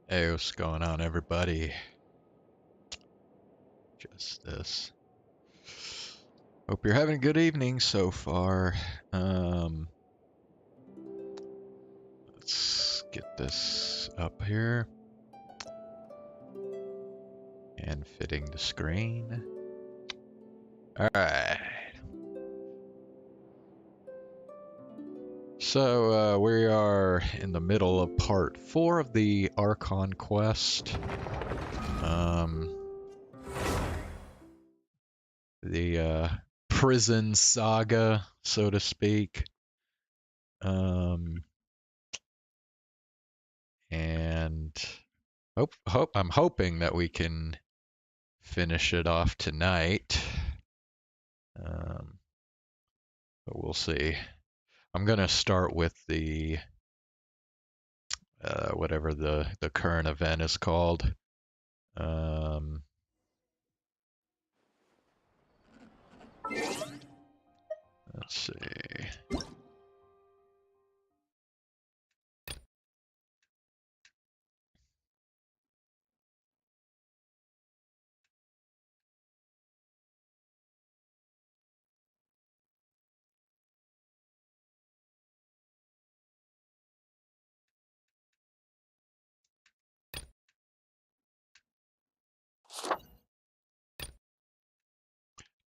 Hey, what's going on, everybody? Just this. Hope you're having a good evening so far. Let's get this up here and fitting the screen. All right. So we are in the middle of part 4 of the Archon quest. The prison saga, so to speak. And I'm hoping that we can finish it off tonight. But we'll see. I'm gonna start with the whatever the current event is called. Let's see.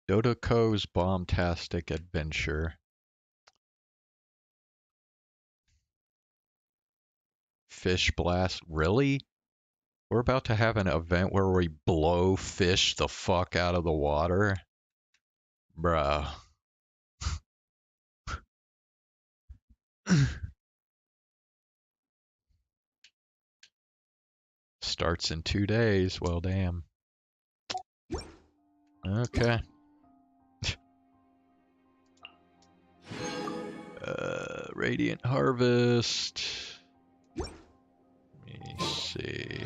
Dodoko's Bombastic Adventure. Fish Blast. Really? We're about to have an event where we blow fish the fuck out of the water? Bruh. Starts in 2 days. Well, damn. Okay. Radiant Harvest. Let me see.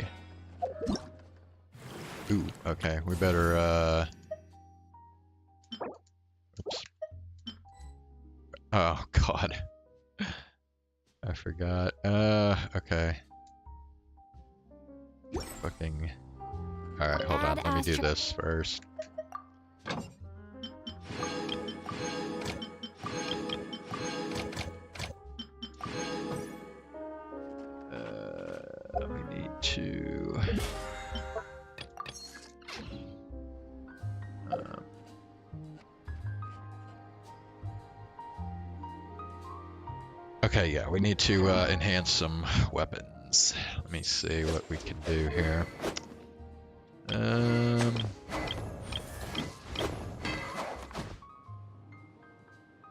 Ooh, okay. We better, oops. Oh, God. I forgot. Okay. Fucking... Alright, hold on. Let me do this first. We need to... Okay, yeah, we need to enhance some weapons. Let me see what we can do here.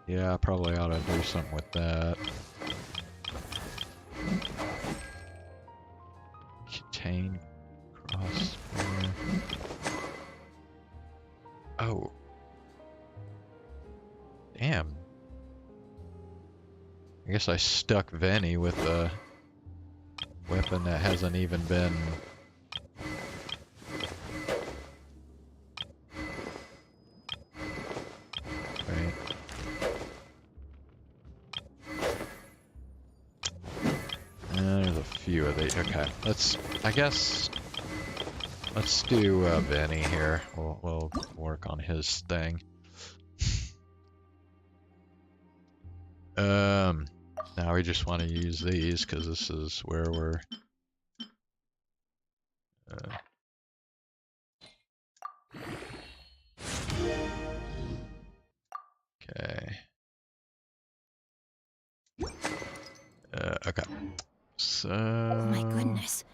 Yeah, I probably ought to do something with that. Contain crossbow. Oh. Damn. I guess I stuck Venny with a weapon that hasn't even been... Right. There's a few of these. Okay, I guess, let's do Venny here. We'll work on his thing. Now we just want to use these because this is where we're... Okay. Okay. So... Oh my goodness.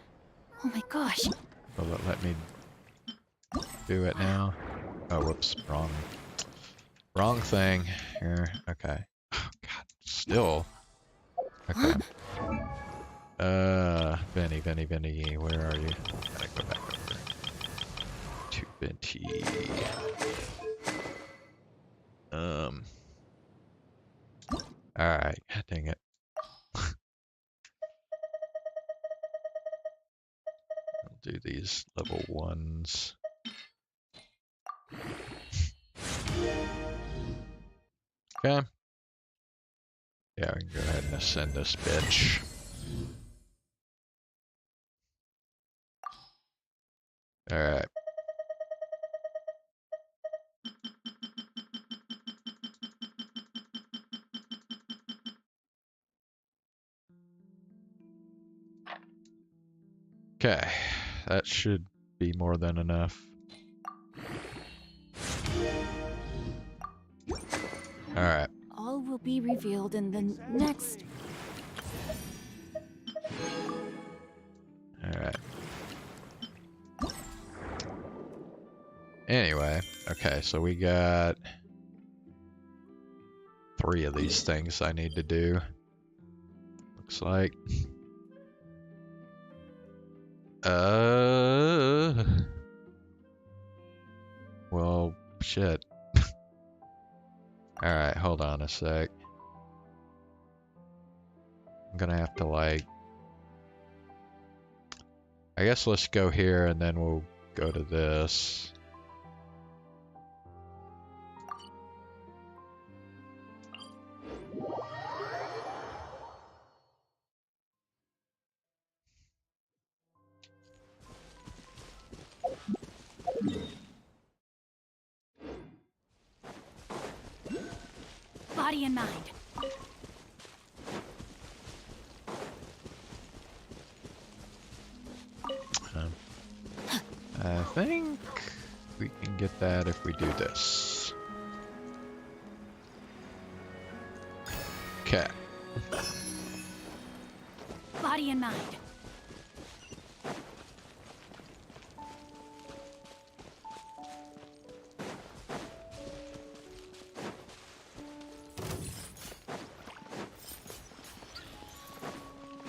Oh my gosh. Will it let me do it now? Oh, whoops. Wrong thing. Here. Okay. Oh, God. Still. Okay. Venny, where are you? Gotta go back over to Venti. Alright, dang it. I'll do these level 1s. Okay. Yeah, we can go ahead and ascend this bitch. Alright. Okay, that should be more than enough. Alright. All will be revealed in the next. Alright. Anyway, okay, so we got 3 of these things I need to do. Looks like. Well, shit. Alright, hold on a sec. I'm gonna have to, like... I guess let's go here and then we'll go to this. Body and mind. I think we can get that if we do this. Okay. Body and mind.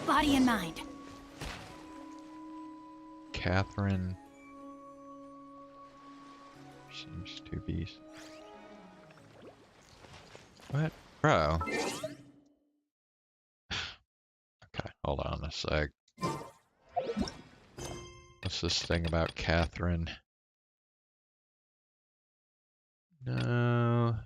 Body and mind. Catherine seems to be... What? Bro. Okay, hold on a sec. What's this thing about Catherine? No.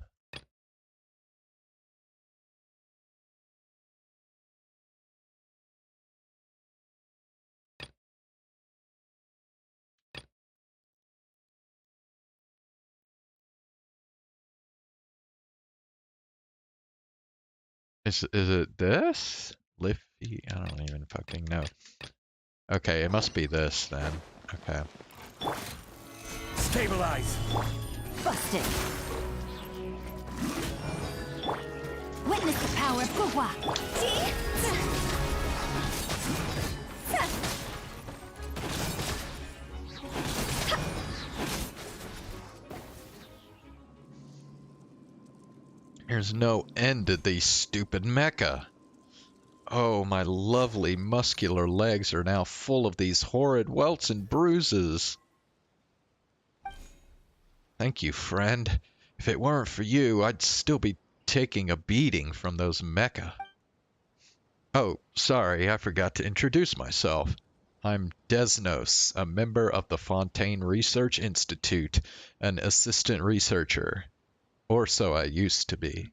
Is it this? Liffy? I don't even fucking know. Okay, it must be this then. Okay. Stabilize. Busted. Witness the power of Gugwa. There's no end to these stupid mecha. Oh, my lovely muscular legs are now full of these horrid welts and bruises. Thank you, friend. If it weren't for you, I'd still be taking a beating from those mecha. Oh, sorry, I forgot to introduce myself. I'm Desnos, a member of the Fontaine Research Institute, an assistant researcher. Or so I used to be.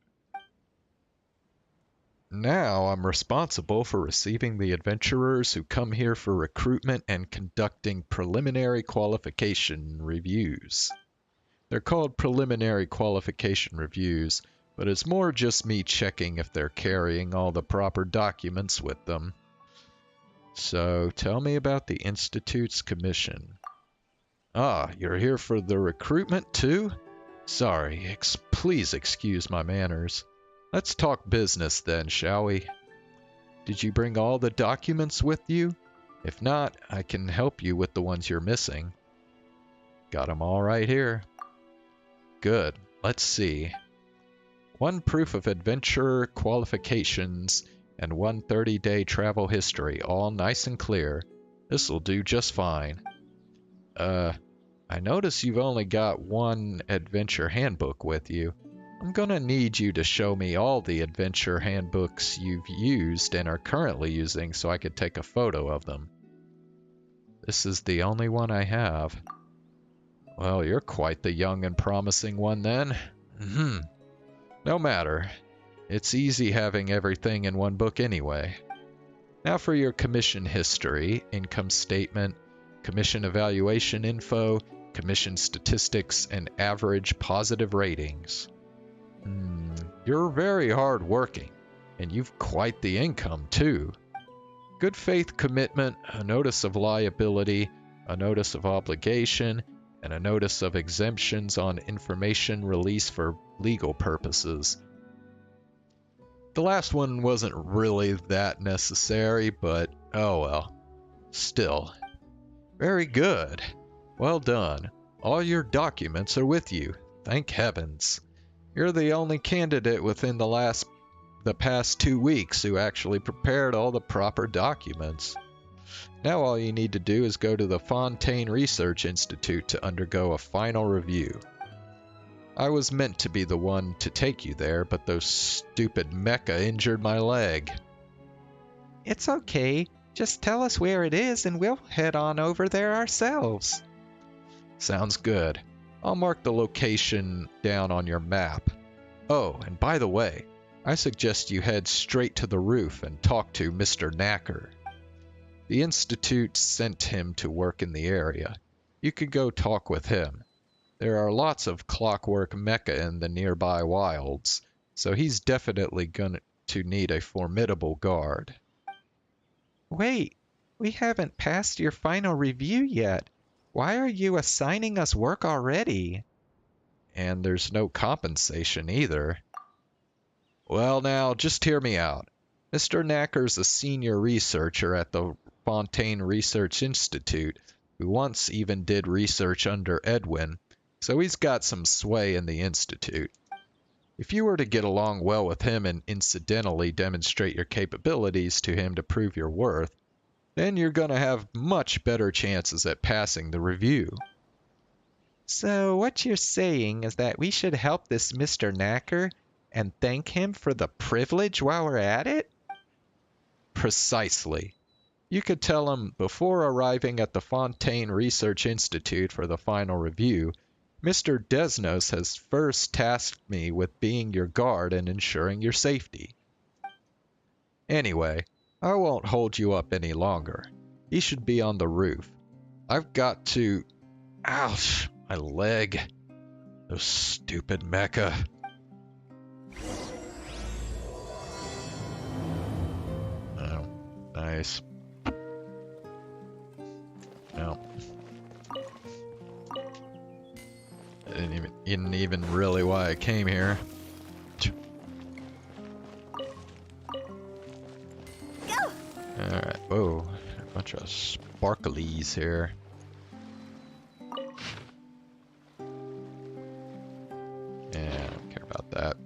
Now I'm responsible for receiving the adventurers who come here for recruitment and conducting preliminary qualification reviews. They're called preliminary qualification reviews, but it's more just me checking if they're carrying all the proper documents with them. So tell me about the Institute's commission. Ah, you're here for the recruitment too? Sorry, please excuse my manners. Let's talk business then, shall we? Did you bring all the documents with you? If not, I can help you with the ones you're missing. Got them all right here. Good. Let's see. 1 proof of adventurer qualifications and 1 30-day travel history, all nice and clear. This'll do just fine. I notice you've only got 1 adventure handbook with you. I'm gonna need you to show me all the adventure handbooks you've used and are currently using so I could take a photo of them. This is the only one I have. Well, you're quite the young and promising one then. No matter. It's easy having everything in 1 book anyway. Now for your commission history, income statement, commission evaluation info, commission statistics, and average positive ratings. You're very hard-working, and you've quite the income, too. Good faith commitment, a notice of liability, a notice of obligation, and a notice of exemptions on information release for legal purposes. The last one wasn't really that necessary, but oh well. Still. Very good. Well done. All your documents are with you. Thank heavens. You're the only candidate within the past 2 weeks who actually prepared all the proper documents. Now all you need to do is go to the Fontaine Research Institute to undergo a final review. I was meant to be the one to take you there, but those stupid mecha injured my leg. It's okay. Just tell us where it is and we'll head on over there ourselves. Sounds good. I'll mark the location down on your map. Oh, and by the way, I suggest you head straight to the roof and talk to Mr. Knacker. The Institute sent him to work in the area. You could go talk with him. There are lots of clockwork mecha in the nearby wilds, so he's definitely going to need a formidable guard. Wait, we haven't passed your final review yet. Why are you assigning us work already? And there's no compensation either. Well now, just hear me out. Mr. Knacker's a senior researcher at the Fontaine Research Institute, who once even did research under Edwin, so he's got some sway in the Institute. If you were to get along well with him and incidentally demonstrate your capabilities to him to prove your worth, then you're gonna have much better chances at passing the review. So what you're saying is that we should help this Mr. Knacker and thank him for the privilege while we're at it? Precisely. You could tell him before arriving at the Fontaine Research Institute for the final review, Mr. Desnos has first tasked me with being your guard and ensuring your safety. Anyway, I won't hold you up any longer. He should be on the roof. I've got to... Ouch! My leg. Those stupid mecha. Oh, nice. No. Isn't even really why I came here. Alright, whoa. A bunch of sparklies here. Yeah, I don't care about that.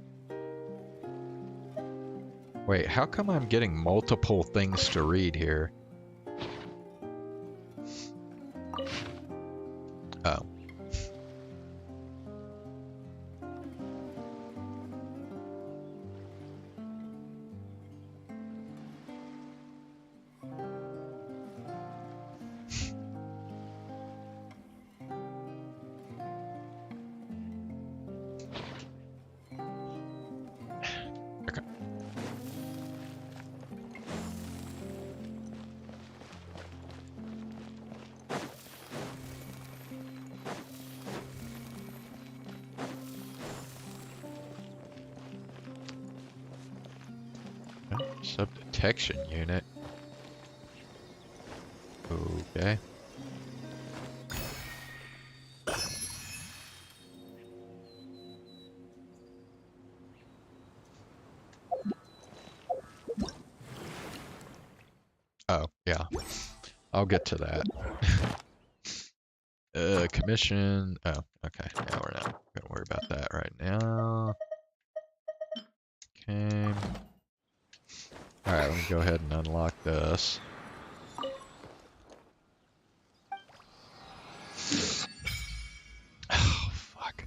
Wait, how come I'm getting multiple things to read here? Oh. Sub-detection unit. Okay. Oh, yeah. I'll get to that. Commission. Oh, okay. Yeah, we're not gonna worry about that right now. Okay. Alright, let me go ahead and unlock this. Oh, fuck.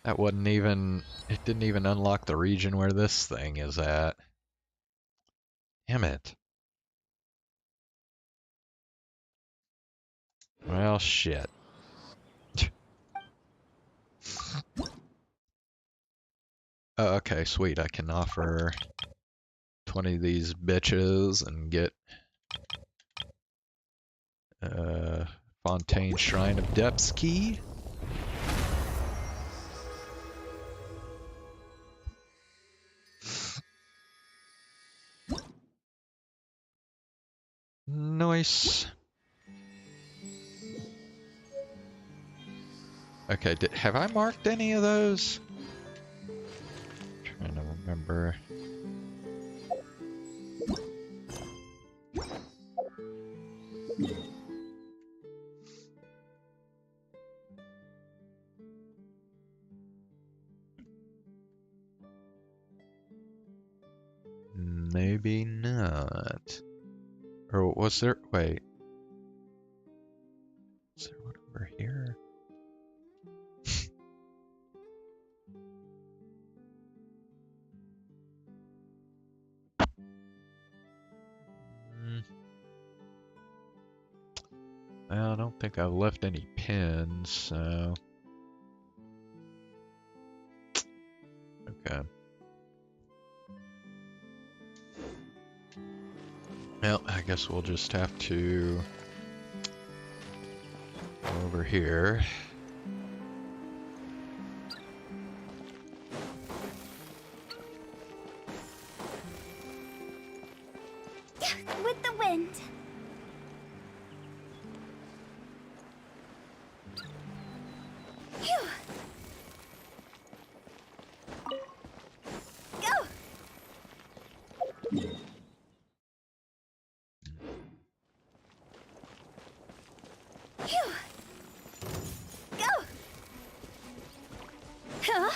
That wasn't even... It didn't even unlock the region where this thing is at. Damn it. Well, shit. Oh, okay, sweet. I can offer 20 of these bitches and get Fontaine Shrine of Depths key. Nice. Okay, have I marked any of those? Trying to remember. Maybe not. Or was there? Wait. Is there one over here? Well, I don't think I've left any pins, so... Okay. Well, I guess we'll just have to go over here. With the wind. Phew. Go. Phew. Go. Huh?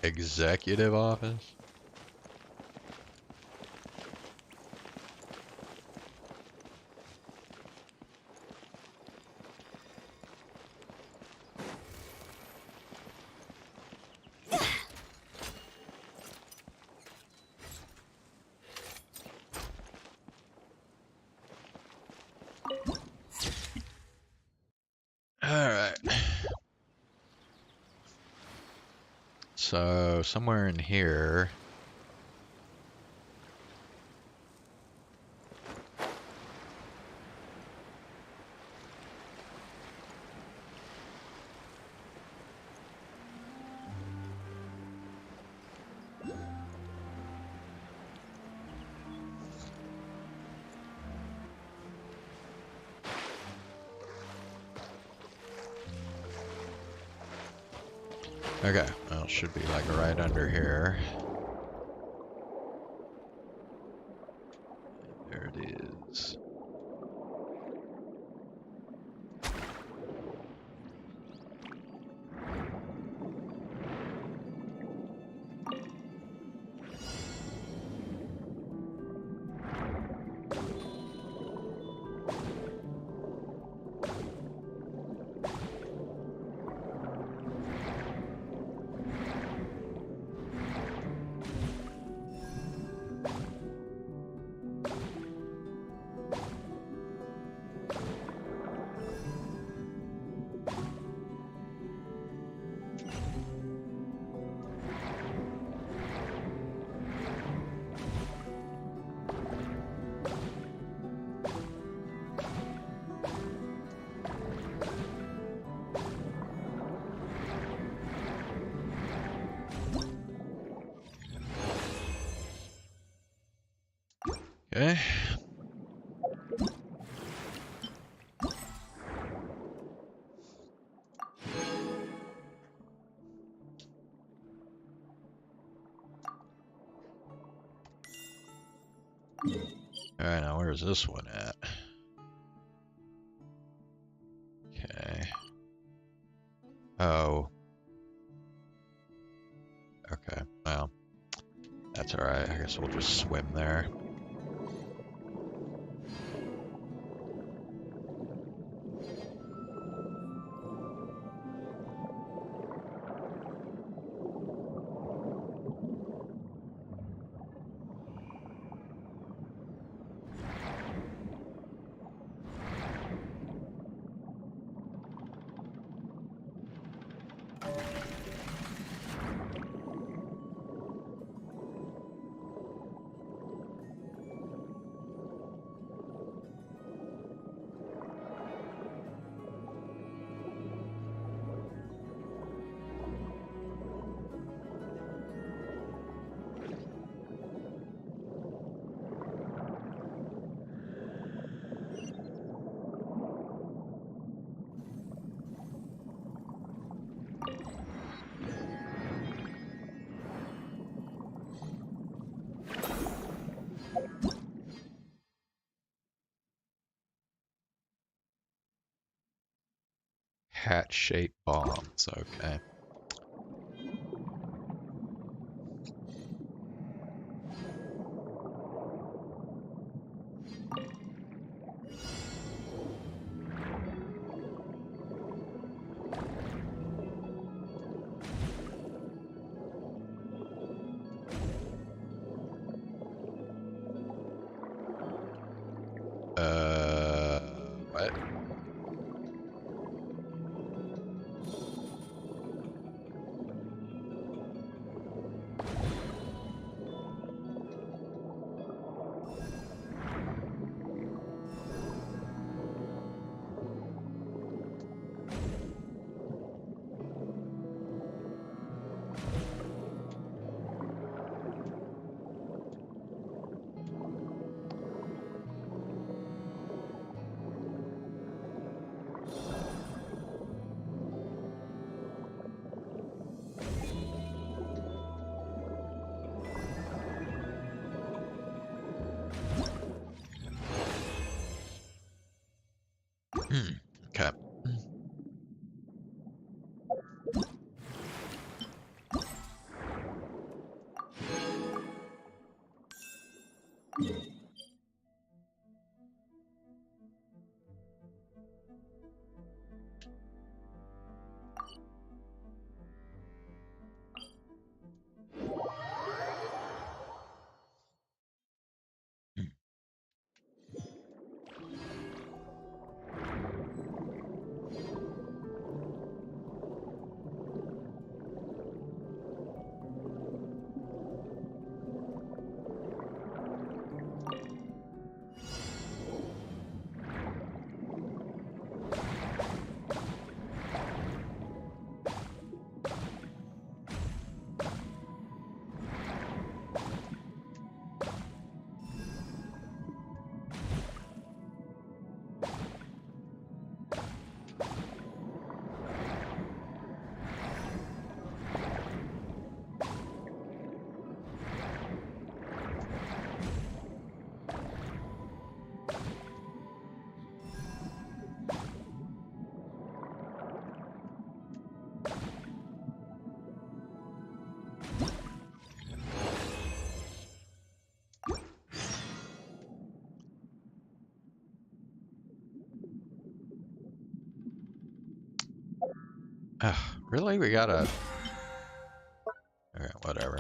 Executive office? Alright. So, somewhere in here... Okay, well, it should be like right under here. There it is. Okay. Alright, now where's this one at? Okay. Oh. Okay, well. That's alright, I guess we'll just swim there. Hat-shaped bombs, okay. What? Okay. Ugh, really? We gotta... Okay, whatever.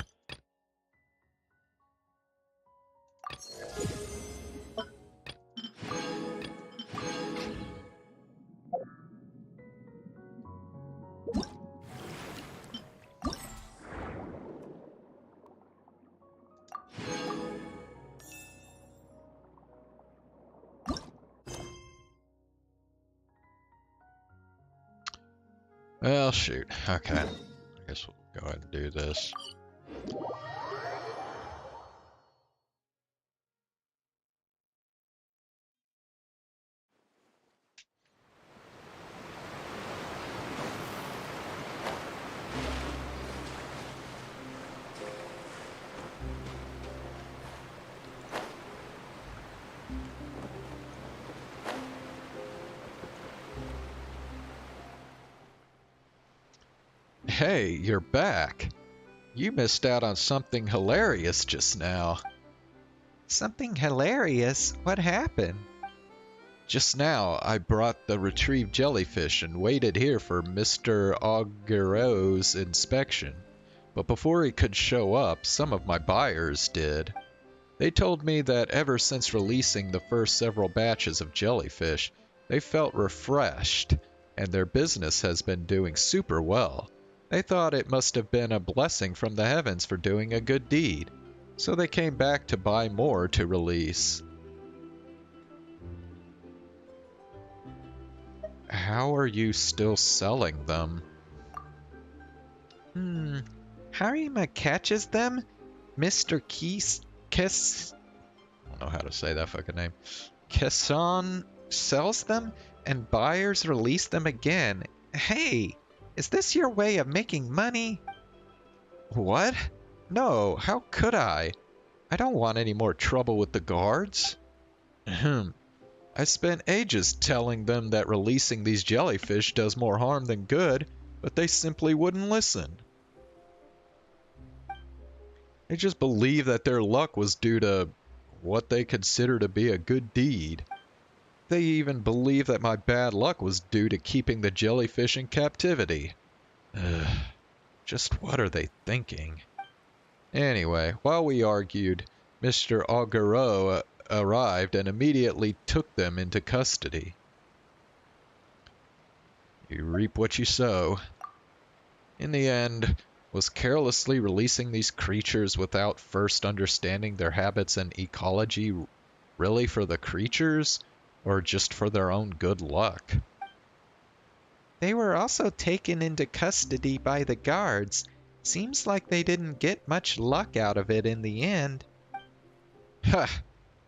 Well, shoot. Okay. I guess we'll go ahead and do this. Hey, you're back. You missed out on something hilarious just now. Something hilarious? What happened? Just now, I brought the retrieved jellyfish and waited here for Mr. Augureau's inspection. But before he could show up, some of my buyers did. They told me that ever since releasing the first several batches of jellyfish, they felt refreshed, and their business has been doing super well. They thought it must have been a blessing from the heavens for doing a good deed, so they came back to buy more to release. How are you still selling them? Harima catches them? Mr. Kes... I don't know how to say that fucking name. Kesson sells them, and buyers release them again. Hey, is this your way of making money? What? No, how could I? I don't want any more trouble with the guards. I spent ages telling them that releasing these jellyfish does more harm than good, but they simply wouldn't listen. They just believed that their luck was due to what they consider to be a good deed. They even believed that my bad luck was due to keeping the jellyfish in captivity. Ugh, just what are they thinking? Anyway, while we argued, Mr. Augureau arrived and immediately took them into custody. You reap what you sow. In the end, was carelessly releasing these creatures without first understanding their habits and ecology really for the creatures, or just for their own good luck? They were also taken into custody by the guards. Seems like they didn't get much luck out of it in the end. Ha!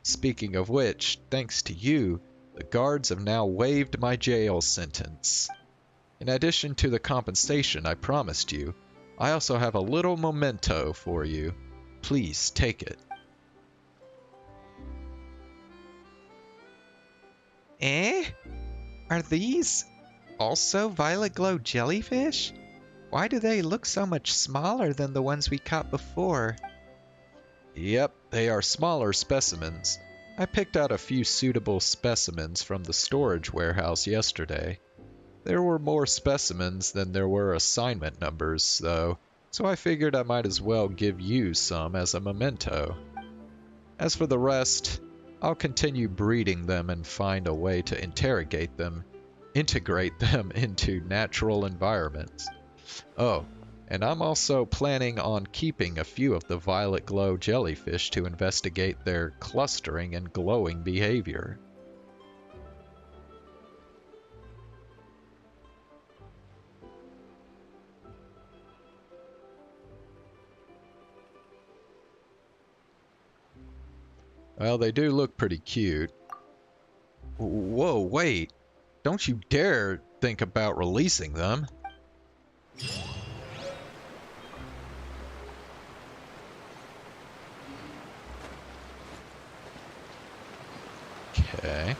Speaking of which, thanks to you, the guards have now waived my jail sentence. In addition to the compensation I promised you, I also have a little memento for you. Please take it. Eh? Are these also violet glow jellyfish? Why do they look so much smaller than the ones we caught before? Yep, they are smaller specimens. I picked out a few suitable specimens from the storage warehouse yesterday. There were more specimens than there were assignment numbers, though, so I figured I might as well give you some as a memento. As for the rest, I'll continue breeding them and find a way to integrate them into natural environments. Oh, and I'm also planning on keeping a few of the violet glow jellyfish to investigate their clustering and glowing behavior. Well, they do look pretty cute. Whoa, wait. Don't you dare think about releasing them. Okay.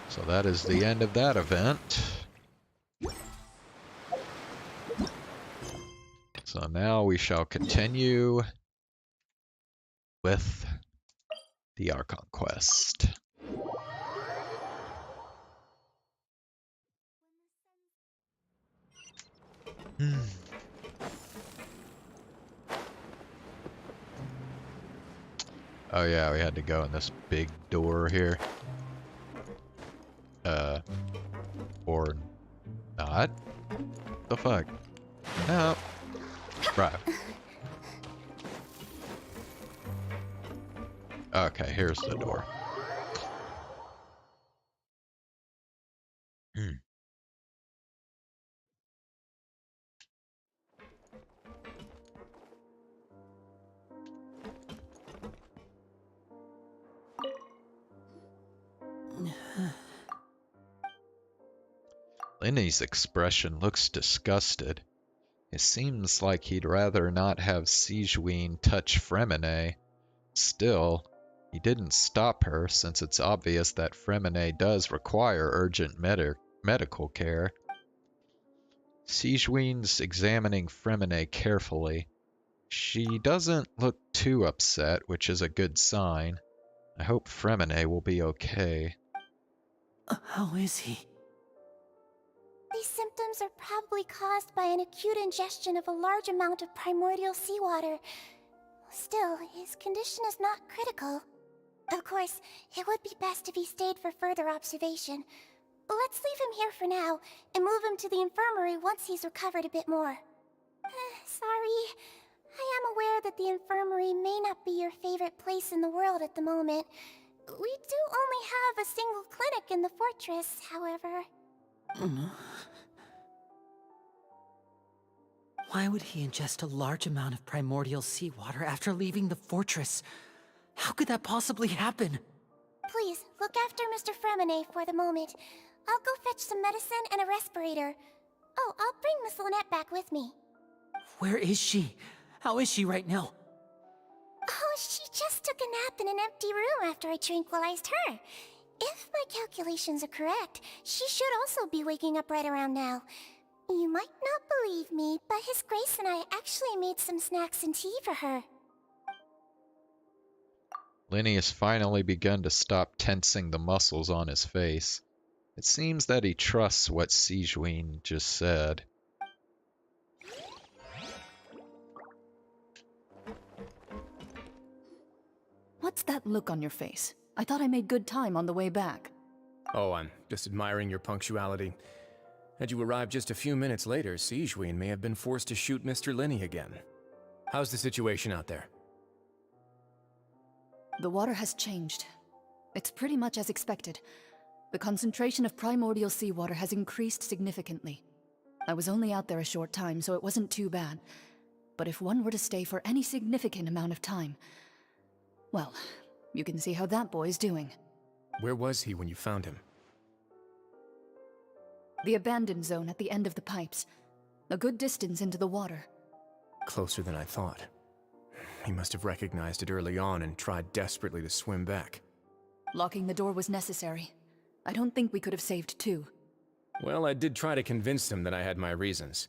So that is the end of that event. So now we shall continue with the Archon quest. Oh yeah, we had to go in this big door here. Or not? The fuck? No. Right. Okay, here's the door. Lenny's expression looks disgusted. It seems like he'd rather not have Sigewinne touch Fremine. Still, he didn't stop her since it's obvious that Fremine does require urgent medical care. Sigewinne's examining Fremine carefully. She doesn't look too upset, which is a good sign. I hope Fremine will be okay. How is he? These symptoms are probably caused by an acute ingestion of a large amount of primordial seawater. Still, his condition is not critical. Of course, it would be best if he stayed for further observation. Let's leave him here for now, and move him to the infirmary once he's recovered a bit more. Sorry. I am aware that the infirmary may not be your favorite place in the world at the moment. We do only have a single clinic in the fortress, however. Why would he ingest a large amount of primordial seawater after leaving the fortress? How could that possibly happen? Please, look after Mr. Fremine for the moment. I'll go fetch some medicine and a respirator. Oh, I'll bring Miss Lynette back with me. Where is she? How is she right now? Oh, She just took a nap in an empty room after I tranquilized her. If my calculations are correct, she should also be waking up right around now. You might not believe me, but His Grace and I actually made some snacks and tea for her. Lenny has finally begun to stop tensing the muscles on his face. It seems that he trusts what Sijuin just said. What's that look on your face? I thought I made good time on the way back. Oh, I'm just admiring your punctuality. Had you arrived just a few minutes later, Sijuin may have been forced to shoot Mr. Lenny again. How's the situation out there? The water has changed. It's pretty much as expected. The concentration of primordial seawater has increased significantly. I was only out there a short time, so it wasn't too bad. But if one were to stay for any significant amount of time, well, you can see how that boy's doing. Where was he when you found him? The abandoned zone at the end of the pipes. A good distance into the water. Closer than I thought. He must have recognized it early on and tried desperately to swim back. Locking the door was necessary. I don't think we could have saved two. Well, I did try to convince him that I had my reasons.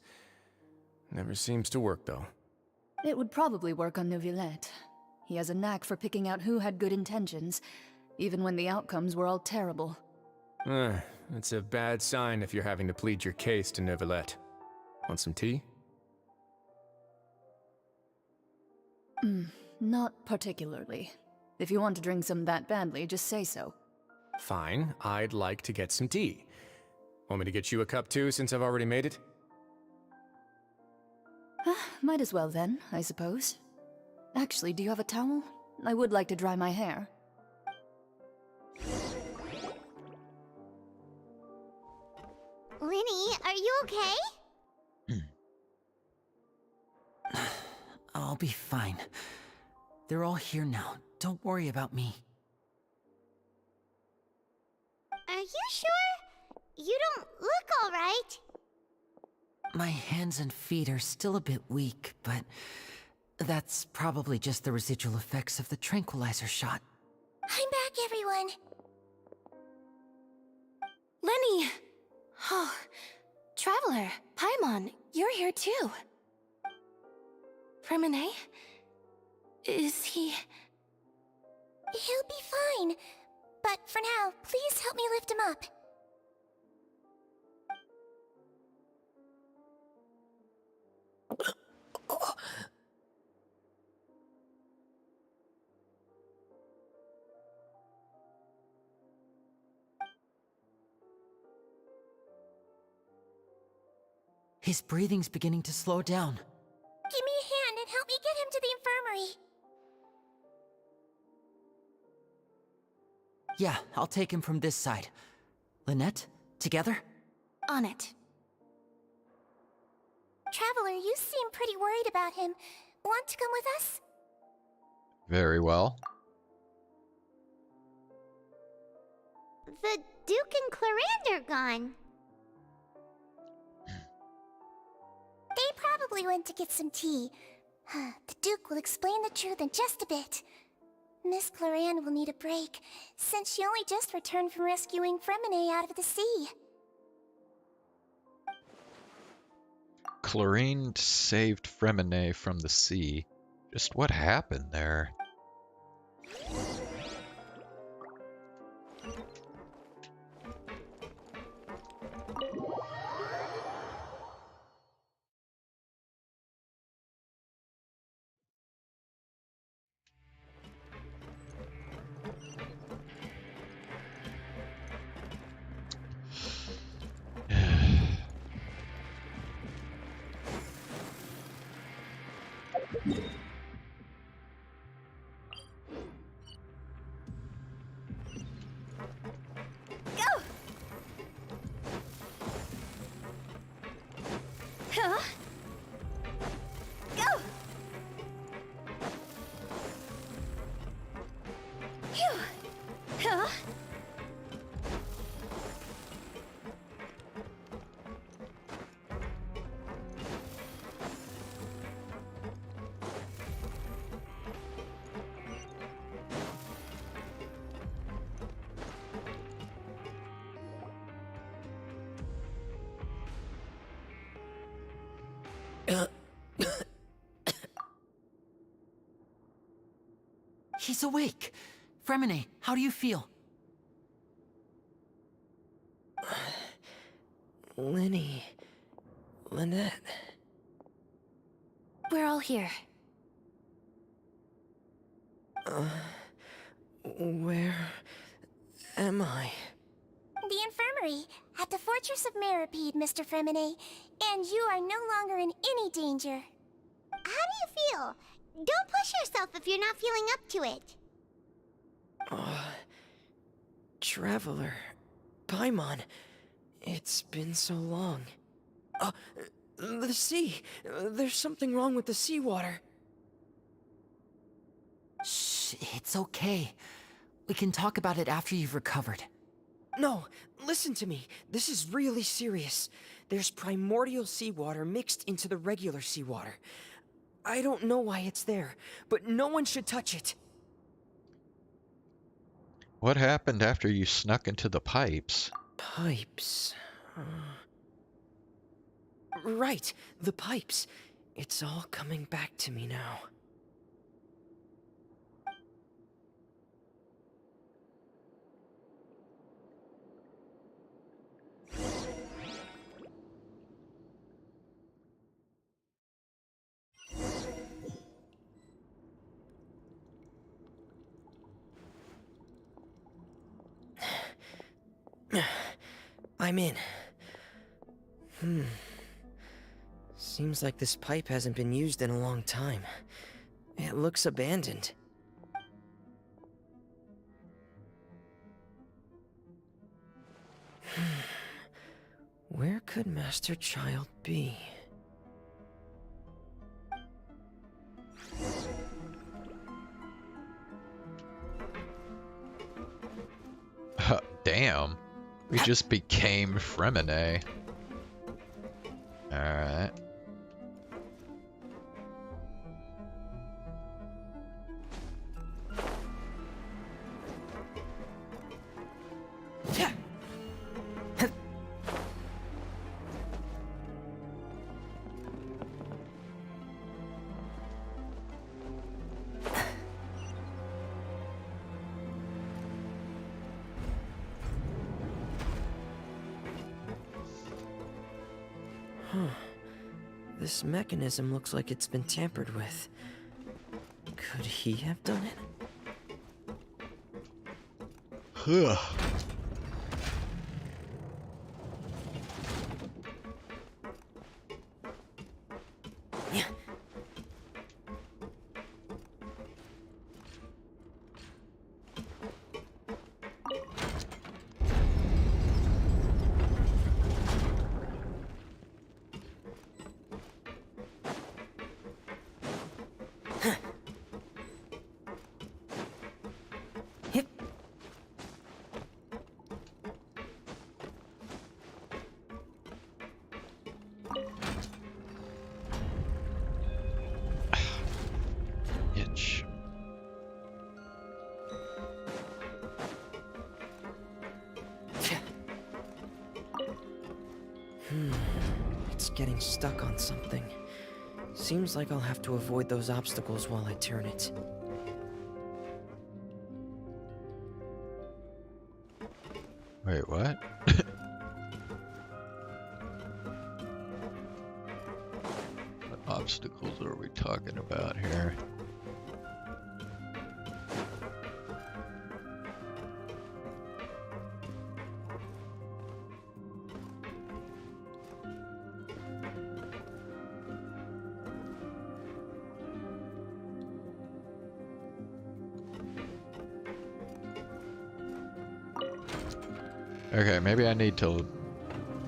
Never seems to work, though. It would probably work on Neuvillette. He has a knack for picking out who had good intentions, even when the outcomes were all terrible. That's a bad sign if you're having to plead your case to Neuvillette. Want some tea? Not particularly. If you want to drink some that badly, just say so. Fine, I'd like to get some tea. Want me to get you a cup too, since I've already made it? Might as well then, I suppose. Actually, do you have a towel? I would like to dry my hair. Lenny, are you okay? I'll be fine. They're all here now. Don't worry about me. Are you sure? You don't look alright. My hands and feet are still a bit weak, but that's probably just the residual effects of the tranquilizer shot. I'm back, everyone. Lenny! Oh, Traveler, Paimon, you're here too. Fremine? Is he... He'll be fine. But for now, please help me lift him up. His breathing's beginning to slow down. Give me a hand and help me get him to the infirmary. Yeah, I'll take him from this side. Lynette, together? on it? Traveler, you seem pretty worried about him. Want to come with us? Very well. The Duke and Clarande are gone. They probably went to get some tea. The Duke will explain the truth in just a bit. Miss Clarande will need a break, since she only just returned from rescuing Fremine out of the sea. Clarande saved Fremine from the sea. Just what happened there? He's awake. Fremine, how do you feel? Lenny... Lynette... We're all here. Where... am I? The infirmary, at the Fortress of Meripede, Mr. Fremine. And you are no longer in any danger. How do you feel? Don't push yourself if you're not feeling up to it. Traveler... Paimon... It's been so long. The sea! There's something wrong with the seawater. Shh, it's okay. We can talk about it after you've recovered. No, listen to me. This is really serious. There's primordial seawater mixed into the regular seawater. I don't know why it's there, but no one should touch it. What happened after you snuck into the pipes? Pipes... Right, the pipes. It's all coming back to me now. I'm in. Seems like this pipe hasn't been used in a long time. It looks abandoned. Where could Master Child be? Damn. We just became Fremine. Alright. This mechanism looks like it's been tampered with. Could he have done it? Ugh. Yeah. Itch. It's getting stuck on something. Seems like I'll have to avoid those obstacles while I turn it. Wait, what? What obstacles are we talking about here? Okay, maybe I need to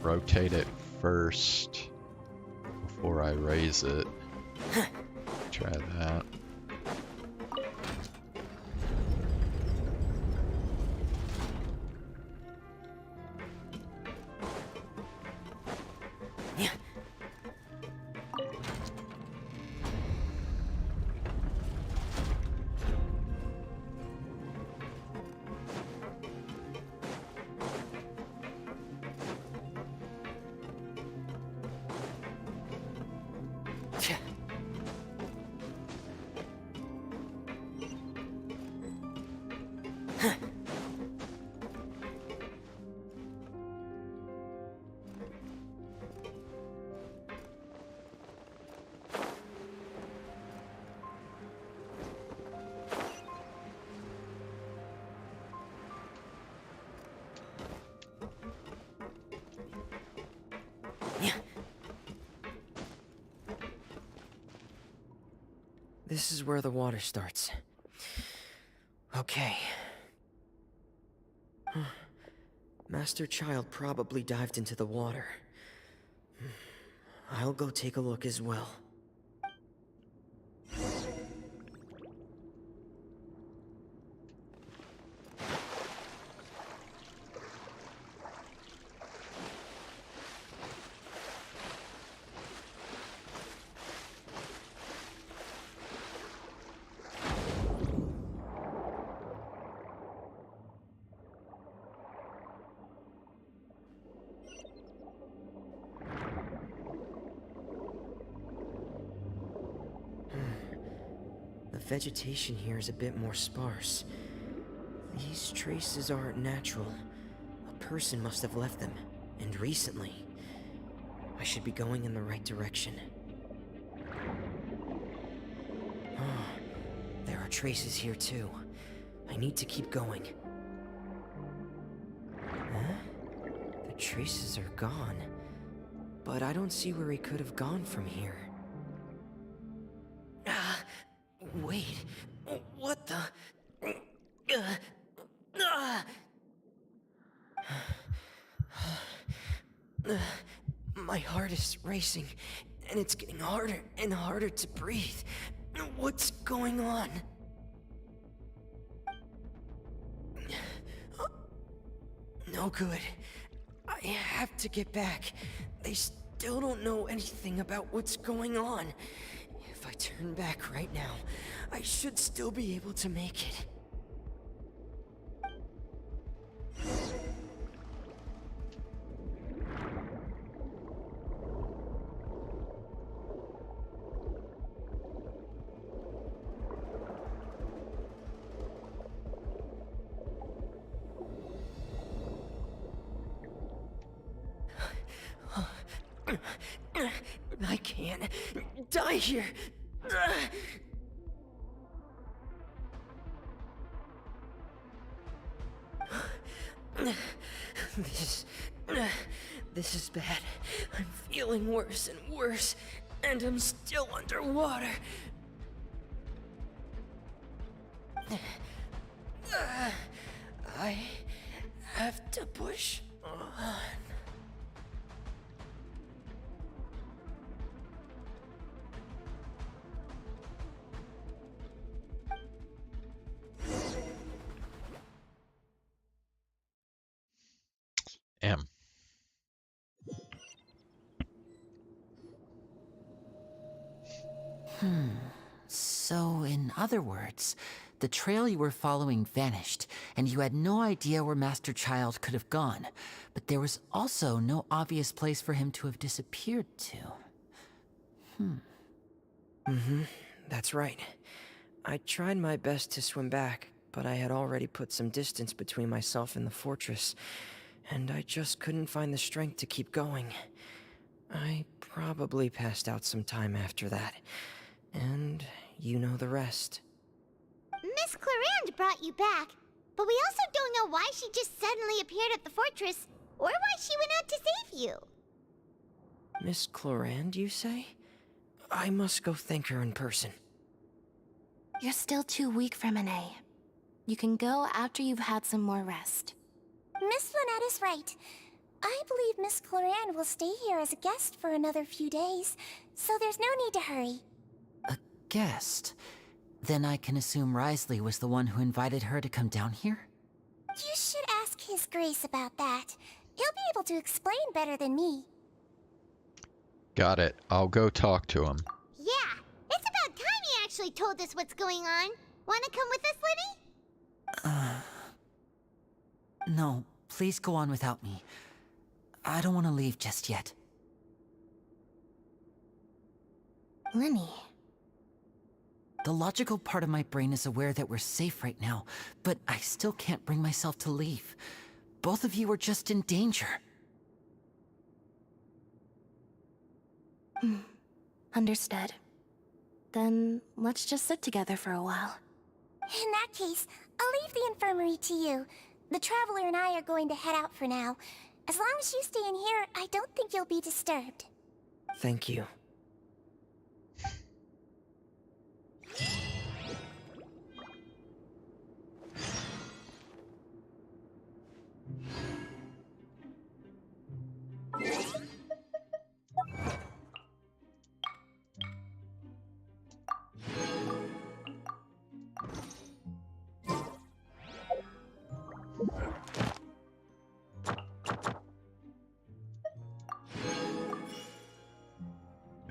rotate it first before I raise it. Try that. This is where the water starts. Okay. Master Child probably dived into the water. I'll go take a look as well. The vegetation here is a bit more sparse. These traces aren't natural. A person must have left them, and recently. I should be going in the right direction. Oh, there are traces here too. I need to keep going. Huh? The traces are gone. But I don't see where he could have gone from here. Wait, what the? My heart is racing, and it's getting harder and harder to breathe. What's going on? No good. I have to get back. They still don't know anything about what's going on. If I turn back right now, I should still be able to make it. I can't die here. This is bad. I'm feeling worse and worse, and I'm still underwater. I have to push on. M. So, in other words, the trail you were following vanished, and you had no idea where Master Child could have gone, but there was also no obvious place for him to have disappeared to. That's right. I tried my best to swim back, but I had already put some distance between myself and the fortress, and I just couldn't find the strength to keep going. I probably passed out some time after that, and you know the rest. Miss Clarande brought you back, but we also don't know why she just suddenly appeared at the fortress, or why she went out to save you. Miss Clarande, you say? I must go thank her in person. You're still too weak for Monet. You can go after you've had some more rest. Miss Lynette is right. I believe Miss Clarande will stay here as a guest for another few days, so there's no need to hurry. A guest? Then I can assume Risley was the one who invited her to come down here? You should ask His Grace about that. He'll be able to explain better than me. Got it. I'll go talk to him. Yeah, it's about time he actually told us what's going on. Wanna come with us, Linny? No, please go on without me. I don't want to leave just yet. Lenny. The logical part of my brain is aware that we're safe right now, but I still can't bring myself to leave. Both of you are just in danger. Understood. Then let's just sit together for a while. In that case, I'll leave the infirmary to you. The Traveler and I are going to head out for now. As long as you stay in here, I don't think you'll be disturbed. Thank you.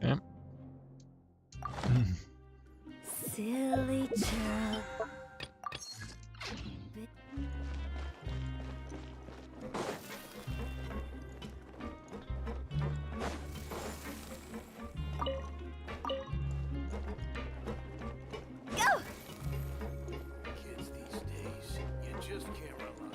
Yep. Silly child. Go! Kids these days, you just can't rely on.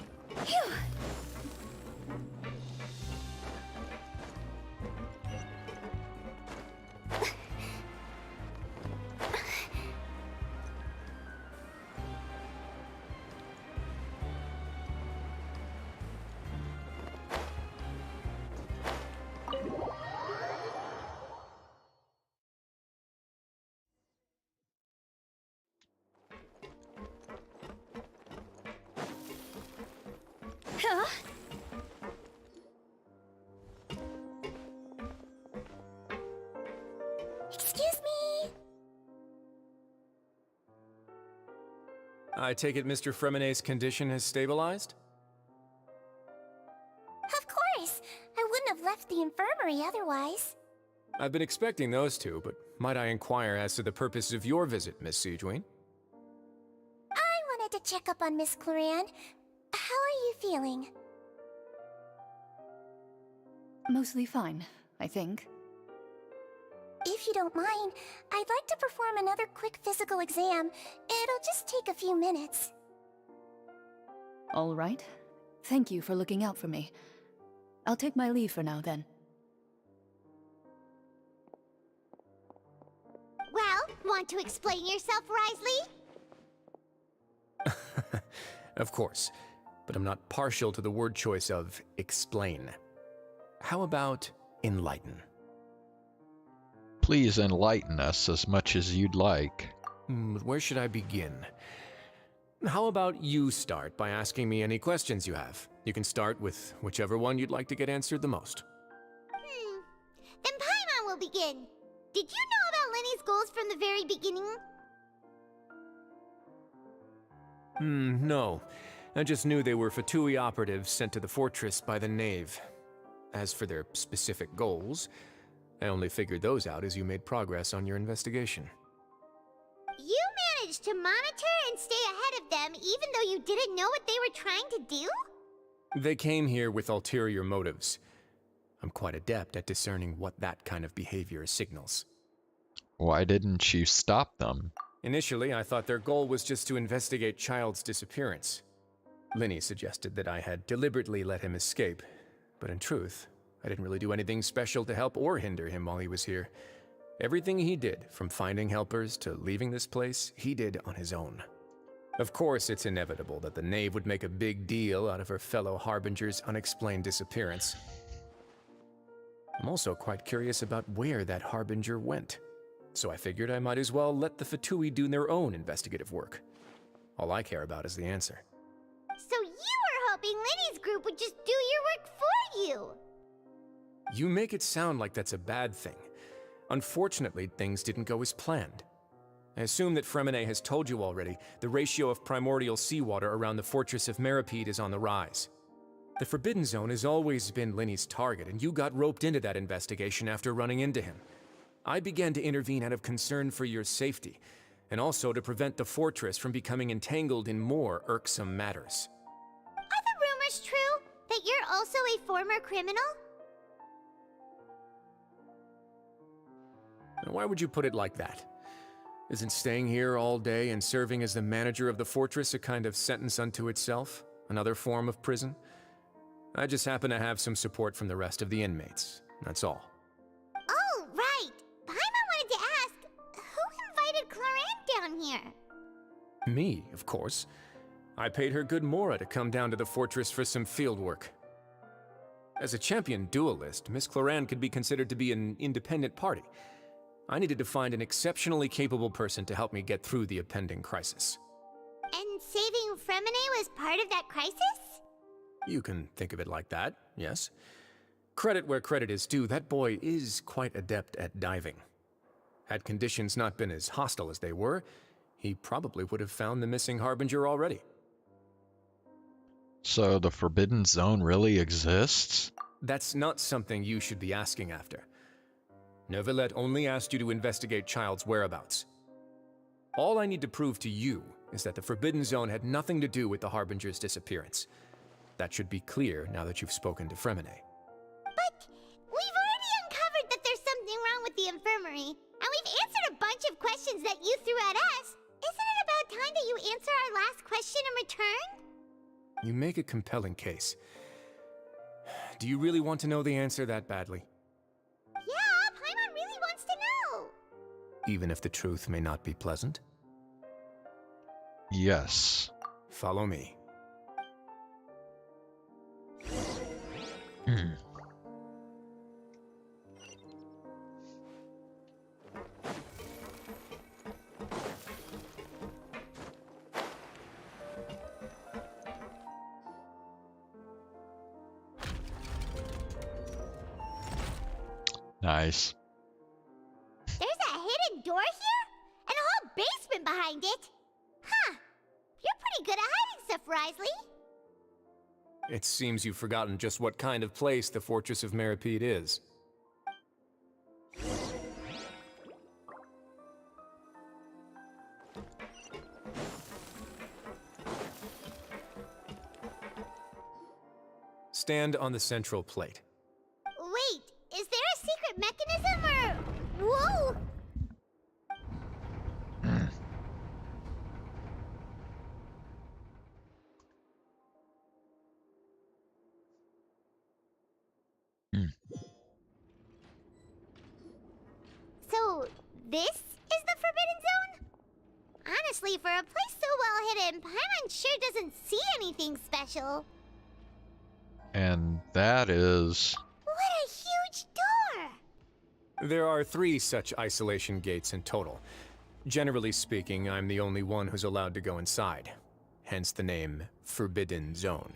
Phew! Huh? Excuse me? I take it Mr. Fremonet's condition has stabilized? Of course. I wouldn't have left the infirmary otherwise. I've been expecting those two, but might I inquire as to the purpose of your visit, Miss Siegewien? I wanted to check up on Miss Clorinde. How are you feeling? Mostly fine, I think. If you don't mind, I'd like to perform another quick physical exam. It'll just take a few minutes. All right. Thank you for looking out for me. I'll take my leave for now, then. Well, want to explain yourself, Risley? Of course, but I'm not partial to the word choice of explain. How about enlighten? Please enlighten us as much as you'd like. Where should I begin? How about you start by asking me any questions you have? You can start with whichever one you'd like to get answered the most. Then Paimon will begin. Did you know about Lenny's goals from the very beginning? No. I just knew they were Fatui operatives sent to the fortress by the Knave. As for their specific goals, I only figured those out as you made progress on your investigation. You managed to monitor and stay ahead of them even though you didn't know what they were trying to do? They came here with ulterior motives. I'm quite adept at discerning what that kind of behavior signals. Why didn't you stop them? Initially, I thought their goal was just to investigate Child's disappearance. Linny suggested that I had deliberately let him escape, but in truth, I didn't really do anything special to help or hinder him while he was here. Everything he did, from finding helpers to leaving this place, he did on his own. Of course, it's inevitable that the Knave would make a big deal out of her fellow Harbinger's unexplained disappearance. I'm also quite curious about where that Harbinger went, so I figured I might as well let the Fatui do their own investigative work. All I care about is the answer. So you were hoping Lenny's group would just do your work for you! You make it sound like that's a bad thing. Unfortunately, things didn't go as planned. I assume that Fremonet has told you already, the ratio of primordial seawater around the fortress of Meripede is on the rise. The Forbidden Zone has always been Linny's target, and you got roped into that investigation after running into him. I began to intervene out of concern for your safety, and also to prevent the fortress from becoming entangled in more irksome matters. Are the rumors true? That you're also a former criminal? Now, why would you put it like that? Isn't staying here all day and serving as the manager of the fortress a kind of sentence unto itself? Another form of prison? I just happen to have some support from the rest of the inmates. That's all. Oh, right! Paimon wanted to ask, who invited Clarant down here? Me, of course. I paid her good mora to come down to the fortress for some field work. As a champion duelist, Miss Cloran could be considered to be an independent party. I needed to find an exceptionally capable person to help me get through the impending crisis. And saving Fremine was part of that crisis? You can think of it like that, yes. Credit where credit is due, that boy is quite adept at diving. Had conditions not been as hostile as they were, he probably would have found the missing Harbinger already. So the Forbidden Zone really exists? That's not something you should be asking after. Neuvillette only asked you to investigate Child's whereabouts. All I need to prove to you is that the Forbidden Zone had nothing to do with the Harbinger's disappearance. That should be clear now that you've spoken to Fremine. But we've already uncovered that there's something wrong with the infirmary, and we've answered a bunch of questions that you threw at us. Isn't it about time that you answer our last question in return? You make a compelling case. Do you really want to know the answer that badly? Yeah, Paimon really wants to know. Even if the truth may not be pleasant? Yes. Follow me. Nice. There's a hidden door here? And a whole basement behind it? Huh. You're pretty good at hiding stuff, Risley. It seems you've forgotten just what kind of place the Fortress of Meripede is. Stand on the central plate. Wait, is there a secret mechanism or... Whoa! So, this is the Forbidden Zone? Honestly, for a place so well hidden, Paimon sure doesn't see anything special. And that is... What a huge door! There are 3 such isolation gates in total. Generally speaking, I'm the only one who's allowed to go inside. Hence the name Forbidden Zone.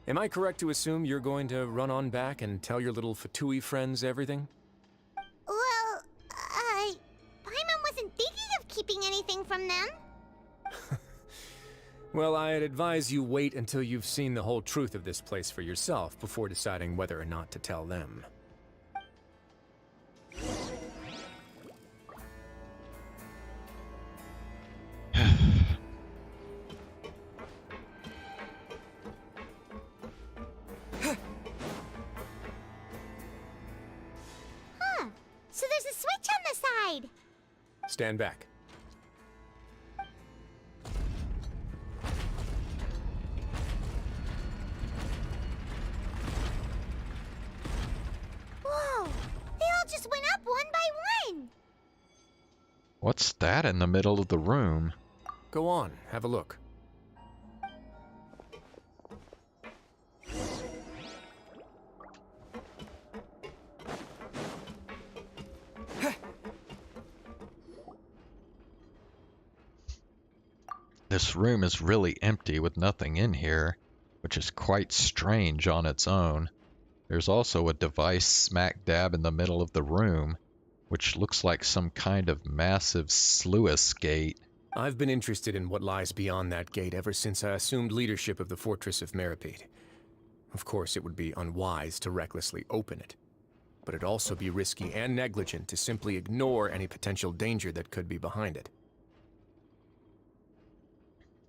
Am I correct to assume you're going to run on back and tell your little Fatui friends everything? Well, Paimon wasn't thinking of keeping anything from them. Well, I'd advise you wait until you've seen the whole truth of this place for yourself before deciding whether or not to tell them. Huh. So there's a switch on the side. Stand back. Whoa! They all just went up one by one. What's that in the middle of the room? Go on, have a look. This room is really empty with nothing in here, which is quite strange on its own. There's also a device smack dab in the middle of the room, which looks like some kind of massive sluice gate. I've been interested in what lies beyond that gate ever since I assumed leadership of the Fortress of Meripede. Of course, it would be unwise to recklessly open it, but it'd also be risky and negligent to simply ignore any potential danger that could be behind it.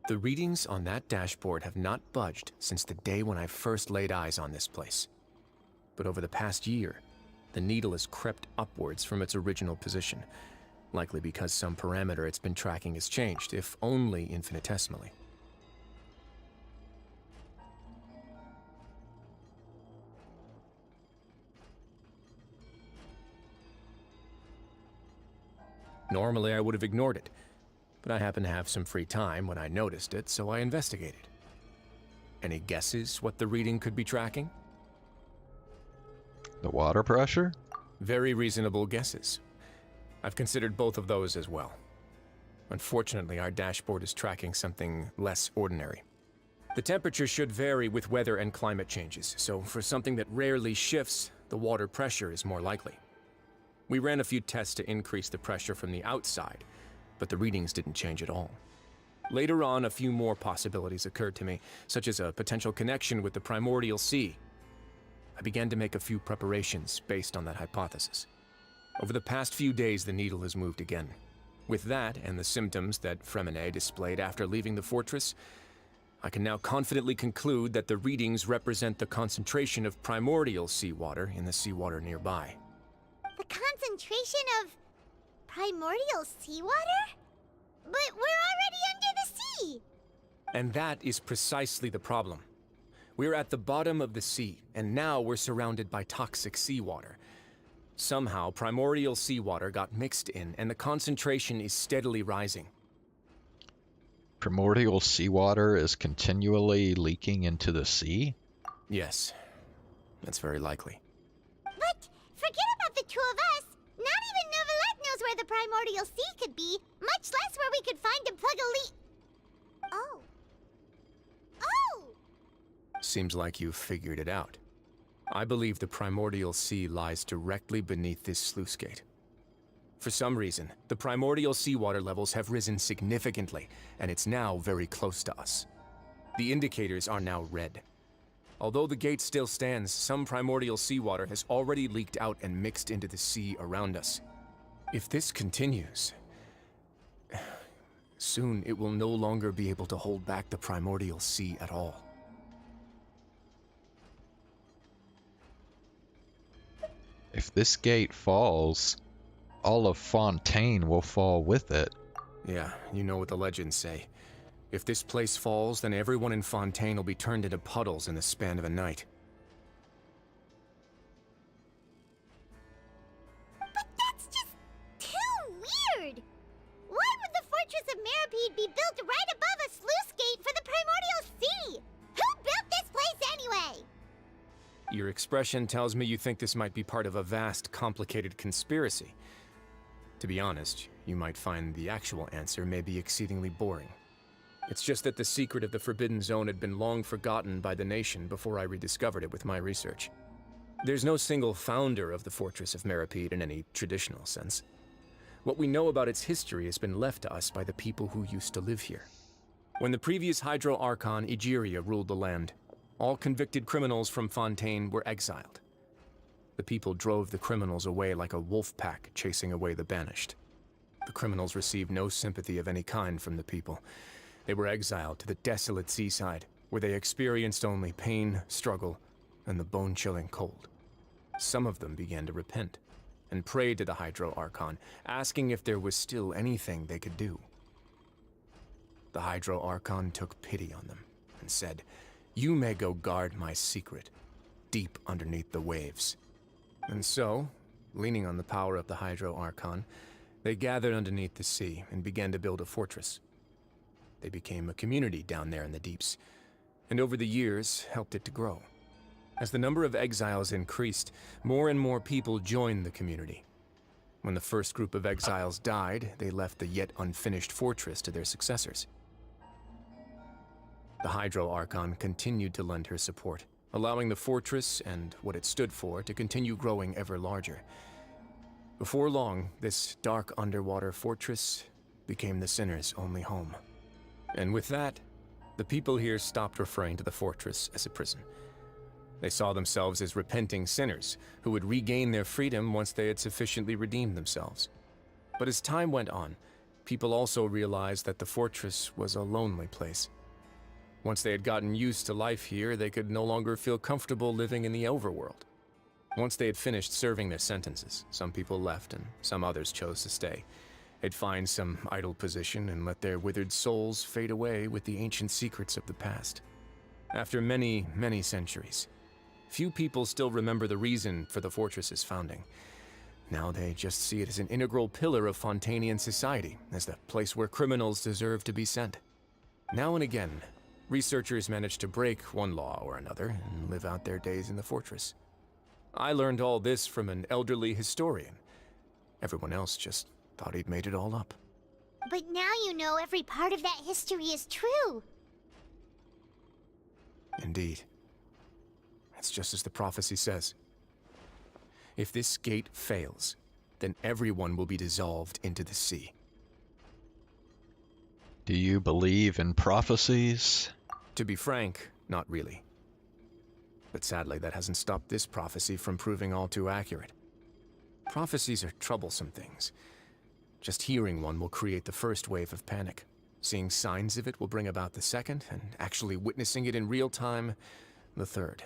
The readings on that dashboard have not budged since the day when I first laid eyes on this place. But over the past year, the needle has crept upwards from its original position, likely because some parameter it's been tracking has changed, if only infinitesimally. Normally, I would have ignored it, but I happened to have some free time when I noticed it, so I investigated. Any guesses what the reading could be tracking? The water pressure? Very reasonable guesses. I've considered both of those as well. Unfortunately, our dashboard is tracking something less ordinary. The temperature should vary with weather and climate changes, so for something that rarely shifts, the water pressure is more likely. We ran a few tests to increase the pressure from the outside, but the readings didn't change at all. Later on, a few more possibilities occurred to me, such as a potential connection with the primordial sea. I began to make a few preparations based on that hypothesis. Over the past few days, the needle has moved again. With that, and the symptoms that Fremine displayed after leaving the fortress, I can now confidently conclude that the readings represent the concentration of primordial seawater in the seawater nearby. The concentration of primordial seawater? But we're already under the sea! And that is precisely the problem. We're at the bottom of the sea, and now we're surrounded by toxic seawater. Somehow, primordial seawater got mixed in, and the concentration is steadily rising. Primordial seawater is continually leaking into the sea? Yes, that's very likely. But forget about the two of us! Not even Novelette knows where the primordial sea could be, much less where we could find and plug a leak. Oh. Oh! Seems like you've figured it out. I believe the primordial sea lies directly beneath this sluice gate. For some reason, the primordial seawater levels have risen significantly, and it's now very close to us. The indicators are now red. Although the gate still stands, some primordial seawater has already leaked out and mixed into the sea around us. If this continues, soon it will no longer be able to hold back the primordial sea at all. If this gate falls, all of Fontaine will fall with it. Yeah, you know what the legends say. If this place falls, then everyone in Fontaine will be turned into puddles in the span of a night. But that's just too weird! Why would the Fortress of Meripede be built right above a sluice gate for the primordial sea? Who built this place anyway? Your expression tells me you think this might be part of a vast, complicated conspiracy. To be honest, you might find the actual answer may be exceedingly boring. It's just that the secret of the Forbidden Zone had been long forgotten by the nation before I rediscovered it with my research. There's no single founder of the Fortress of Meripede in any traditional sense. What we know about its history has been left to us by the people who used to live here. When the previous Hydro Archon Egeria ruled the land, all convicted criminals from Fontaine were exiled. The people drove the criminals away like a wolf pack chasing away the banished. The criminals received no sympathy of any kind from the people. They were exiled to the desolate seaside, where they experienced only pain, struggle, and the bone-chilling cold. Some of them began to repent, and prayed to the Hydro Archon, asking if there was still anything they could do. The Hydro Archon took pity on them, and said, "You may go guard my secret, deep underneath the waves." And so, leaning on the power of the Hydro Archon, they gathered underneath the sea and began to build a fortress. They became a community down there in the deeps, and over the years helped it to grow. As the number of exiles increased, more and more people joined the community. When the first group of exiles died, they left the yet unfinished fortress to their successors. The Hydro Archon continued to lend her support, allowing the fortress and what it stood for to continue growing ever larger. Before long, this dark underwater fortress became the sinner's only home. And with that, the people here stopped referring to the fortress as a prison. They saw themselves as repenting sinners who would regain their freedom once they had sufficiently redeemed themselves. But as time went on, people also realized that the fortress was a lonely place. Once they had gotten used to life here, they could no longer feel comfortable living in the overworld. Once they had finished serving their sentences, some people left and some others chose to stay. They'd find some idle position and let their withered souls fade away with the ancient secrets of the past. After many, many centuries, few people still remember the reason for the fortress's founding. Now they just see it as an integral pillar of Fontainian society, as the place where criminals deserve to be sent. Now and again, researchers manage to break one law or another and live out their days in the fortress. I learned all this from an elderly historian. Everyone else just thought he'd made it all up. But now you know every part of that history is true. Indeed. It's just as the prophecy says. If this gate fails, then everyone will be dissolved into the sea. Do you believe in prophecies? To be frank, not really. But sadly, that hasn't stopped this prophecy from proving all too accurate. Prophecies are troublesome things. Just hearing one will create the first wave of panic. Seeing signs of it will bring about the second, and actually witnessing it in real time, the third.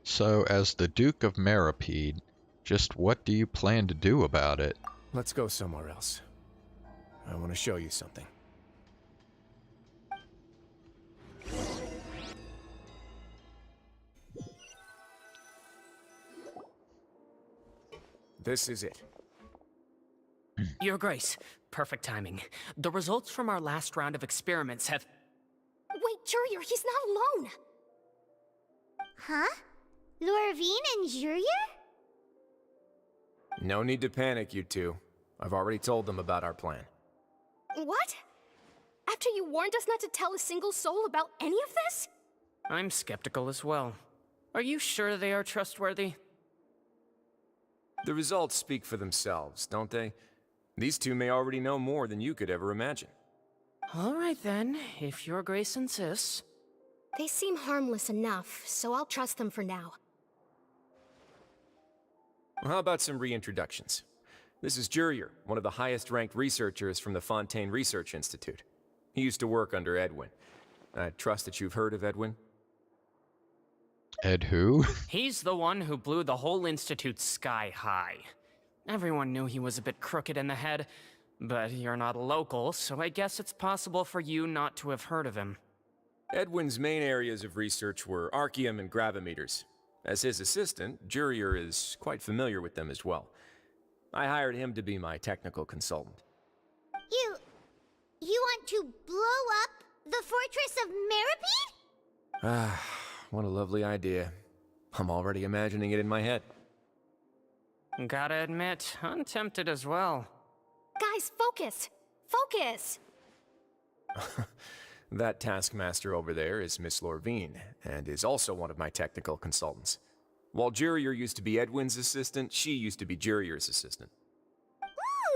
So, as the Duke of Meripede, just what do you plan to do about it? Let's go somewhere else. I want to show you something. This is it. Your Grace, perfect timing. The results from our last round of experiments have... Wait, Jurier, he's not alone! Huh? Lorvine and Jurier? No need to panic, you two. I've already told them about our plan. What? After you warned us not to tell a single soul about any of this? I'm skeptical as well. Are you sure they are trustworthy? The results speak for themselves, don't they? These two may already know more than you could ever imagine. All right then, if Your Grace insists. They seem harmless enough, so I'll trust them for now. Well, how about some reintroductions? This is Jurier, one of the highest-ranked researchers from the Fontaine Research Institute. He used to work under Edwin. I trust that you've heard of Edwin? Ed who? He's the one who blew the whole institute sky high. Everyone knew he was a bit crooked in the head, but you're not local, so I guess it's possible for you not to have heard of him. Edwin's main areas of research were archeum and gravimeters. As his assistant, Jurier is quite familiar with them as well. I hired him to be my technical consultant. You want to blow up the Fortress of Meripede? Ah, what a lovely idea. I'm already imagining it in my head. Gotta admit, I'm tempted as well. Guys, focus! Focus! That taskmaster over there is Miss Lorvine, and is also one of my technical consultants. While Jurier used to be Edwin's assistant, she used to be Jurier's assistant.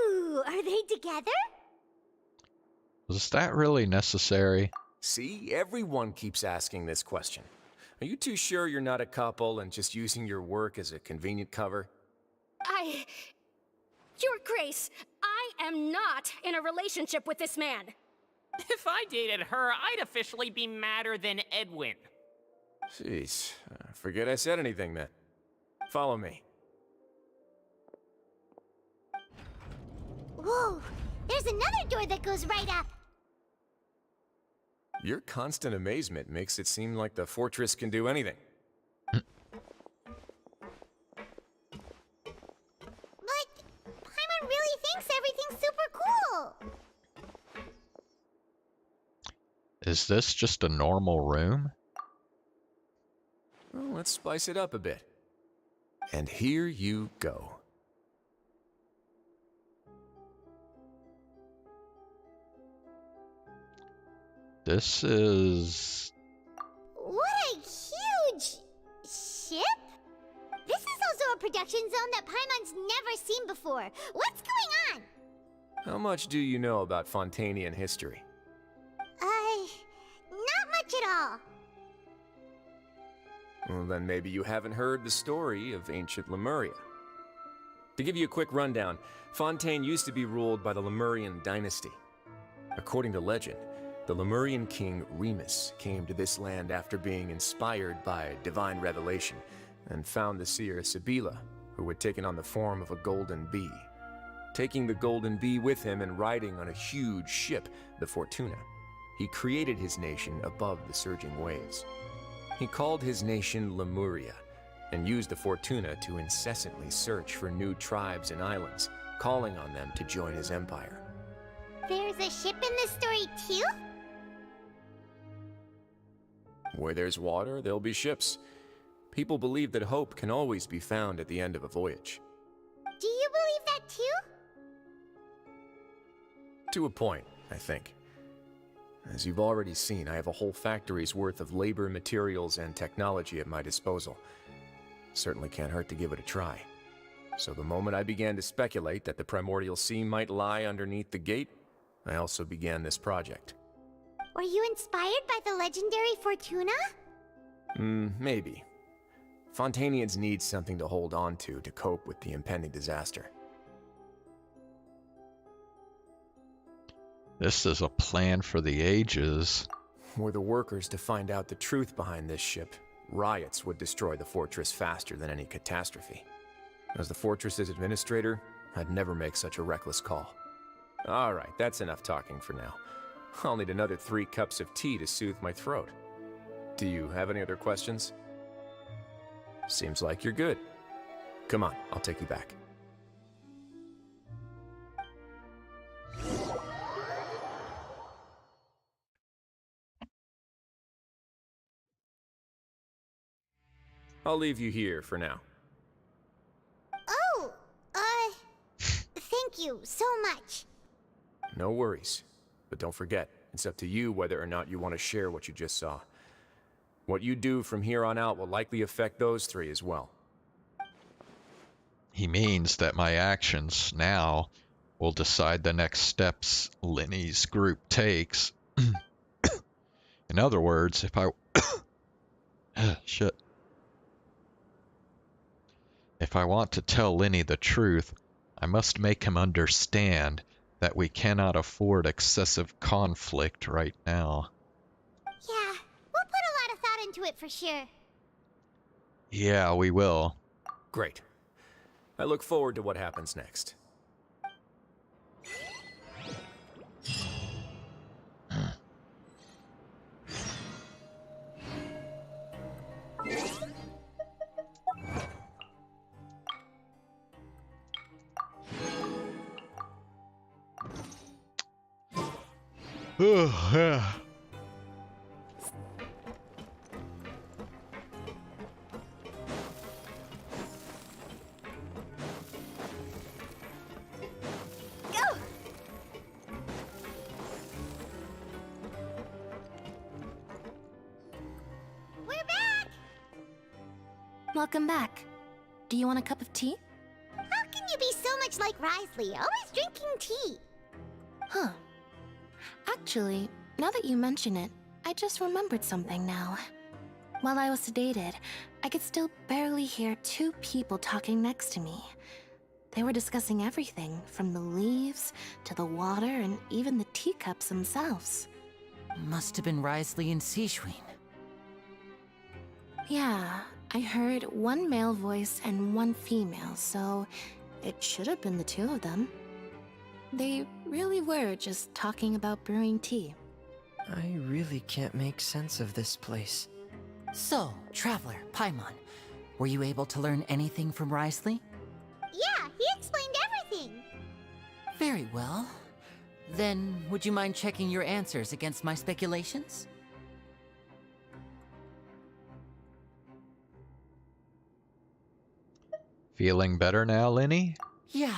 Ooh, are they together? Was that really necessary? See, everyone keeps asking this question. Are you too sure you're not a couple and just using your work as a convenient cover? Your Grace, I am not in a relationship with this man. If I dated her, I'd officially be madder than Edwin. Jeez, forget I said anything then. Follow me. Whoa, there's another door that goes right up. Your constant amazement makes it seem like the fortress can do anything. But Paimon really thinks everything's super cool. Is this just a normal room? Well, let's spice it up a bit. And here you go. What a huge ship! This is also a production zone that Paimon's never seen before. What's going on? How much do you know about Fontainian history? Not much at all. Well, then maybe you haven't heard the story of ancient Lemuria. To give you a quick rundown, Fontaine used to be ruled by the Lemurian dynasty. According to legend, the Lemurian king Remus came to this land after being inspired by divine revelation and found the seer Sibila, who had taken on the form of a golden bee. taking the Golden Bee with him and riding on a huge ship, the Fortuna. He created his nation above the surging waves. He called his nation Lemuria, and used the Fortuna to incessantly search for new tribes and islands, calling on them to join his empire. There's a ship in this story too? Where there's water, there'll be ships. People believe that hope can always be found at the end of a voyage. Do you believe that too? To a point, I think. As you've already seen, I have a whole factory's worth of labor, materials, and technology at my disposal. Certainly can't hurt to give it a try. So the moment I began to speculate that the Primordial Sea might lie underneath the gate, I also began this project. Were you inspired by the legendary Fortuna? Maybe. Fontainians need something to hold on to cope with the impending disaster. This is a plan for the ages. Were the workers to find out the truth behind this ship, riots would destroy the fortress faster than any catastrophe. As the fortress's administrator, I'd never make such a reckless call. Alright, that's enough talking for now. I'll need another 3 cups of tea to soothe my throat. Do you have any other questions? Seems like you're good. Come on, I'll take you back. I'll leave you here for now. Oh, thank you so much. No worries. But don't forget, it's up to you whether or not you want to share what you just saw. What you do from here on out will likely affect those 3 as well. He means that my actions now will decide the next steps Lenny's group takes. In other words, if I... Shit. If I want to tell Lenny the truth, I must make him understand that we cannot afford excessive conflict right now. Yeah, we'll put a lot of thought into it for sure. Yeah, we will. Great. I look forward to what happens next. Oh, yeah. Go! We're back! Welcome back. Do you want a cup of tea? How can you be so much like Risley, always drinking tea? Huh. Actually, now that you mention it, I just remembered something now. While I was sedated, I could still barely hear 2 people talking next to me. They were discussing everything, from the leaves, to the water, and even the teacups themselves. Must have been Risley and Seishween. Yeah, I heard 1 male voice and 1 female, so it should have been the 2 of them. They really were just talking about brewing tea. I really can't make sense of this place. So, Traveler, Paimon, were you able to learn anything from Risley? Yeah, he explained everything. Very well. Then, would you mind checking your answers against my speculations? Feeling better now, Lenny? Yeah,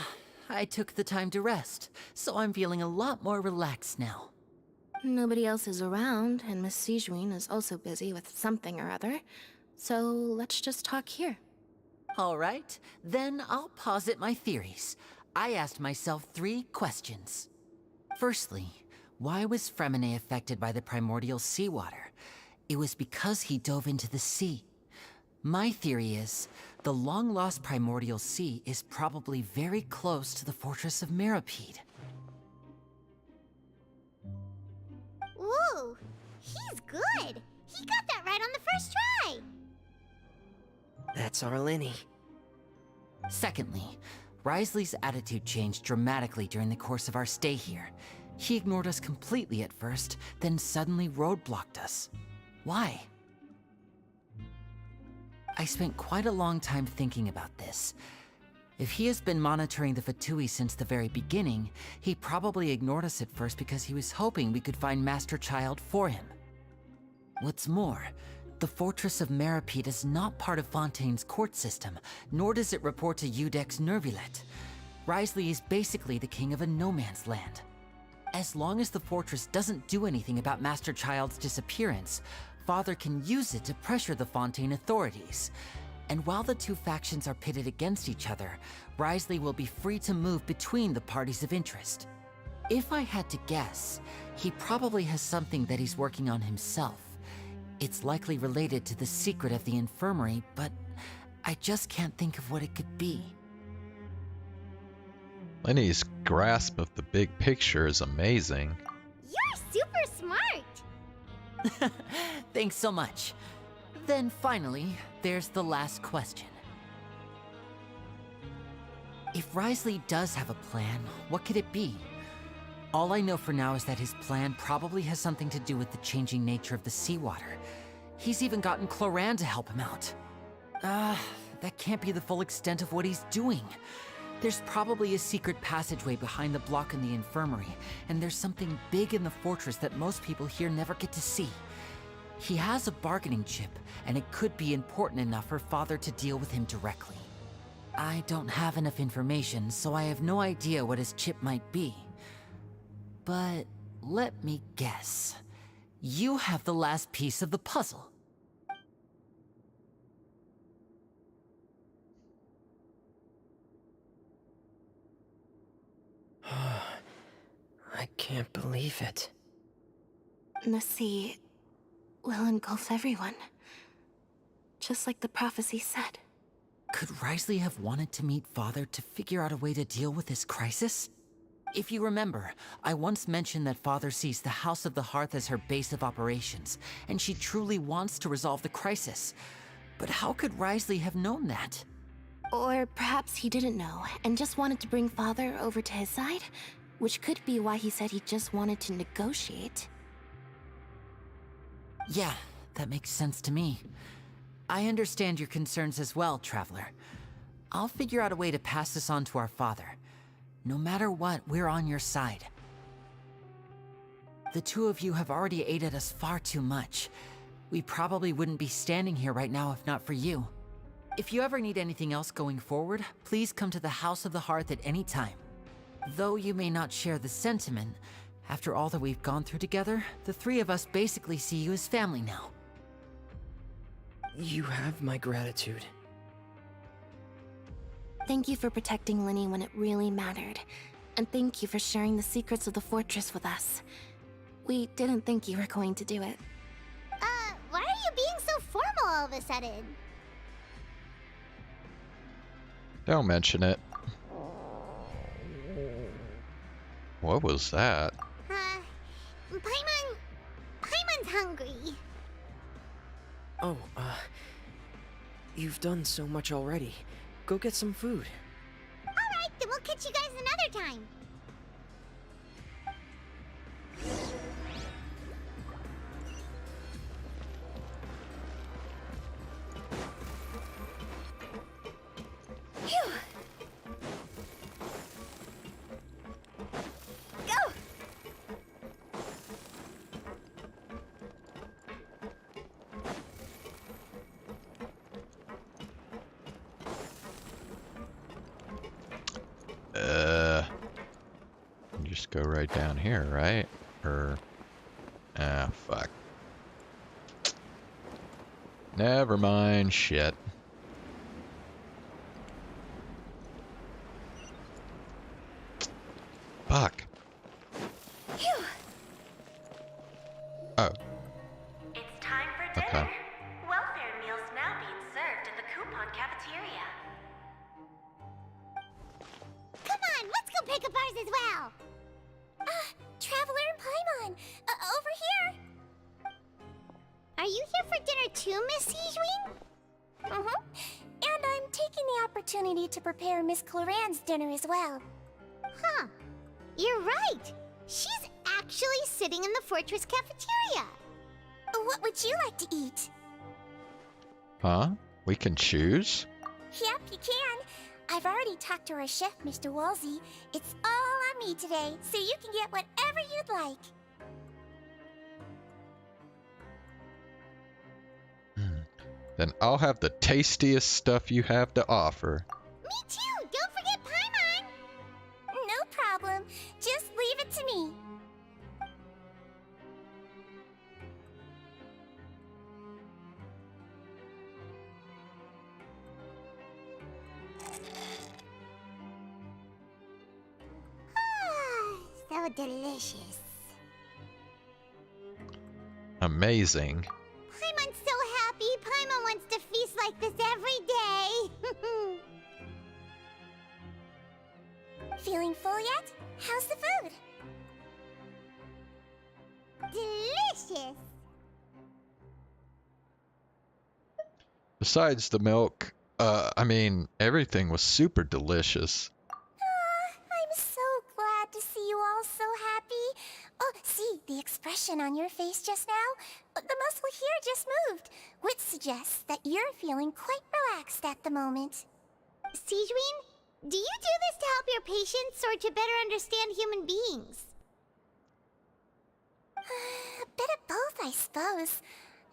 I took the time to rest, so I'm feeling a lot more relaxed now. Nobody else is around, and Miss Sejuin is also busy with something or other. So let's just talk here. All right, then I'll posit my theories. I asked myself 3 questions. Firstly, why was Fremine affected by the primordial seawater? It was because he dove into the sea. My theory is, the long-lost primordial sea is probably very close to the fortress of Mirapede. Ooh, he's good. He got that right on the first try. That's our Lenny. Secondly, Wriothesley's attitude changed dramatically during the course of our stay here. He ignored us completely at first, then suddenly roadblocked us. Why? I spent quite a long time thinking about this. If he has been monitoring the Fatui since the very beginning, he probably ignored us at first because he was hoping we could find Master Child for him. What's more, the Fortress of Meripede is not part of Fontaine's court system, nor does it report to Udex Nervulet. Wriothesley is basically the king of a no-man's land. As long as the fortress doesn't do anything about Master Child's disappearance, Father can use it to pressure the Fontaine authorities. And while the two factions are pitted against each other, Wriothesley will be free to move between the parties of interest. If I had to guess, he probably has something that he's working on himself. It's likely related to the secret of the infirmary, but I just can't think of what it could be. Lenny's grasp of the big picture is amazing. You're super smart! Thanks so much. Then finally, there's the last question. If Wriothesley does have a plan, what could it be? All I know for now is that his plan probably has something to do with the changing nature of the seawater. He's even gotten Cloran to help him out. That can't be the full extent of what he's doing. There's probably a secret passageway behind the block in the infirmary, and there's something big in the fortress that most people here never get to see. He has a bargaining chip, and it could be important enough for Father to deal with him directly. I don't have enough information, so I have no idea what his chip might be. But let me guess. You have the last piece of the puzzle. I can't believe it. The sea will engulf everyone. Just like the prophecy said. Could Wriothesley have wanted to meet Father to figure out a way to deal with this crisis? If you remember, I once mentioned that Father sees the House of the Hearth as her base of operations, and she truly wants to resolve the crisis. But how could Wriothesley have known that? Or perhaps he didn't know, and just wanted to bring Father over to his side? Which could be why he said he just wanted to negotiate. Yeah, that makes sense to me. I understand your concerns as well, Traveler. I'll figure out a way to pass this on to our father. No matter what, we're on your side. The two of you have already aided us far too much. We probably wouldn't be standing here right now if not for you. If you ever need anything else going forward, please come to the House of the Hearth at any time. Though you may not share the sentiment, after all that we've gone through together, the three of us basically see you as family now. You have my gratitude. Thank you for protecting Linny when it really mattered. And thank you for sharing the secrets of the fortress with us. We didn't think you were going to do it. Why are you being so formal all of a sudden? Don't mention it. What was that? Paimon's hungry. Oh, you've done so much already. Go get some food. Alright, then we'll catch you guys another time. Phew! Go! Just go right down here, right? Or... ah, fuck. Never mind, shit. Fuck. Phew! Oh. It's time for dinner. Okay. Welfare meals now being served in the coupon cafeteria. Come on, let's go pick up ours as well. Traveler and Paimon, over here. Are you here for dinner too, Miss Sijwing? And I'm taking the opportunity to prepare Miss Cloran's dinner as well. Huh. You're right. She's actually sitting in the fortress cafeteria. What would you like to eat? Huh? We can choose? Yep, you can. I've already talked to our chef, Mr. Wolsey. It's all on me today, so you can get whatever you'd like. Then I'll have the tastiest stuff you have to offer. Me too! Don't forget Paimon! No problem. Just leave it to me. So delicious. Amazing. Paimon's so happy. Paimon wants to feast like this every day. Feeling full yet? How's the food? Delicious. Besides the milk, everything was super delicious. I'm so glad to see you all so happy. Oh, see, the expression on your face just now? The muscle here just moved, which suggests that you're feeling quite relaxed at the moment. Sigewinne, do you do this to help your patients or to better understand human beings? A bit of both, I suppose.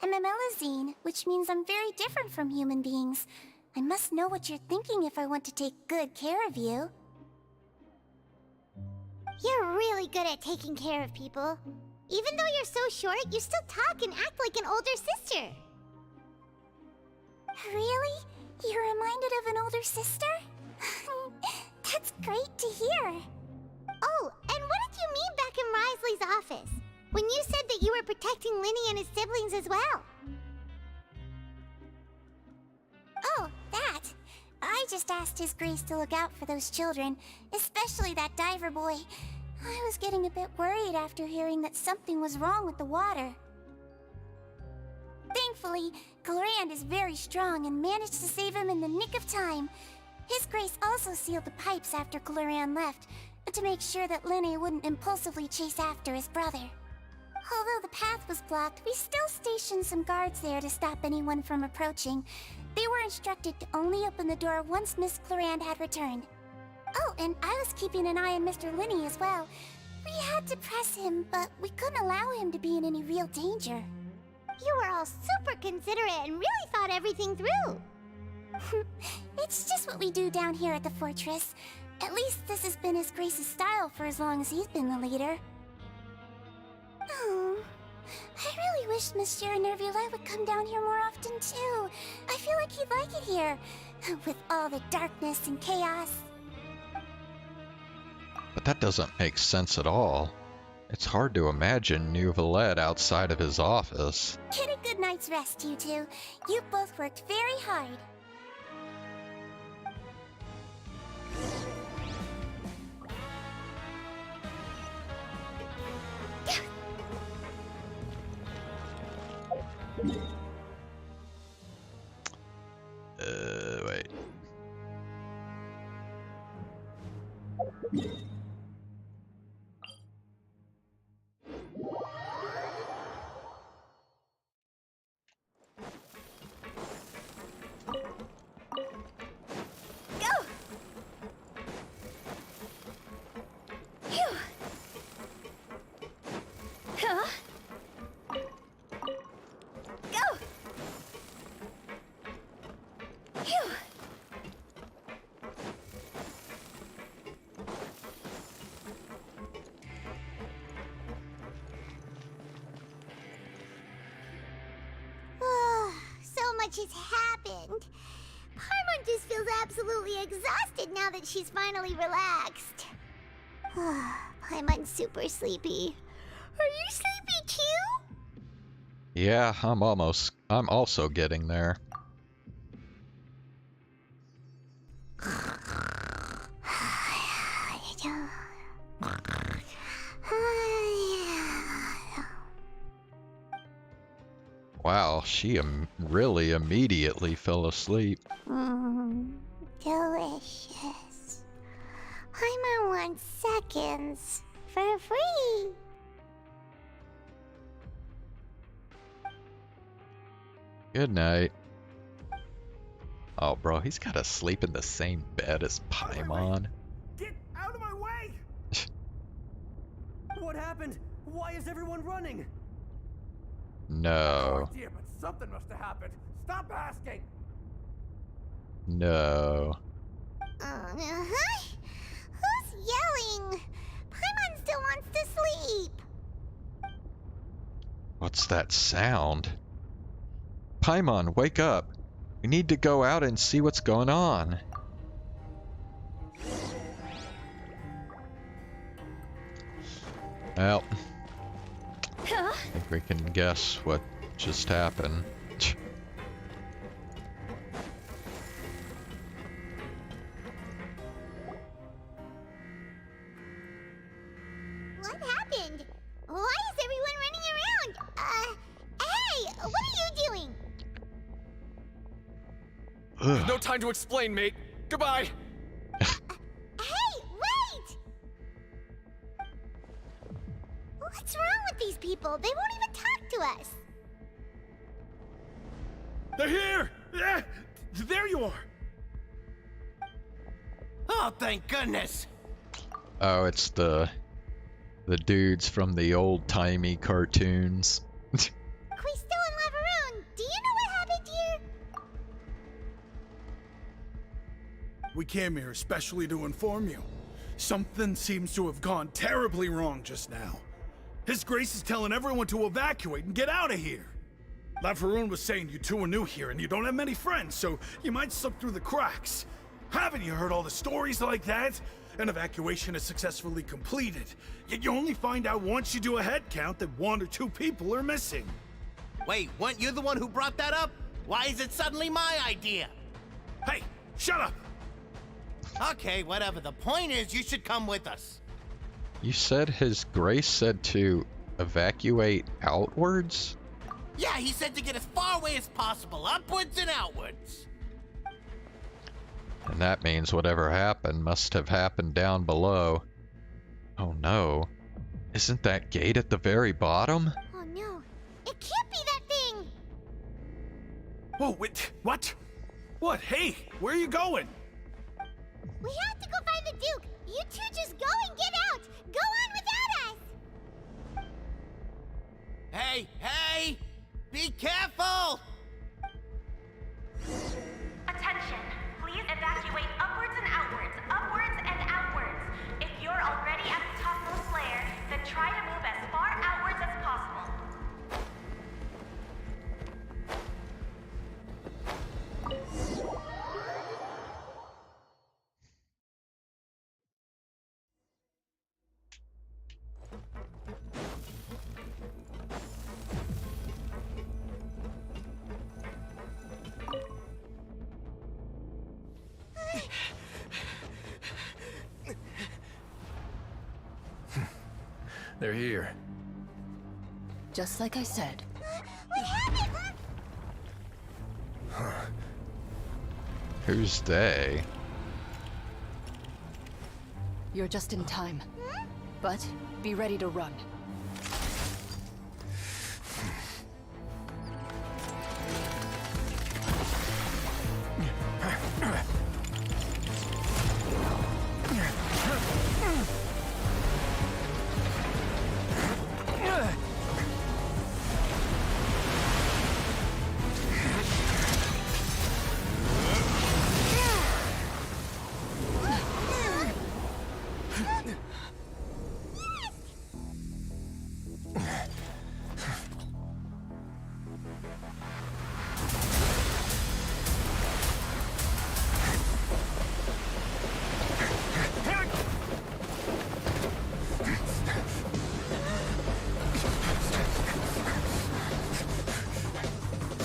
I'm a Melazine, which means I'm very different from human beings. I must know what you're thinking if I want to take good care of you. You're really good at taking care of people. Even though you're so short, you still talk and act like an older sister. Really? You're reminded of an older sister? That's great to hear. Oh, and what did you mean back in Risley's office? When you said that you were protecting Linny and his siblings as well? Oh, that. I just asked His Grace to look out for those children, especially that diver boy. I was getting a bit worried after hearing that something was wrong with the water. Thankfully, Clorand is very strong and managed to save him in the nick of time. His Grace also sealed the pipes after Clorand left, to make sure that Linny wouldn't impulsively chase after his brother. Although the path was blocked, we still stationed some guards there to stop anyone from approaching. They were instructed to only open the door once Miss Clorand had returned. Oh, and I was keeping an eye on Mr. Linny as well. We had to press him, but we couldn't allow him to be in any real danger. You were all super considerate and really thought everything through. It's just what we do down here at the fortress. At least this has been His Grace's style for as long as he's been the leader. Oh, I really wish Monsieur Nervula would come down here more often too. I feel like he'd like it here, with all the darkness and chaos. But that doesn't make sense at all. It's hard to imagine Neuvillette outside of his office. Get a good night's rest, you two. You both worked very hard. Wait. Go! Phew! Huh? Go! Phew! So much has happened. Paimon just feels absolutely exhausted now that she's finally relaxed. Paimon's super sleepy. Are you sleepy too? Yeah, I'm also getting there. Wow, she really immediately fell asleep. Mm. napkins for free. Good night. Oh, bro, he's gotta sleep in the same bed as Paimon. Get out of my way! What happened? Why is everyone running? No. No idea, but something must have happened. Stop asking! No. Uh-huh. Who's yelling? Paimon still wants to sleep. What's that sound? Paimon, wake up. We need to go out and see what's going on. Well, I think we can guess what just happened. What happened? Why is everyone running around? Hey, what are you doing? There's no time to explain, mate. Goodbye. Hey, wait! What's wrong with these people? They won't even talk to us. They're here! Yeah, there you are! Oh, thank goodness! Oh, it's the dudes from the old-timey cartoons. Quisto and Lavaroon, do you know what happened here? We came here especially to inform you. Something seems to have gone terribly wrong just now. His Grace is telling everyone to evacuate and get out of here. Lavaroon was saying you two are new here and you don't have many friends, so you might slip through the cracks. Haven't you heard all the stories like that? An evacuation is successfully completed, yet you only find out once you do a head count that 1 or 2 people are missing. Wait, weren't you the one who brought that up? Why is it suddenly my idea? Hey, shut up! Okay, whatever. The point is, you should come with us. You said His Grace said to evacuate outwards? Yeah, he said to get as far away as possible, upwards and outwards. And that means whatever happened must have happened down below. Oh no. Isn't that gate at the very bottom? Oh no, it can't be that thing! Whoa, wait, what? What? Hey, where are you going? We have to go find the Duke! You two just go and get out! Go on without us! Hey, hey! Be careful! Attention! Please evacuate upwards and outwards, upwards and outwards. If you're already at the topmost layer, then try to move as far outwards as possible. They're here. Just like I said. We have it! Who's they? You're just in time. But be ready to run.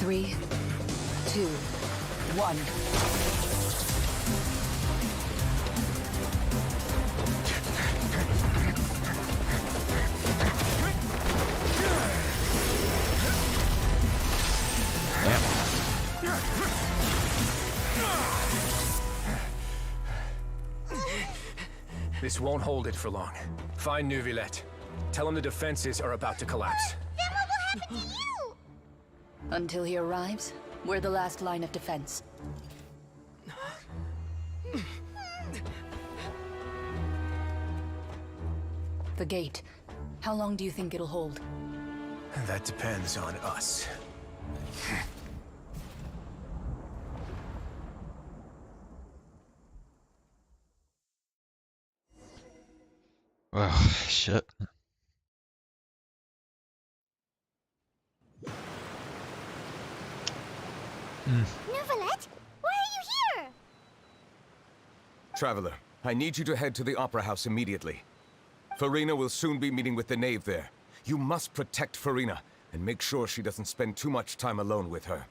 Three, two, one. This won't hold it for long. Find Neuvillette. Tell him the defenses are about to collapse. Then what will happen to you? Until he arrives, we're the last line of defense. The gate. How long do you think it'll hold? That depends on us. Oh, shit. Neuvillette, why are you here? Traveler, I need you to head to the Opera House immediately. Farina will soon be meeting with the knave there. You must protect Farina, and make sure she doesn't spend too much time alone with her.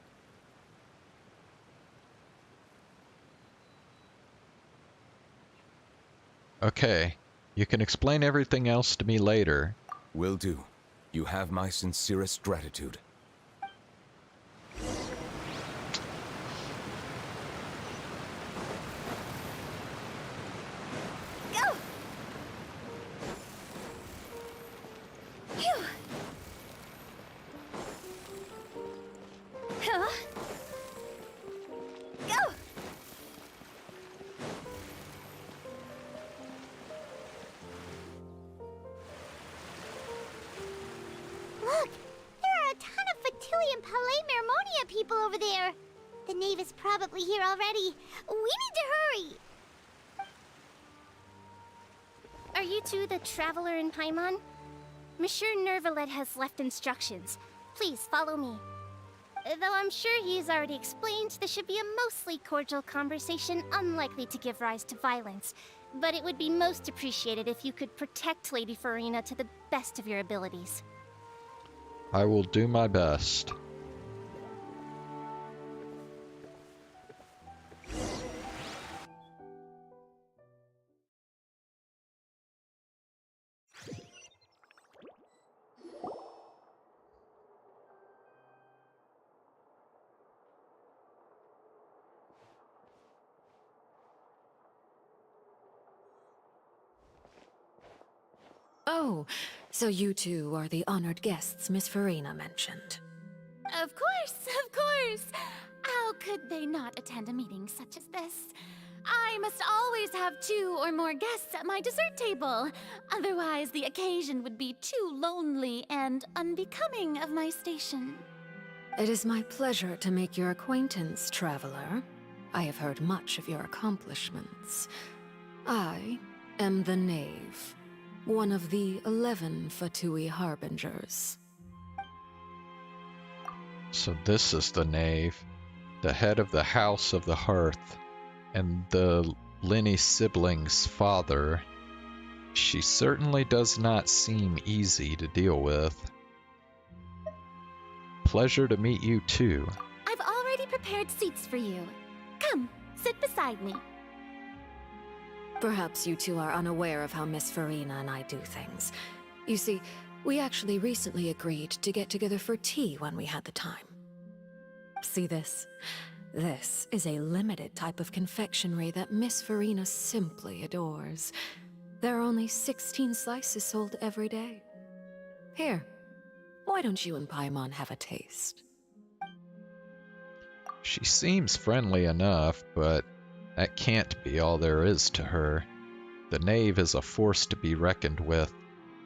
Okay. You can explain everything else to me later. Will do. You have my sincerest gratitude. Go! Phew! Huh? Go! Look! There are a ton of Fatui and Palais Mermonia people over there! The knave is probably here already. We need to hurry! Are you two the traveler in Paimon? Monsieur Neuvillette has left instructions. Please follow me. Though I'm sure he's already explained, this should be a mostly cordial conversation, unlikely to give rise to violence. But it would be most appreciated if you could protect Lady Farina to the best of your abilities. I will do my best. Oh, so you two are the honored guests Miss Farina mentioned. Of course, of course! How could they not attend a meeting such as this? I must always have 2 or more guests at my dessert table. Otherwise, the occasion would be too lonely and unbecoming of my station. It is my pleasure to make your acquaintance, traveler. I have heard much of your accomplishments. I am the knave, one of the 11 Fatui Harbingers. So this is the knave, the head of the House of the Hearth, and the Linny siblings' father. She certainly does not seem easy to deal with. Pleasure to meet you too. I've already prepared seats for you. Come, sit beside me. Perhaps you two are unaware of how Miss Farina and I do things. You see, we actually recently agreed to get together for tea when we had the time. See this? This is a limited type of confectionery that Miss Farina simply adores. There are only 16 slices sold every day. Here, why don't you and Paimon have a taste? She seems friendly enough, but that can't be all there is to her. The knave is a force to be reckoned with.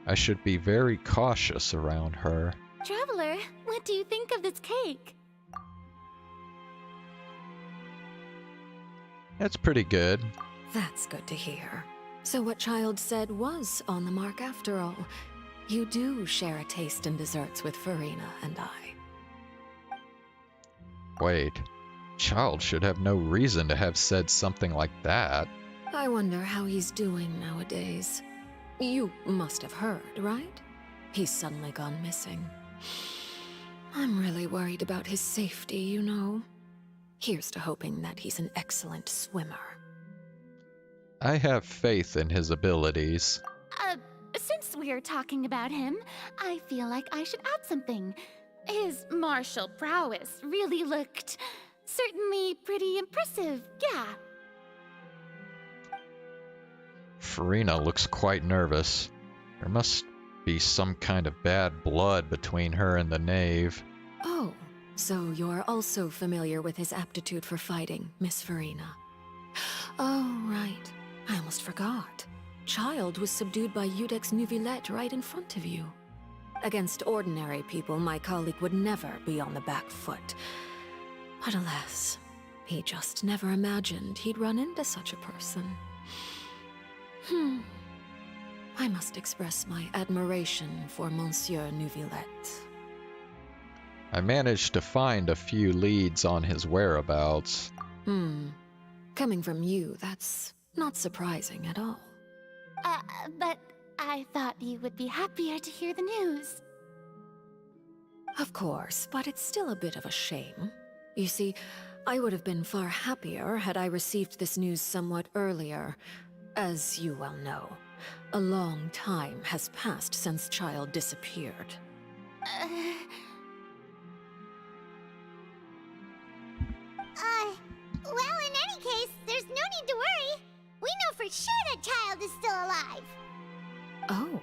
I should be very cautious around her. Traveler, what do you think of this cake? That's pretty good. That's good to hear. So what Child said was on the mark after all. You do share a taste in desserts with Farina and I. Wait, Child should have no reason to have said something like that. I wonder how he's doing nowadays. You must have heard, right? He's suddenly gone missing. I'm really worried about his safety, you know. Here's to hoping that he's an excellent swimmer. I have faith in his abilities. Since we're talking about him, I feel like I should add something. His martial prowess really looked certainly pretty impressive, yeah. Farina looks quite nervous. There must be some kind of bad blood between her and the knave. Oh, so you're also familiar with his aptitude for fighting, Miss Farina. Oh, right. I almost forgot. Child was subdued by Udex Neuvillette right in front of you. Against ordinary people, my colleague would never be on the back foot. But alas, he just never imagined he'd run into such a person. I must express my admiration for Monsieur Neuvillette. I managed to find a few leads on his whereabouts. Coming from you, that's not surprising at all. But I thought you would be happier to hear the news. Of course, but it's still a bit of a shame. You see, I would have been far happier had I received this news somewhat earlier. As you well know, a long time has passed since Child disappeared. Well, in any case, there's no need to worry. We know for sure that Child is still alive. Oh,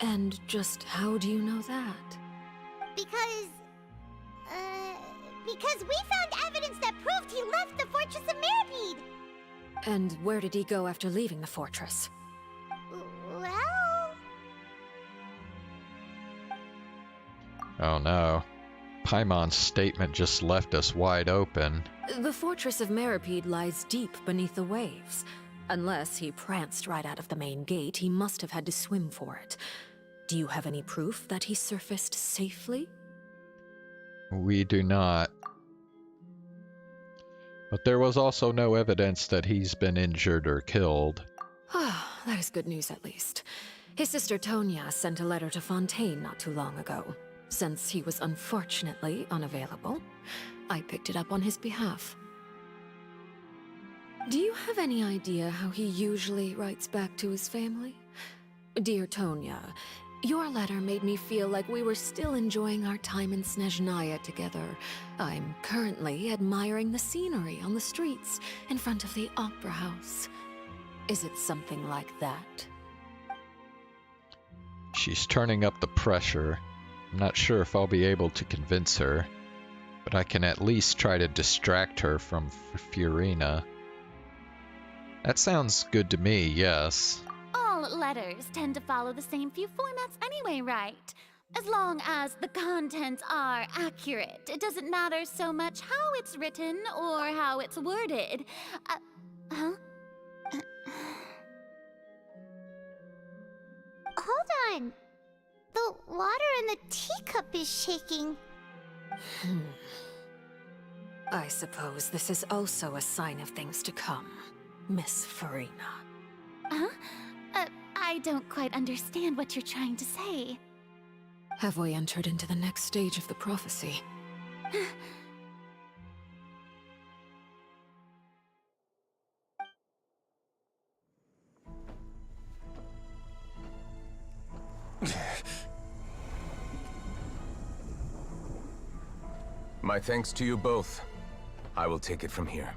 and just how do you know that? Because we found evidence that proved he left the Fortress of Mirapede. And where did he go after leaving the fortress? Well... Oh no. Paimon's statement just left us wide open. The Fortress of Mirapede lies deep beneath the waves. Unless he pranced right out of the main gate, he must have had to swim for it. Do you have any proof that he surfaced safely? We do not. But there was also no evidence that he's been injured or killed. Ah, that is good news at least. His sister Tonya sent a letter to Fontaine not too long ago. Since he was unfortunately unavailable, I picked it up on his behalf. Do you have any idea how he usually writes back to his family? Dear Tonya, your letter made me feel like we were still enjoying our time in Snezhnaya together. I'm currently admiring the scenery on the streets in front of the opera house. Is it something like that? She's turning up the pressure. I'm not sure if I'll be able to convince her, but I can at least try to distract her from Furina. That sounds good to me, yes. All letters tend to follow the same few formats anyway, right? As long as the contents are accurate, it doesn't matter so much how it's written or how it's worded. Hold on. The water in the teacup is shaking. I suppose this is also a sign of things to come, Miss Farina. Huh? I don't quite understand what you're trying to say. Have we entered into the next stage of the prophecy? My thanks to you both. I will take it from here.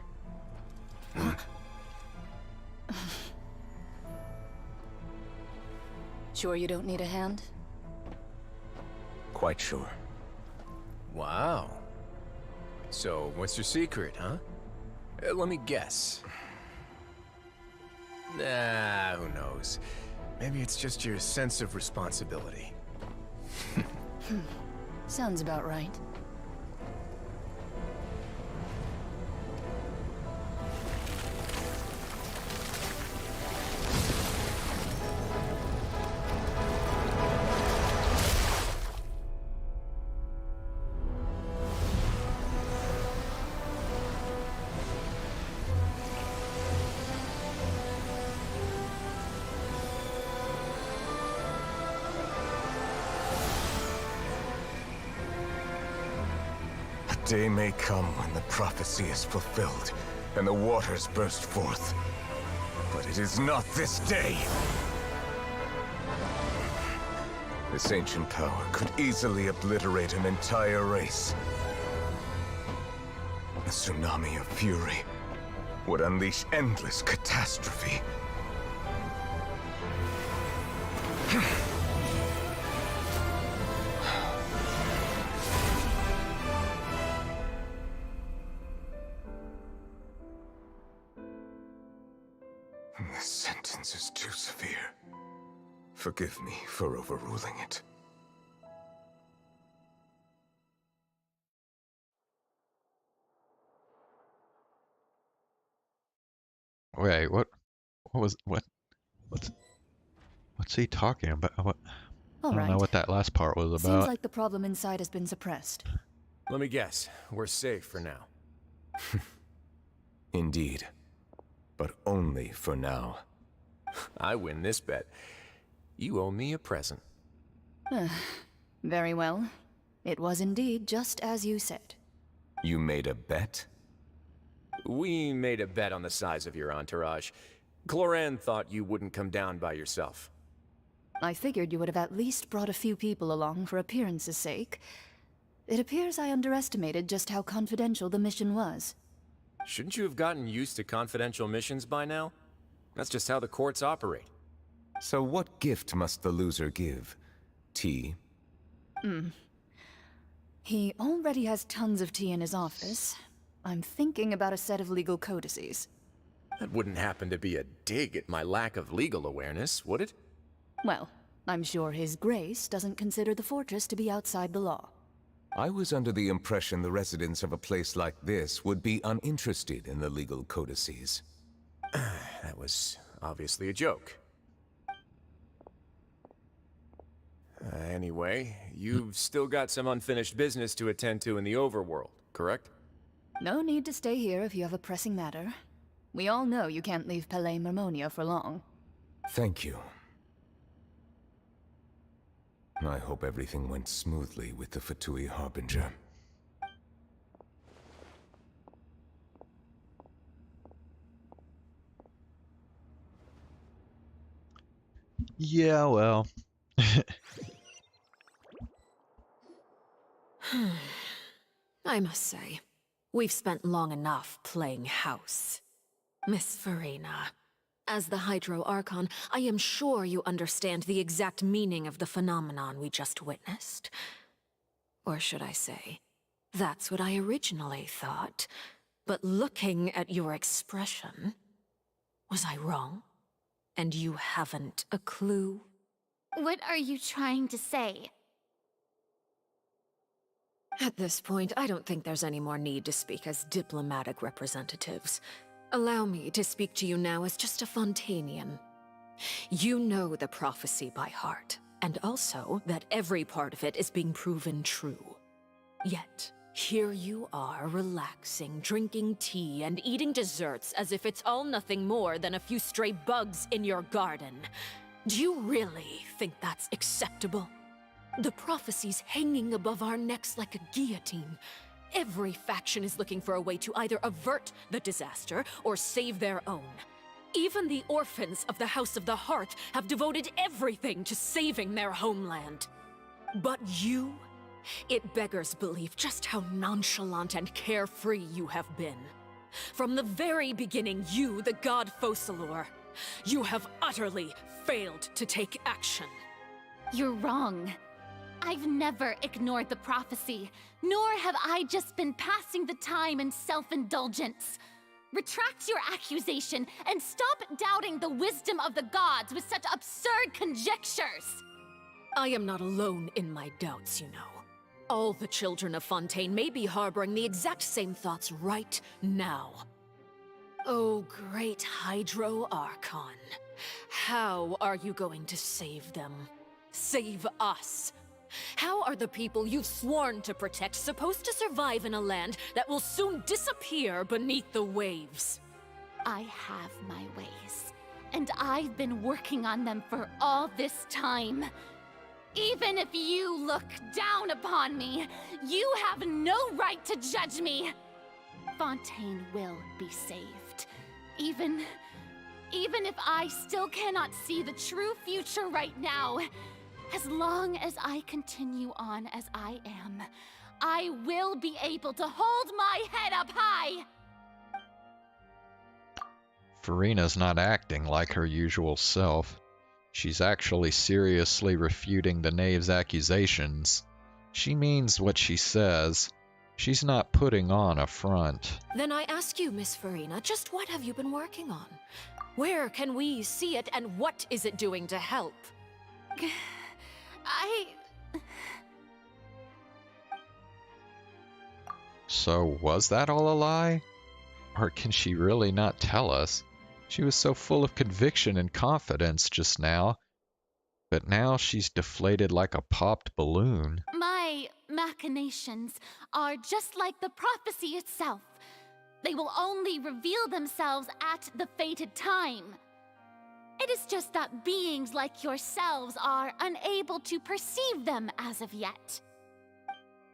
Sure you don't need a hand? Quite sure. Wow. So, what's your secret, huh? Let me guess. Nah, who knows? Maybe it's just your sense of responsibility. Sounds about right. Day may come when the prophecy is fulfilled, and the waters burst forth. But it is not this day! This ancient power could easily obliterate an entire race. A tsunami of fury would unleash endless catastrophe. This sentence is too severe. Forgive me for overruling it. Wait, what's he talking about? What? I don't know what that last part was about. Seems like the problem inside has been suppressed. Let me guess. We're safe for now. Indeed. But only for now. I win this bet. You owe me a present. Very well. It was indeed just as you said. You made a bet? We made a bet on the size of your entourage. Cloran thought you wouldn't come down by yourself. I figured you would have at least brought a few people along for appearance's sake. It appears I underestimated just how confidential the mission was. Shouldn't you have gotten used to confidential missions by now? That's just how the courts operate. So what gift must the loser give? Tea? He already has tons of tea in his office. I'm thinking about a set of legal codices. That wouldn't happen to be a dig at my lack of legal awareness, would it? Well, I'm sure His Grace doesn't consider the fortress to be outside the law. I was under the impression the residents of a place like this would be uninterested in the legal codices. That was obviously a joke. Anyway, you've still got some unfinished business to attend to in the overworld, correct? No need to stay here if you have a pressing matter. We all know you can't leave Palais Mermonia for long. Thank you. I hope everything went smoothly with the Fatui Harbinger. Yeah, well. I must say, we've spent long enough playing house. Miss Farina, as the Hydro Archon, I am sure you understand the exact meaning of the phenomenon we just witnessed. Or should I say, that's what I originally thought. But looking at your expression, was I wrong? And you haven't a clue? What are you trying to say? At this point, I don't think there's any more need to speak as diplomatic representatives. Allow me to speak to you now as just a Fontainian. You know the prophecy by heart, and also that every part of it is being proven true. Yet, here you are relaxing, drinking tea, and eating desserts as if it's all nothing more than a few stray bugs in your garden. Do you really think that's acceptable? The prophecy's hanging above our necks like a guillotine. Every faction is looking for a way to either avert the disaster or save their own. Even the orphans of the House of the Hearth have devoted everything to saving their homeland. But you? It beggars belief just how nonchalant and carefree you have been. From the very beginning, you, the god Focalor, you have utterly failed to take action. You're wrong. I've never ignored the prophecy, nor have I just been passing the time in self-indulgence. Retract your accusation and stop doubting the wisdom of the gods with such absurd conjectures! I am not alone in my doubts, you know. All the children of Fontaine may be harboring the exact same thoughts right now. Oh, great Hydro Archon. How are you going to save them? Save us? How are the people you've sworn to protect supposed to survive in a land that will soon disappear beneath the waves? I have my ways, and I've been working on them for all this time. Even if you look down upon me, you have no right to judge me. Fontaine will be saved. Even if I still cannot see the true future right now. As long as I continue on as I am, I will be able to hold my head up high! Farina's not acting like her usual self. She's actually seriously refuting the knave's accusations. She means what she says. She's not putting on a front. Then I ask you, Miss Farina, just what have you been working on? Where can we see it, and what is it doing to help? So, was that all a lie? Or can she really not tell us? She was so full of conviction and confidence just now. But now she's deflated like a popped balloon. My machinations are just like the prophecy itself. They will only reveal themselves at the fated time. It is just that beings like yourselves are unable to perceive them as of yet.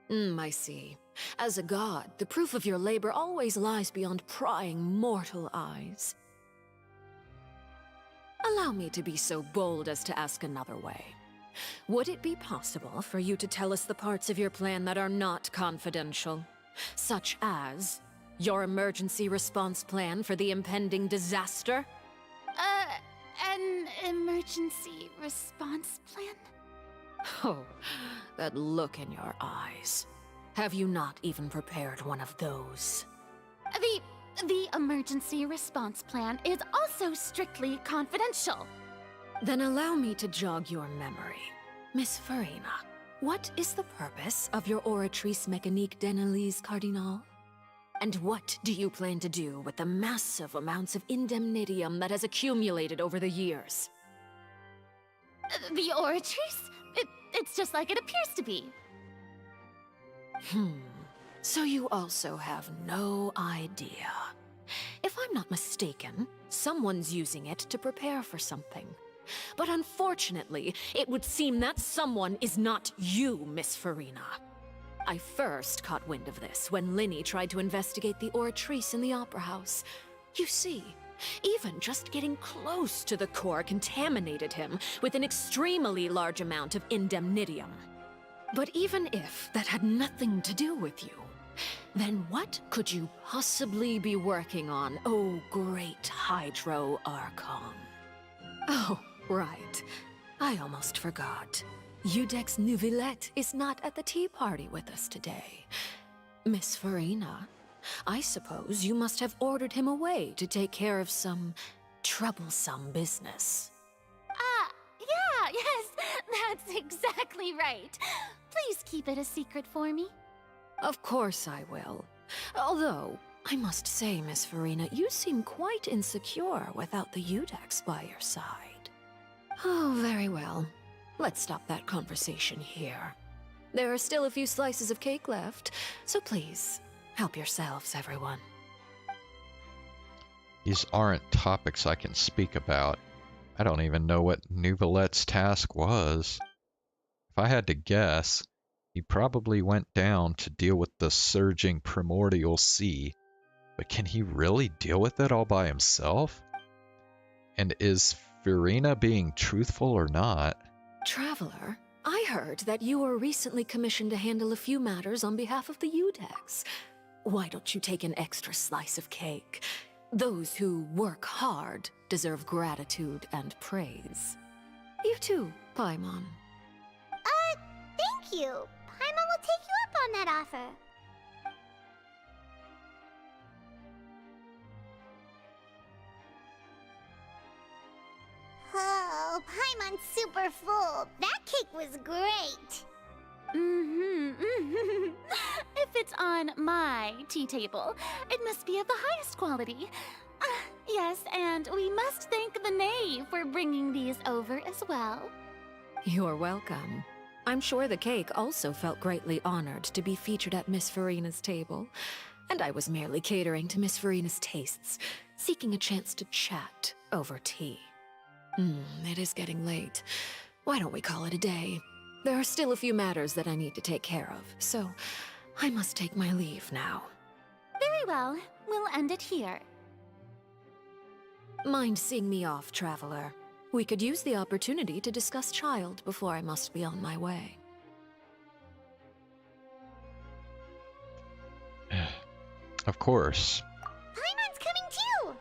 I see. As a god, the proof of your labor always lies beyond prying mortal eyes. Allow me to be so bold as to ask another way. Would it be possible for you to tell us the parts of your plan that are not confidential? Such as your emergency response plan for the impending disaster? An emergency response plan? Oh, that look in your eyes. Have you not even prepared one of those? The emergency response plan is also strictly confidential. Then allow me to jog your memory. Miss Farina, what is the purpose of your Oratrice Mécanique d'Analyse Cardinal? And what do you plan to do with the massive amounts of indemnitium that has accumulated over the years? The Oratrice? It's just like it appears to be. So you also have no idea. If I'm not mistaken, someone's using it to prepare for something. But unfortunately, it would seem that someone is not you, Miss Farina. I first caught wind of this when Linny tried to investigate the Oratrice in the Opera House. You see, even just getting close to the core contaminated him with an extremely large amount of indemnitium. But even if that had nothing to do with you, then what could you possibly be working on, oh great Hydro Archon? Oh, right. I almost forgot. Udex Nouvillette is not at the tea party with us today. Miss Farina, I suppose you must have ordered him away to take care of some troublesome business. Yes, that's exactly right. Please keep it a secret for me. Of course I will. Although, I must say, Miss Farina, you seem quite insecure without the Udex by your side. Oh, very well. Let's stop that conversation here. There are still a few slices of cake left, so please, help yourselves, everyone. These aren't topics I can speak about. I don't even know what Nouvillette's task was. If I had to guess, he probably went down to deal with the surging primordial sea. But can he really deal with it all by himself? And is Farina being truthful or not? Traveler, I heard that you were recently commissioned to handle a few matters on behalf of the Udex. Why don't you take an extra slice of cake? Those who work hard deserve gratitude and praise. You too, Paimon. Thank you. Paimon will take you up on that offer. Oh, Paimon's super full. That cake was great. If it's on my tea table, it must be of the highest quality. Yes, and we must thank the knave for bringing these over as well. You're welcome. I'm sure the cake also felt greatly honored to be featured at Miss Farina's table, and I was merely catering to Miss Farina's tastes, seeking a chance to chat over tea. It is getting late. Why don't we call it a day? There are still a few matters that I need to take care of, so I must take my leave now. Very well. We'll end it here. Mind seeing me off, Traveler? We could use the opportunity to discuss Child before I must be on my way. Of course. Paimon's coming too!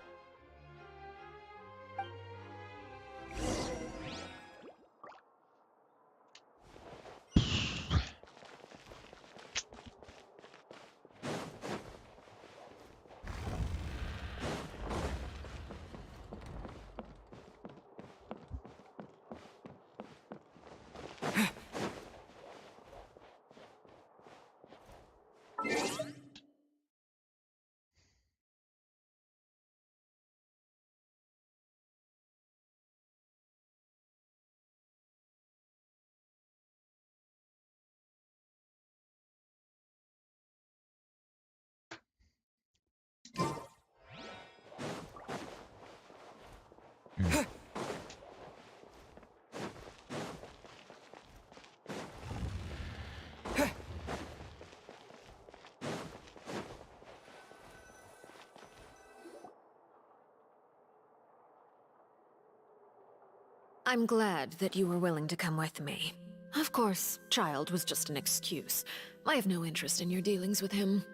I'm glad that you were willing to come with me. Of course, Child was just an excuse. I have no interest in your dealings with him.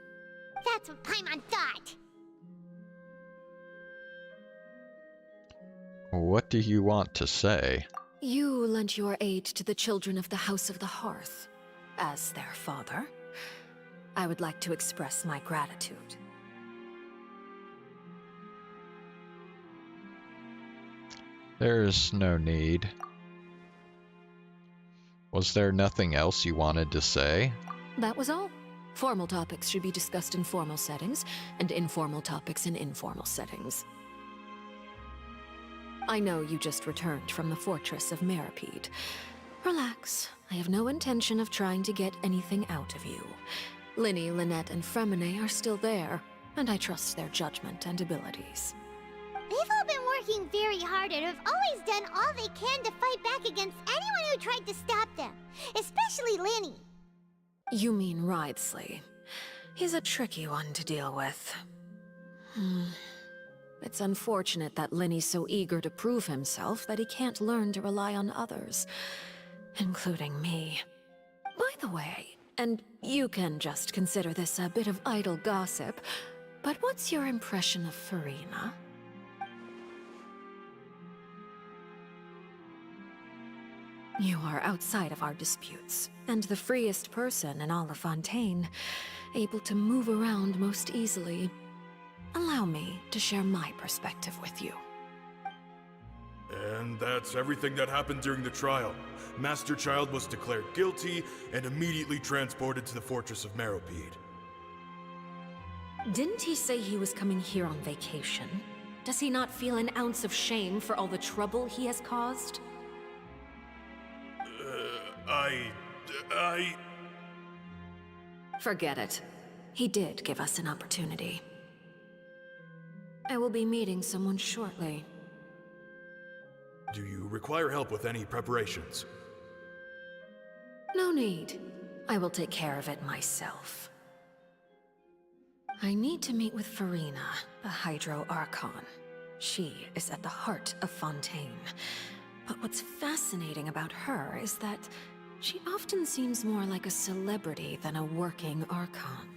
That's what Paimon thought. What do you want to say? You lent your aid to the children of the House of the Hearth. As their father, I would like to express my gratitude. There's no need. Was there nothing else you wanted to say? That was all. Formal topics should be discussed in formal settings, and informal topics in informal settings. I know you just returned from the fortress of Meripede. Relax. I have no intention of trying to get anything out of you. Linny, Lynette, and Fremine are still there, and I trust their judgment and abilities. They've all been working very hard and have always done all they can to fight back against anyone who tried to stop them, especially Linny. You mean Ridesley. He's a tricky one to deal with. It's unfortunate that Linny's so eager to prove himself that he can't learn to rely on others, including me. By the way, and you can just consider this a bit of idle gossip, but what's your impression of Furina? You are outside of our disputes, and the freest person in all of Fontaine, able to move around most easily. Allow me to share my perspective with you. And that's everything that happened during the trial. Master Child was declared guilty and immediately transported to the Fortress of Meripede. Didn't he say he was coming here on vacation? Does he not feel an ounce of shame for all the trouble he has caused? Forget it. He did give us an opportunity. I will be meeting someone shortly. Do you require help with any preparations? No need. I will take care of it myself. I need to meet with Furina, the Hydro Archon. She is at the heart of Fontaine. But what's fascinating about her is that she often seems more like a celebrity than a working Archon.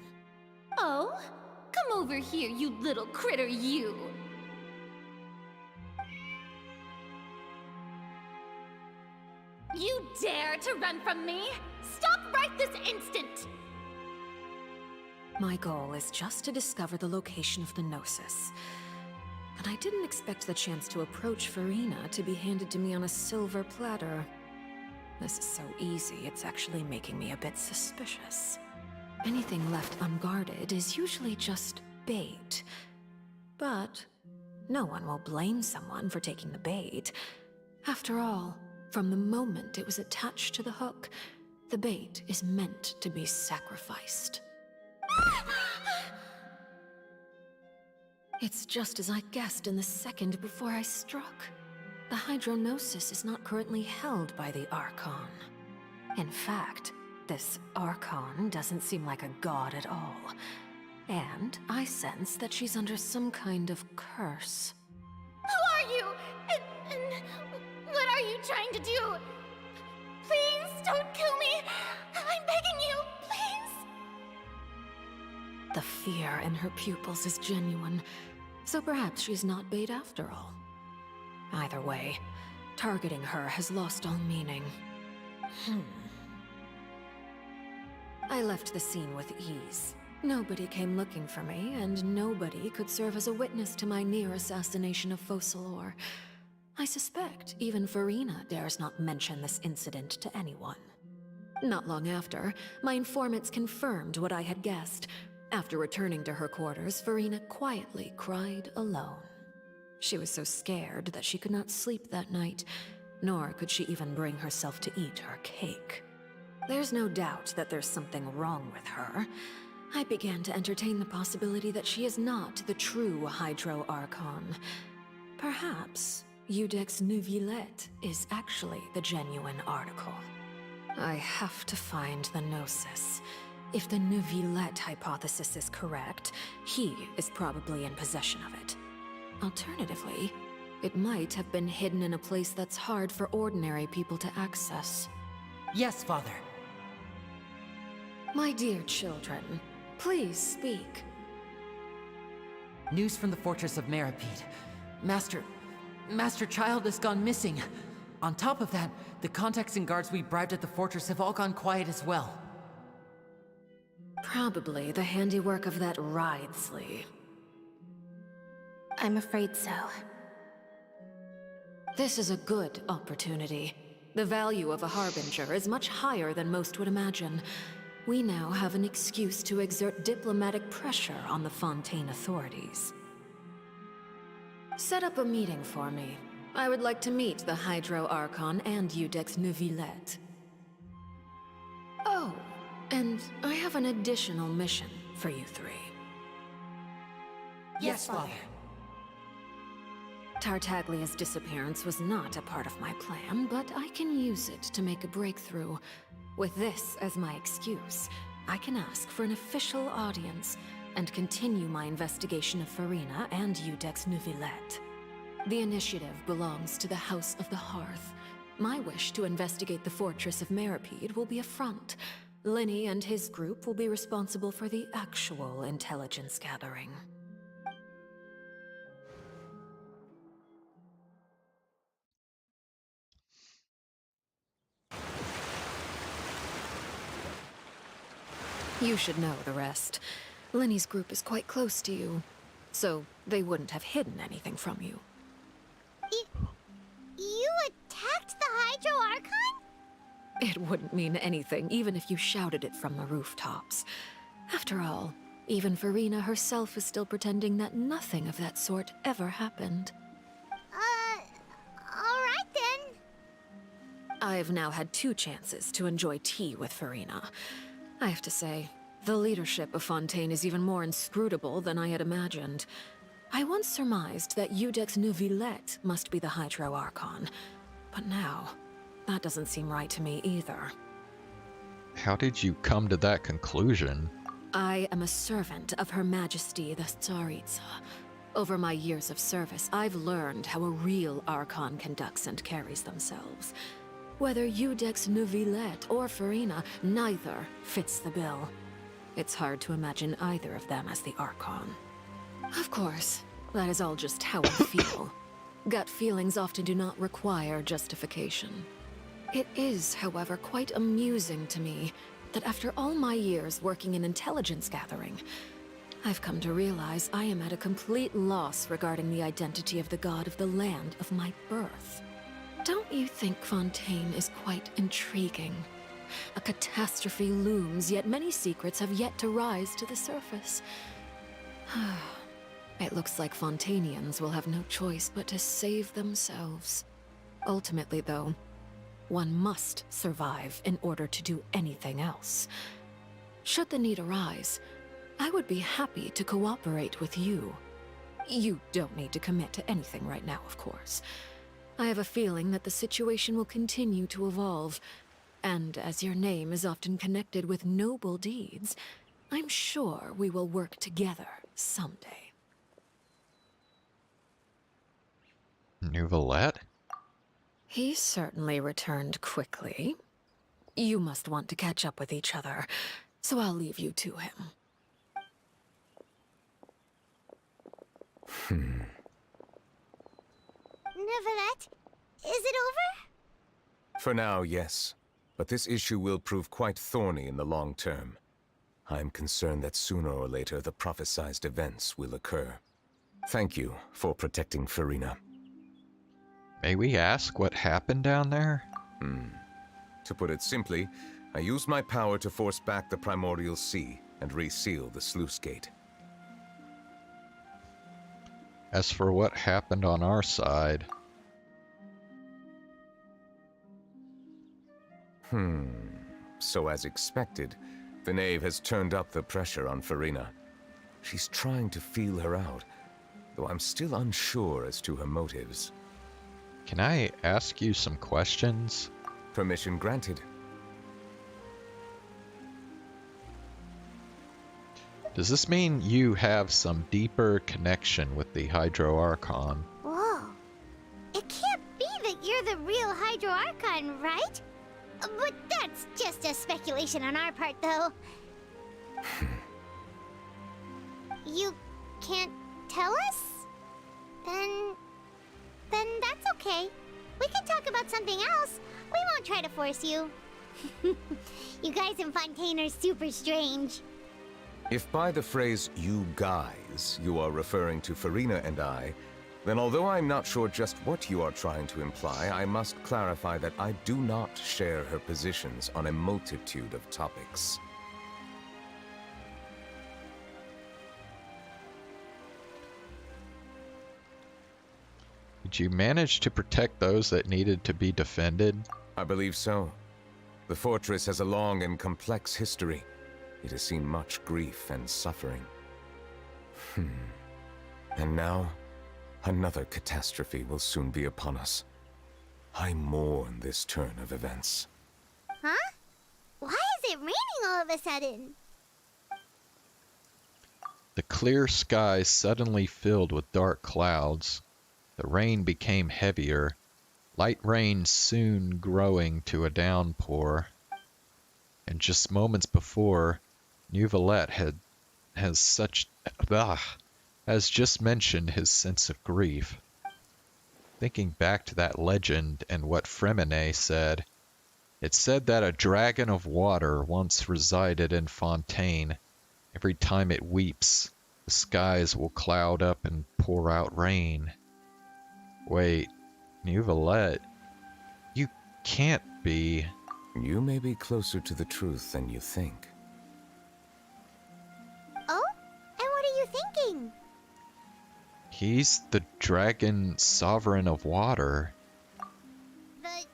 Oh? Come over here, you little critter, you! You dare to run from me? Stop right this instant! My goal is just to discover the location of the Gnosis. And I didn't expect the chance to approach Furina to be handed to me on a silver platter. This is so easy, it's actually making me a bit suspicious. Anything left unguarded is usually just bait. But no one will blame someone for taking the bait. After all, from the moment it was attached to the hook, the bait is meant to be sacrificed. It's just as I guessed in the second before I struck. The Hydronosis is not currently held by the Archon. In fact, this Archon doesn't seem like a god at all. And I sense that she's under some kind of curse. Who are you? And what are you trying to do? Please don't kill me! I'm begging you, please! The fear in her pupils is genuine, so perhaps she's not bait after all. Either way, targeting her has lost all meaning. I left the scene with ease. Nobody came looking for me, and nobody could serve as a witness to my near assassination of Focalor. I suspect even Furina dares not mention this incident to anyone. Not long after, my informants confirmed what I had guessed. After returning to her quarters, Furina quietly cried alone. She was so scared that she could not sleep that night, nor could she even bring herself to eat her cake. There's no doubt that there's something wrong with her. I began to entertain the possibility that she is not the true Hydro Archon. Perhaps Iudex Neuvillette is actually the genuine article. I have to find the Gnosis. If the Neuvillette hypothesis is correct, he is probably in possession of it. Alternatively, it might have been hidden in a place that's hard for ordinary people to access. Yes, Father. My dear children, please speak. News from the fortress of Meripede. Master Child has gone missing. On top of that, the contacts and guards we bribed at the fortress have all gone quiet as well. Probably the handiwork of that Ridesley. I'm afraid so. This is a good opportunity. The value of a Harbinger is much higher than most would imagine. We now have an excuse to exert diplomatic pressure on the Fontaine authorities. Set up a meeting for me. I would like to meet the Hydro Archon and Iudex Neuvillette. Oh, and I have an additional mission for you three. Yes, Father. Tartaglia's disappearance was not a part of my plan, but I can use it to make a breakthrough. With this as my excuse, I can ask for an official audience and continue my investigation of Farina and Iudex Neuvillette. The initiative belongs to the House of the Hearth. My wish to investigate the fortress of Meripede will be a front. Linny and his group will be responsible for the actual intelligence gathering. You should know the rest. Linny's group is quite close to you, so they wouldn't have hidden anything from you. You attacked the Hydro Archon? It wouldn't mean anything, even if you shouted it from the rooftops. After all, even Farina herself is still pretending that nothing of that sort ever happened. Alright then. I've now had 2 chances to enjoy tea with Farina. I have to say, the leadership of Fontaine is even more inscrutable than I had imagined. I once surmised that Iudex Neuvillette must be the Hydro Archon, but now, that doesn't seem right to me either. How did you come to that conclusion? I am a servant of Her Majesty the Tsaritsa. Over my years of service, I've learned how a real Archon conducts and carries themselves. Whether Iudex Neuvillette or Farina, neither fits the bill. It's hard to imagine either of them as the Archon. Of course, that is all just how I feel. Gut feelings often do not require justification. It is, however, quite amusing to me that after all my years working in intelligence gathering, I've come to realize I am at a complete loss regarding the identity of the god of the land of my birth. Don't you think Fontaine is quite intriguing? A catastrophe looms, yet many secrets have yet to rise to the surface. It looks like Fontainians will have no choice but to save themselves. Ultimately, though, one must survive in order to do anything else. Should the need arise, I would be happy to cooperate with you. You don't need to commit to anything right now, of course. I have a feeling that the situation will continue to evolve, and as your name is often connected with noble deeds, I'm sure we will work together someday. Neuvillette? He certainly returned quickly. You must want to catch up with each other, so I'll leave you to him. Neuvillette, is it over? For now, yes. But this issue will prove quite thorny in the long term. I'm concerned that sooner or later the prophesized events will occur. Thank you for protecting Farina. May we ask what happened down there? To put it simply, I used my power to force back the Primordial Sea and reseal the sluice gate. As for what happened on our side... So as expected, the Knave has turned up the pressure on Farina. She's trying to feel her out, though I'm still unsure as to her motives. Can I ask you some questions? Permission granted. Does this mean you have some deeper connection with the Hydro Archon? Whoa. It can't be that you're the real Hydro Archon, right? But that's just a speculation on our part, though. You can't tell us? Then that's okay. We can talk about something else. We won't try to force you. You guys in Fontaine are super strange. If by the phrase "you guys" you are referring to Farina and I, then although I'm not sure just what you are trying to imply, I must clarify that I do not share her positions on a multitude of topics. Did you manage to protect those that needed to be defended? I believe so. The fortress has a long and complex history. It has seen much grief and suffering. And now, another catastrophe will soon be upon us. I mourn this turn of events. Huh? Why is it raining all of a sudden? The clear sky suddenly filled with dark clouds. The rain became heavier, light rain soon growing to a downpour. And just moments before, Neuvillette has just mentioned his sense of grief. Thinking back to that legend and what Fremine said, it said that a dragon of water once resided in Fontaine. Every time it weeps, the skies will cloud up and pour out rain. Wait, Neuvillette, you can't be... You may be closer to the truth than you think. Oh? And what are you thinking? He's the dragon sovereign of water. The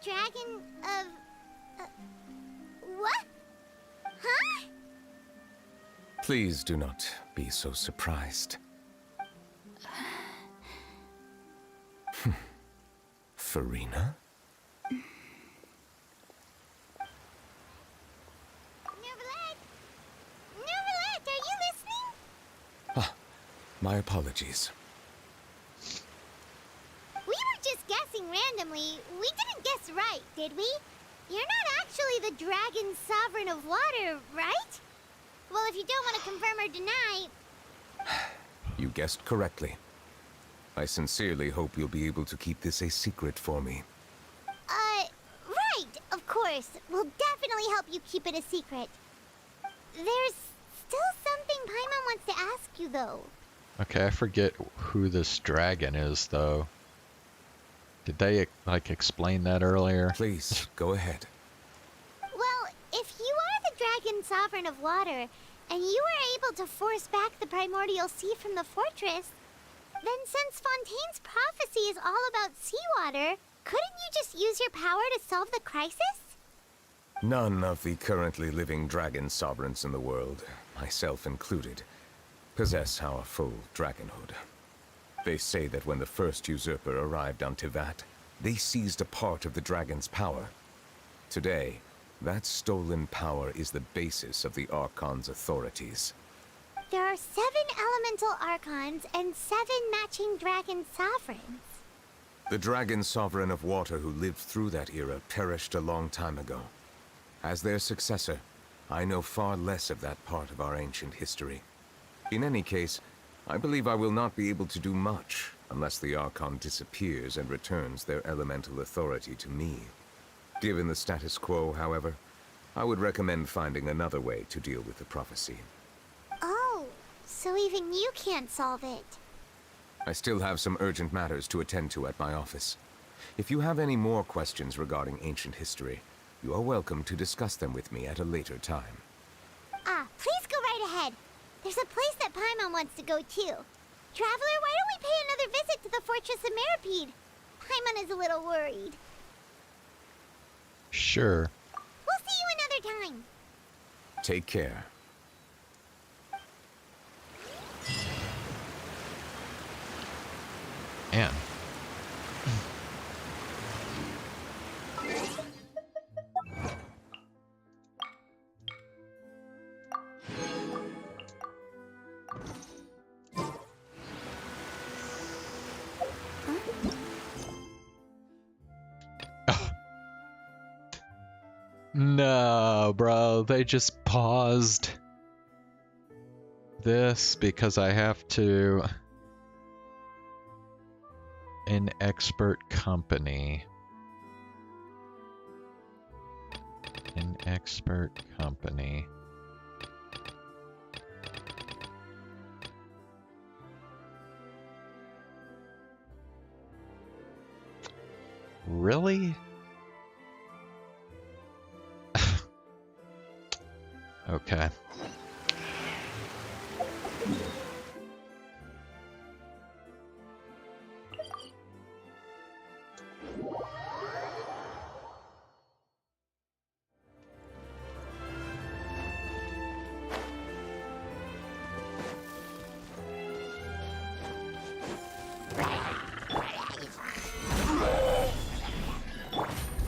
dragon of... what? Huh? Please do not be so surprised. Farina? Neuvillette, are you listening? Ah, my apologies. We were just guessing randomly. We didn't guess right, did we? You're not actually the dragon sovereign of water, right? Well, if you don't want to confirm or deny... You guessed correctly. I sincerely hope you'll be able to keep this a secret for me. Right, of course. We'll definitely help you keep it a secret. There's still something Paimon wants to ask you, though. Okay, I forget who this dragon is, though. Did they, like, explain that earlier? Please, go ahead. Well, if you are the dragon sovereign of water, and you were able to force back the primordial sea from the fortress, then since Fontaine's prophecy is all about seawater, couldn't you just use your power to solve the crisis? None of the currently living dragon sovereigns in the world, myself included, possess our full dragonhood. They say that when the first usurper arrived on Tivat, they seized a part of the dragon's power. Today, that stolen power is the basis of the Archon's authorities. There are 7 elemental archons and 7 matching dragon sovereigns. The dragon sovereign of water who lived through that era perished a long time ago. As their successor, I know far less of that part of our ancient history. In any case, I believe I will not be able to do much unless the Archon disappears and returns their elemental authority to me. Given the status quo, however, I would recommend finding another way to deal with the prophecy. Oh, so even you can't solve it. I still have some urgent matters to attend to at my office. If you have any more questions regarding ancient history, you are welcome to discuss them with me at a later time. Please go right ahead. There's a place that Paimon wants to go too. Traveler, why don't we pay another visit to the Fortress of Meripede? Paimon is a little worried. Sure. We'll see you another time. Take care. Man. No, bro, they just paused this because I have to... An expert company. An expert company. Really? Okay.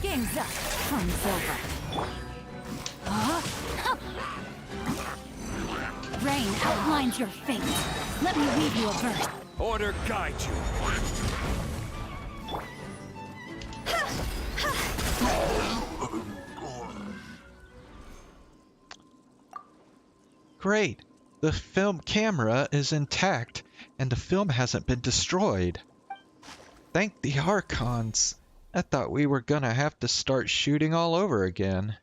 Game's up. Fun's over. Rain outlines your fate. Let me read you a verse. Order guide you. Great! The film camera is intact, and the film hasn't been destroyed. Thank the archons. I thought we were gonna have to start shooting all over again.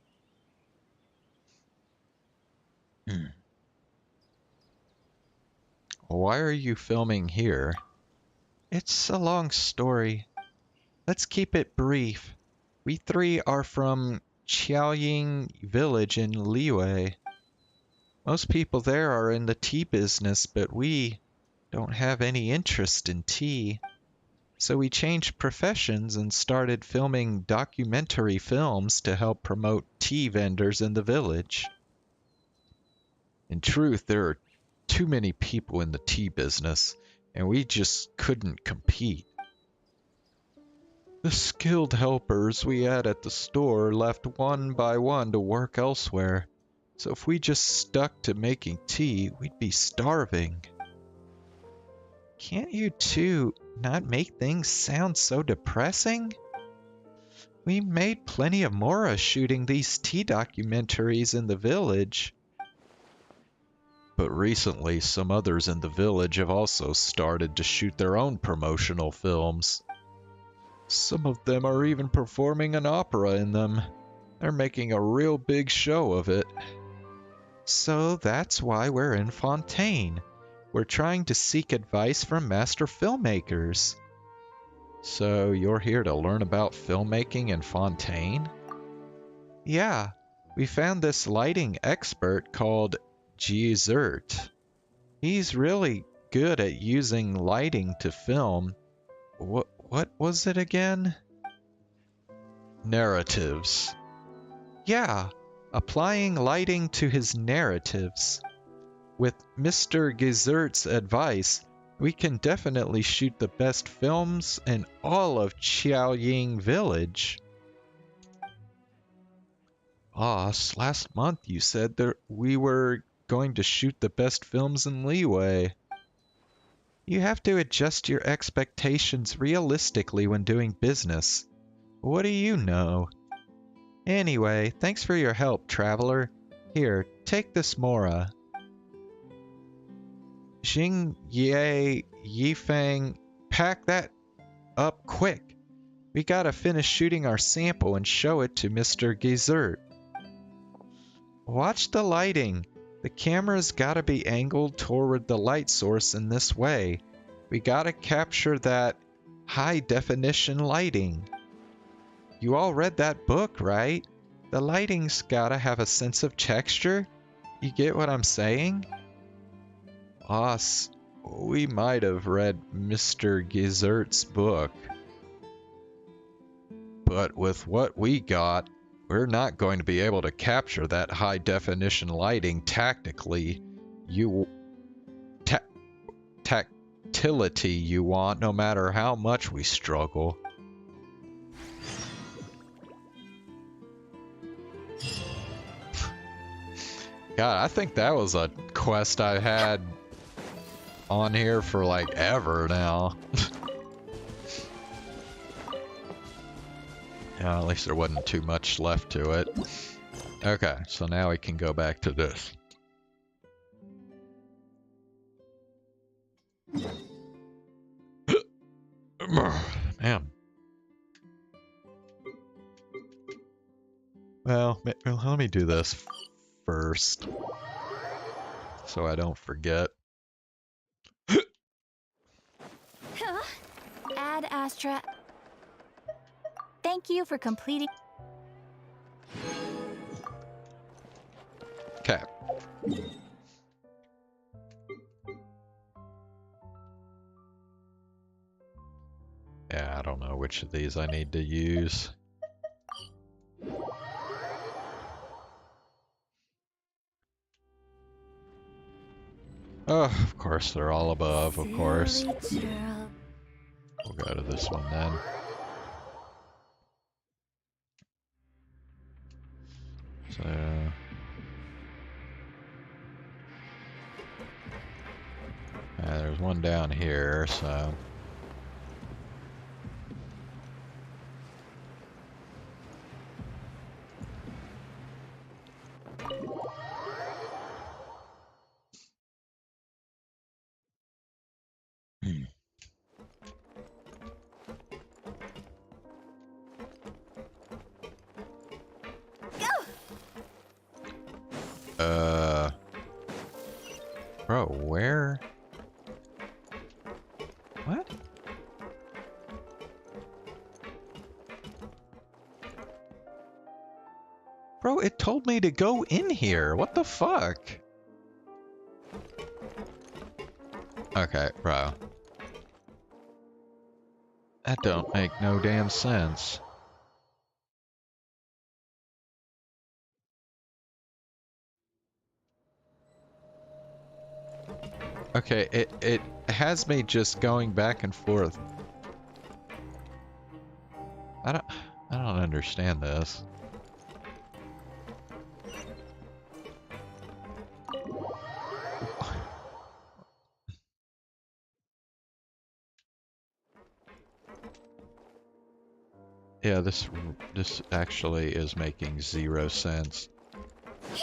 Why are you filming here? It's a long story. Let's keep it brief. We three are from Qiaoying village in Liyue. Most people there are in the tea business, but we don't have any interest in tea. So we changed professions and started filming documentary films to help promote tea vendors in the village. In truth, there are too many people in the tea business, and we just couldn't compete. The skilled helpers we had at the store left one by one to work elsewhere. So if we just stuck to making tea, we'd be starving. Can't you two not make things sound so depressing? We made plenty of Mora shooting these tea documentaries in the village. But recently, some others in the village have also started to shoot their own promotional films. Some of them are even performing an opera in them. They're making a real big show of it. So that's why we're in Fontaine. We're trying to seek advice from master filmmakers. So you're here to learn about filmmaking in Fontaine? Yeah, we found this lighting expert called GENSHIN. He's really good at using lighting to film. What was it again? Narratives. Yeah. Applying lighting to his narratives. With Mr. GENSHIN's advice, we can definitely shoot the best films in all of Qiaoying Village. Boss, last month you said that we were going to shoot the best films in Liyue. You have to adjust your expectations realistically when doing business. What do you know? Anyway, thanks for your help, traveler. Here, take this Mora. Xing Ye Yifeng, pack that up quick. We gotta finish shooting our sample and show it to Mr. GENSHIN. Watch the lighting. The camera's gotta be angled toward the light source in this way. We gotta capture that high definition lighting. You all read that book, right? The lighting's gotta have a sense of texture. You get what I'm saying? Boss, we might have read Mr. GENSHIN's book. But with what we got, we're not going to be able to capture that high definition lighting tactically. Tactility you want, no matter how much we struggle. God, I think that was a quest I had on here for like ever now. Yeah, at least there wasn't too much left to it. Okay, so now we can go back to this. Man. Well, let me do this first, so I don't forget. Ad Astra. Thank you for completing. Okay. Yeah, I don't know which of these I need to use. Oh, of course, they're all above, of course. We'll go to this one then. So... there's one down here, so... Bro, where? What? Bro, it told me to go in here. What the fuck? Okay, bro. That don't make no damn sense. Okay, it has me just going back and forth. I don't understand this. Yeah, this actually is making zero sense.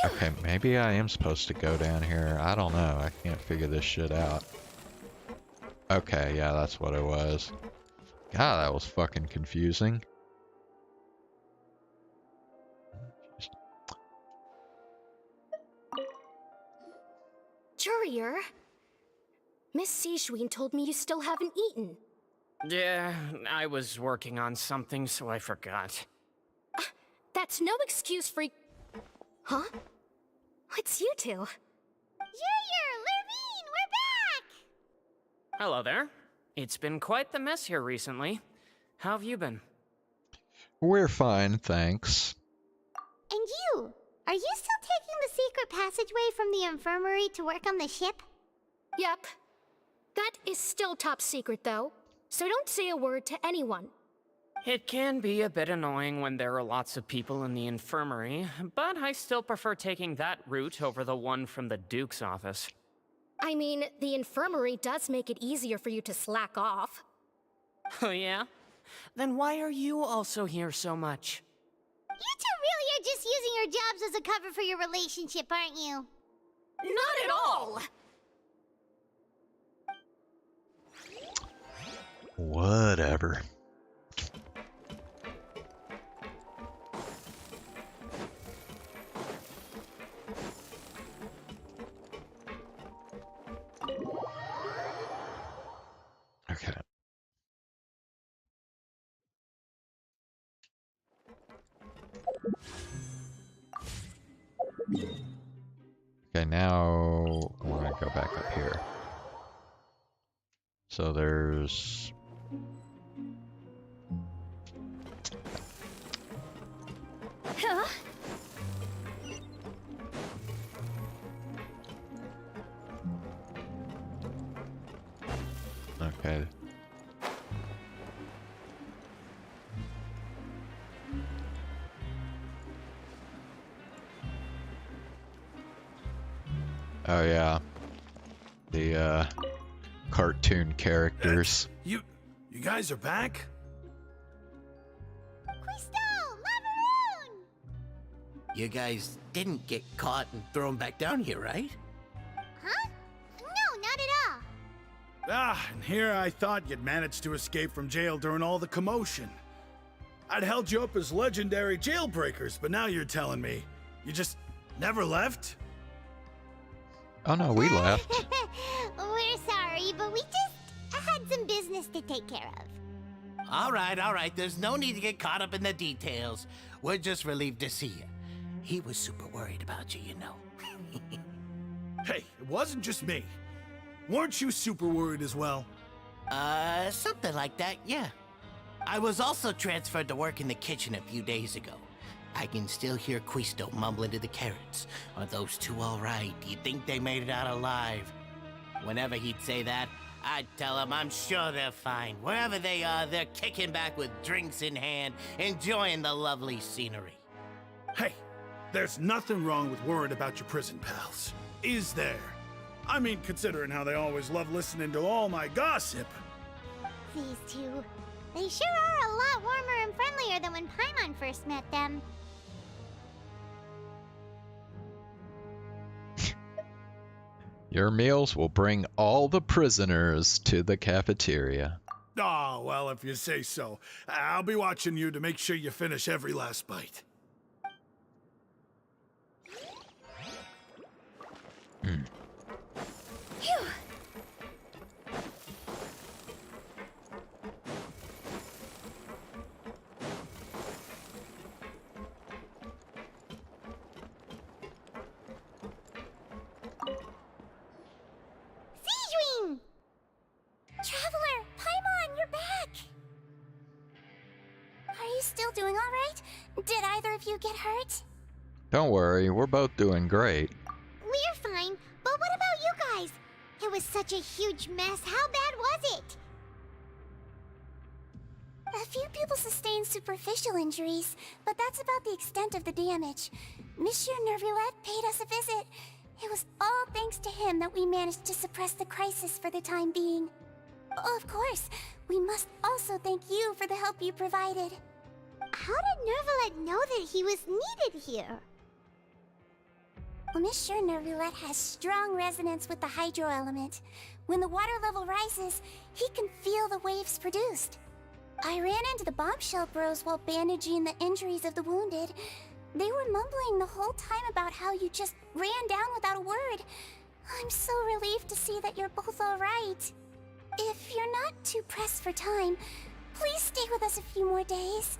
Okay, maybe I am supposed to go down here. I don't know. I can't figure this shit out. Okay, yeah, that's what it was. God, that was fucking confusing. Courier, Miss Sishween told me you still haven't eaten. Yeah, I was working on something, so I forgot. That's no excuse for... Huh? It's you two. Junior, Lurvine, we're back! Hello there. It's been quite the mess here recently. How have you been? We're fine, thanks. And you? Are you still taking the secret passageway from the infirmary to work on the ship? Yep. That is still top secret, though. So don't say a word to anyone. It can be a bit annoying when there are lots of people in the infirmary, but I still prefer taking that route over the one from the Duke's office. I mean, the infirmary does make it easier for you to slack off. Oh yeah? Then why are you also here so much? You two really are just using your jobs as a cover for your relationship, aren't you? Not at all! Whatever. Okay. Okay, now I want to go back up here. So there's... Huh? Okay. Oh yeah. The cartoon characters. You guys are back? You guys didn't get caught and thrown back down here, right? Huh? No, not at all. Ah, and here I thought you'd managed to escape from jail during all the commotion. I'd held you up as legendary jailbreakers, but now you're telling me you just never left? Oh no, we left. We're sorry, but we just had some business to take care of. All right. There's no need to get caught up in the details. We're just relieved to see you. He was super worried about you, you know. Hey, it wasn't just me. Weren't you super worried as well? Something like that, yeah. I was also transferred to work in the kitchen a few days ago. I can still hear Quisto mumbling to the carrots. Are those two all right? Do you think they made it out alive? Whenever he'd say that, I'd tell him I'm sure they're fine. Wherever they are, they're kicking back with drinks in hand, enjoying the lovely scenery. Hey, there's nothing wrong with worrying about your prison pals, is there? I mean, considering how they always love listening to all my gossip. These two. They sure are a lot warmer and friendlier than when Paimon first met them. Your meals will bring all the prisoners to the cafeteria. Oh, well, if you say so. I'll be watching you to make sure you finish every last bite. Phew. Traveler, Paimon, you're back! Are you still doing alright? Did either of you get hurt? Don't worry, we're both doing great. We're fine, but what about you guys? It was such a huge mess. How bad was it? A few people sustained superficial injuries, but that's about the extent of the damage. Monsieur Nervulette paid us a visit. It was all thanks to him that we managed to suppress the crisis for the time being. Of course, we must also thank you for the help you provided. How did Nervulette know that he was needed here? Well, Monsieur Nervulette has strong resonance with the hydro element. When the water level rises, he can feel the waves produced. I ran into the bombshell bros while bandaging the injuries of the wounded. They were mumbling the whole time about how you just ran down without a word. I'm so relieved to see that you're both alright. If you're not too pressed for time, please stay with us a few more days.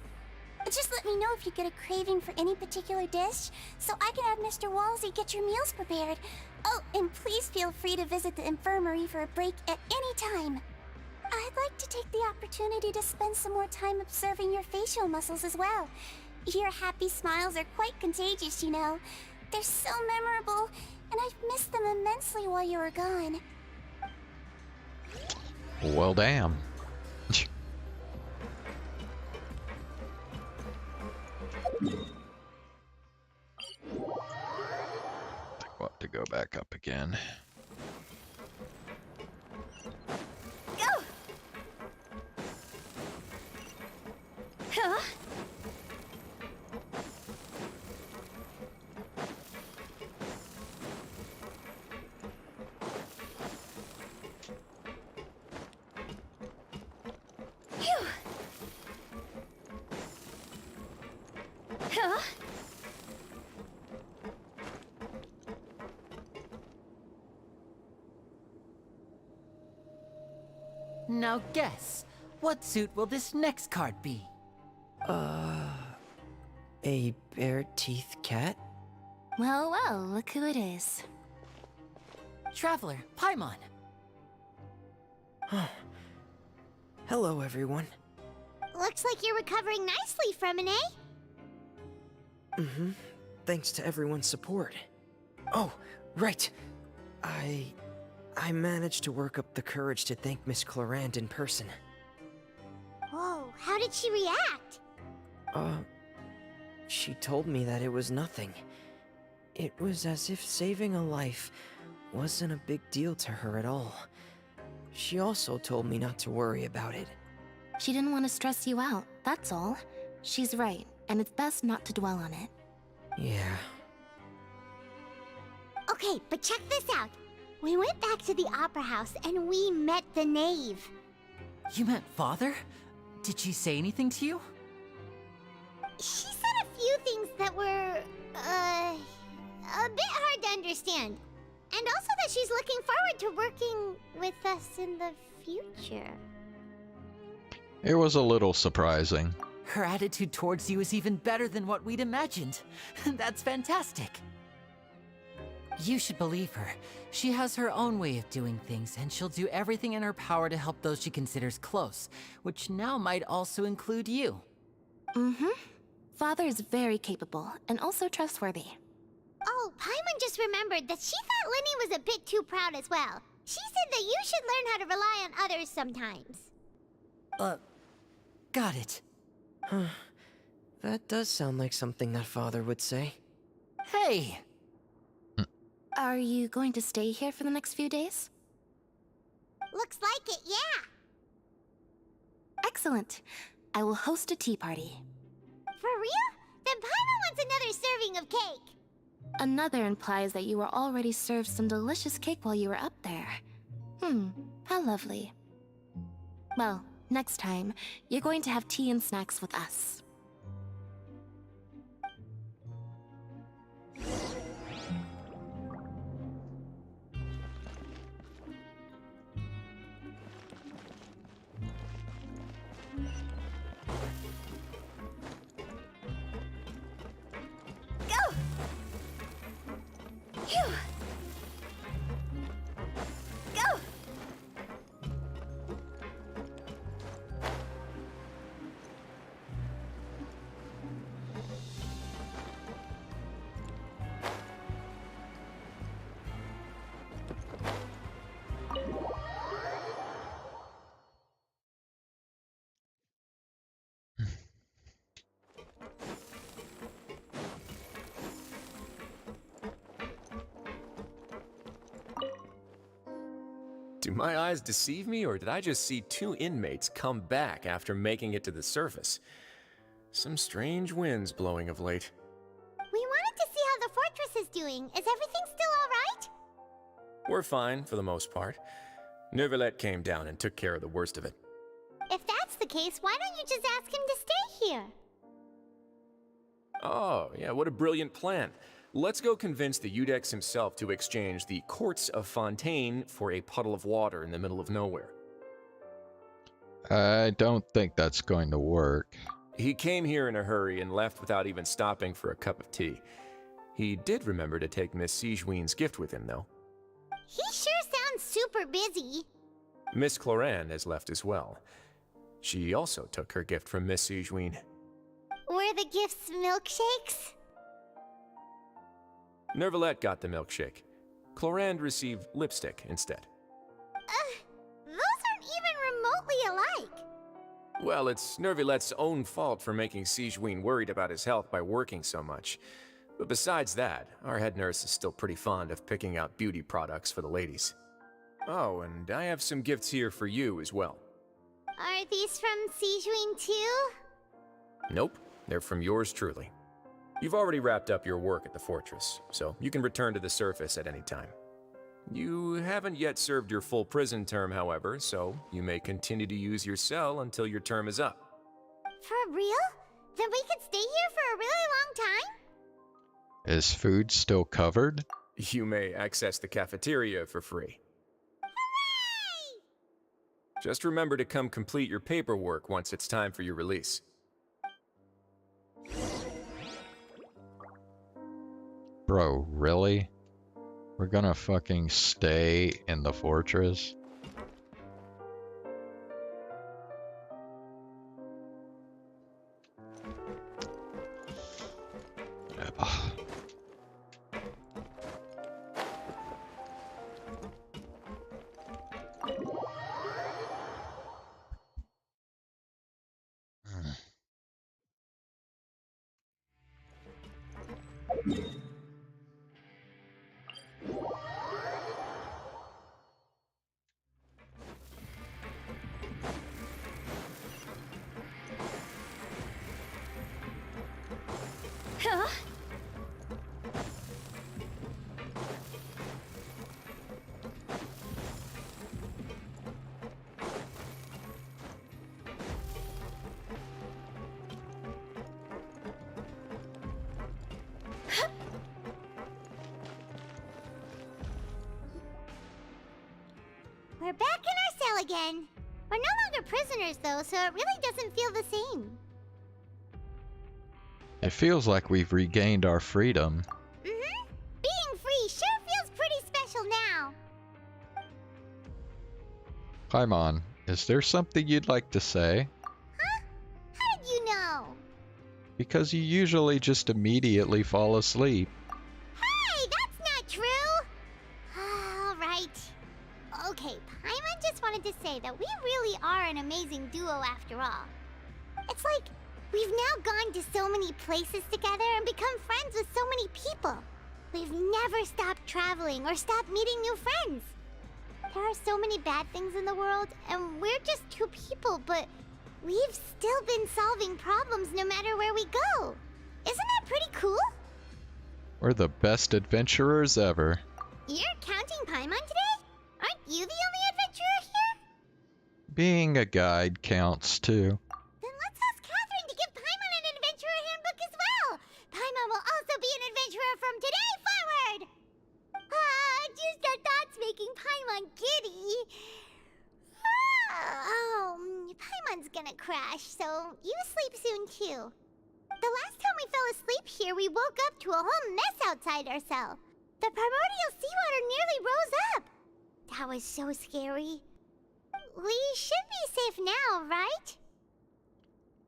Just let me know if you get a craving for any particular dish, so I can have Mr. Walsey get your meals prepared. Oh, and please feel free to visit the infirmary for a break at any time. I'd like to take the opportunity to spend some more time observing your facial muscles as well. Your happy smiles are quite contagious, you know. They're so memorable, and I've missed them immensely while you were gone. Well, damn. We'll have to go back up again. Go! Huh? Phew. Huh? Now guess, what suit will this next card be? A bare-teeth cat? Well, look who it is. Traveler, Paimon. Hello, everyone. Looks like you're recovering nicely from it, eh? Mm-hmm. Thanks to everyone's support. Oh, right. I managed to work up the courage to thank Miss Clarant in person. Whoa, how did she react? She told me that it was nothing. It was as if saving a life wasn't a big deal to her at all. She also told me not to worry about it. She didn't want to stress you out, that's all. She's right, and it's best not to dwell on it. Yeah. Okay, but check this out. We went back to the opera house and we met the knave. You met Father? Did she say anything to you? She said a few things that were, a bit hard to understand. And also that she's looking forward to working with us in the future. It was a little surprising. Her attitude towards you is even better than what we'd imagined. That's fantastic. You should believe her. She has her own way of doing things, and she'll do everything in her power to help those she considers close, which now might also include you. Mm-hmm. Father is very capable, and also trustworthy. Oh, Paimon just remembered that she thought Lenny was a bit too proud as well. She said that you should learn how to rely on others sometimes. Got it. Huh. That does sound like something that Father would say. Hey! Are you going to stay here for the next few days? Looks like it, yeah. Excellent. I will host a tea party. For real? Then Paimon wants another serving of cake. Another implies that you were already served some delicious cake while you were up there. How lovely. Well, next time, you're going to have tea and snacks with us. Phew! Go! Do my eyes deceive me, or did I just see two inmates come back after making it to the surface? Some strange winds blowing of late. We wanted to see how the fortress is doing. Is everything still alright? We're fine, for the most part. Neuvillette came down and took care of the worst of it. If that's the case, why don't you just ask him to stay here? Oh, yeah, what a brilliant plan. Let's go convince the Eudex himself to exchange the courts of Fontaine for a puddle of water in the middle of nowhere. I don't think that's going to work. He came here in a hurry and left without even stopping for a cup of tea. He did remember to take Miss Sigewinne's gift with him, though. He sure sounds super busy. Miss Cloran has left as well. She also took her gift from Miss Sigewinne. Were the gifts milkshakes? Neuvillette got the milkshake. Cloran received lipstick instead. Those aren't even remotely alike. Well, it's Neuvillette's own fault for making Sigewinne worried about his health by working so much. But besides that, our head nurse is still pretty fond of picking out beauty products for the ladies. Oh, and I have some gifts here for you as well. Are these from Sigewinne too? Nope, they're from yours truly. You've already wrapped up your work at the fortress, so you can return to the surface at any time. You haven't yet served your full prison term, however, so you may continue to use your cell until your term is up. For real? Then we could stay here for a really long time? Is food still covered? You may access the cafeteria for free. Hooray! Just remember to come complete your paperwork once it's time for your release. Bro, really? We're gonna fucking stay in the fortress? Ugh. We're back in our cell again. We're no longer prisoners, though, so it really doesn't feel the same. It feels like we've regained our freedom. Mm-hmm. Being free sure feels pretty special now. Paimon, is there something you'd like to say? Huh? How did you know? Because you usually just immediately fall asleep. Hey, that's not true! Alright. Okay, Paimon just wanted to say that we really are an amazing duo after all. It's like we've now gone to so many places together and become friends with so many people. We've never stopped traveling or stopped meeting new friends. There are so many bad things in the world, and we're just two people, but we've still been solving problems no matter where we go. Isn't that pretty cool? We're the best adventurers ever. You're counting Paimon today? Aren't you the only adventurer here? Being a guide counts too. Then let's ask Catherine to give Paimon an adventurer handbook as well. Paimon will also be an adventurer from today forward. Just our thoughts making Paimon giddy. Paimon's gonna crash, so you sleep soon too. The last time we fell asleep here, we woke up to a whole mess outside our cell. The primordial seawater nearly rose up. That was so scary. We should be safe now, right?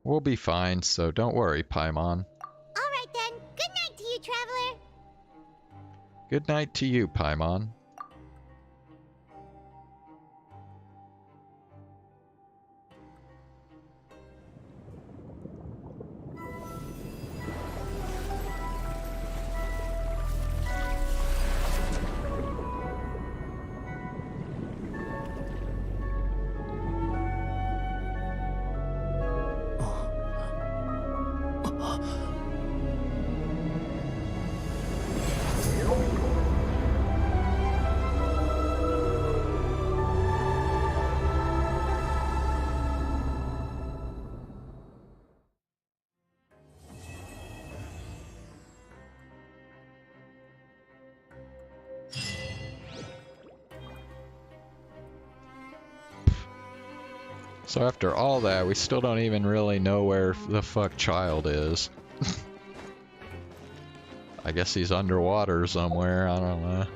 We'll be fine, so don't worry, Paimon. Alright then, good night to you, Traveler. Good night to you, Paimon. So after all that, we still don't even really know where the fuck Child is. I guess he's underwater somewhere, I don't know.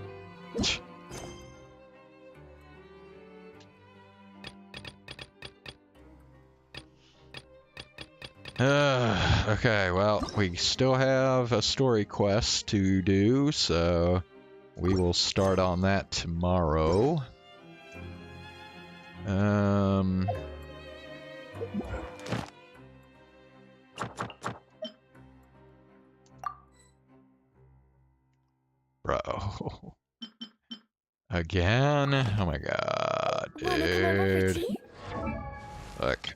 Okay, well, we still have a story quest to do, so we will start on that tomorrow. Bro. Again? Oh my god, dude. Look.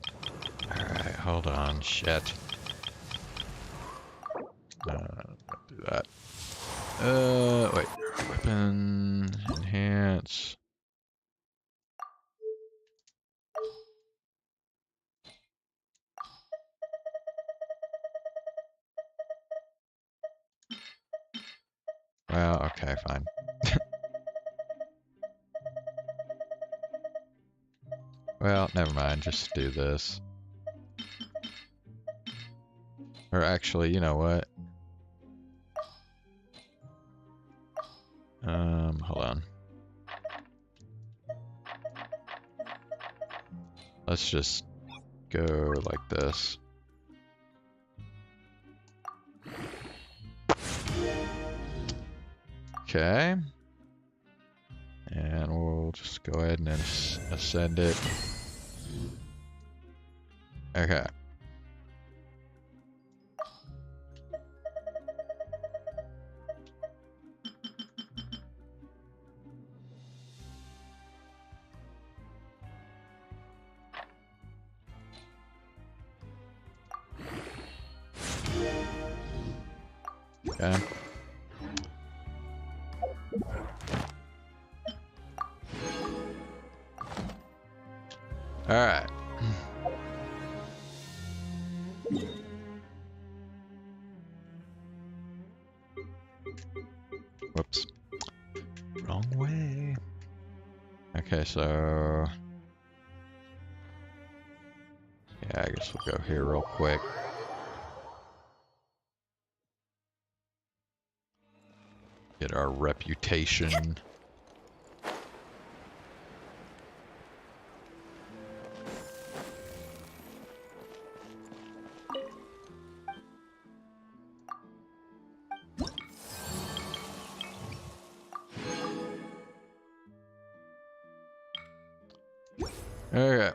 Alright, hold on, shit. Don't do that. Wait. Weapon, enhance. Well, okay, fine. Well, never mind, just do this. Or actually, you know what? Hold on. Let's just go like this. Okay. And we'll just go ahead and ascend it. Okay. Okay. All right. Whoops. Wrong way. Okay, so... Yeah, I guess we'll go here real quick. Get our reputation. Okay.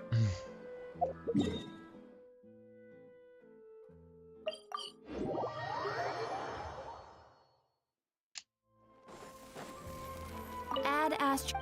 Add Astro.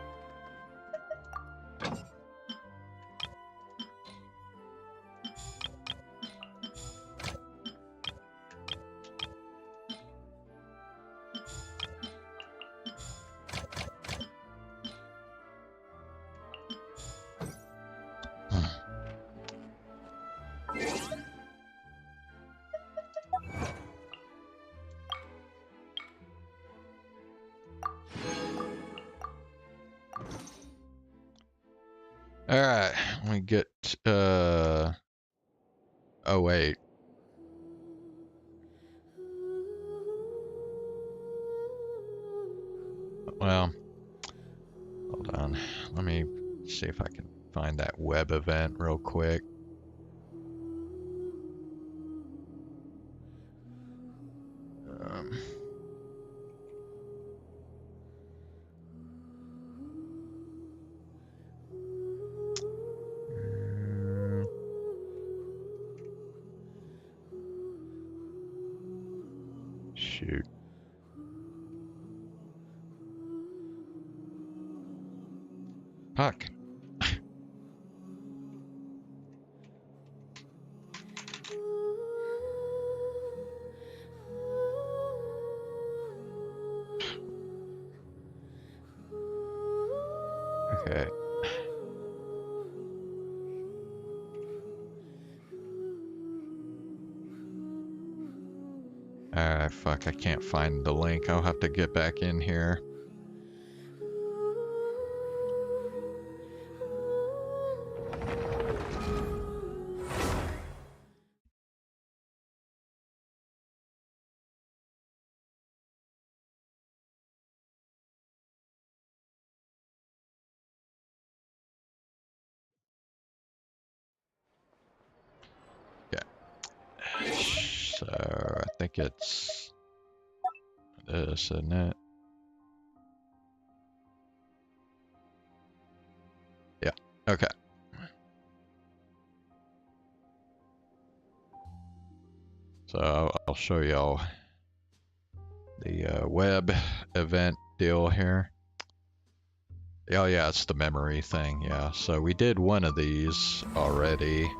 Alright, let me get, oh wait. Well, hold on. Let me see if I can find that web event real quick. Shoot. Fuck. Okay. Fuck, I can't find the link. I'll have to get back in here. So, I think it's this, isn't it? Yeah, okay. So, I'll show y'all the web event deal here. Oh yeah, it's the memory thing, yeah. So we did one of these already.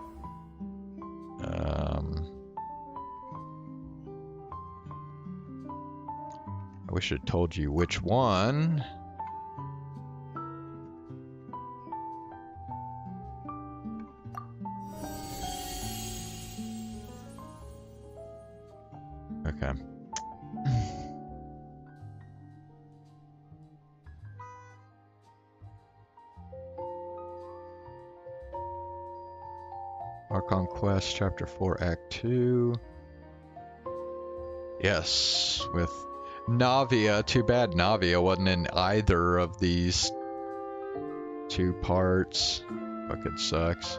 I wish it told you which one. Okay. Archon Quest, Chapter 4, Act 2. Yes, with Navia. Too bad Navia wasn't in either of these two parts. Fucking sucks.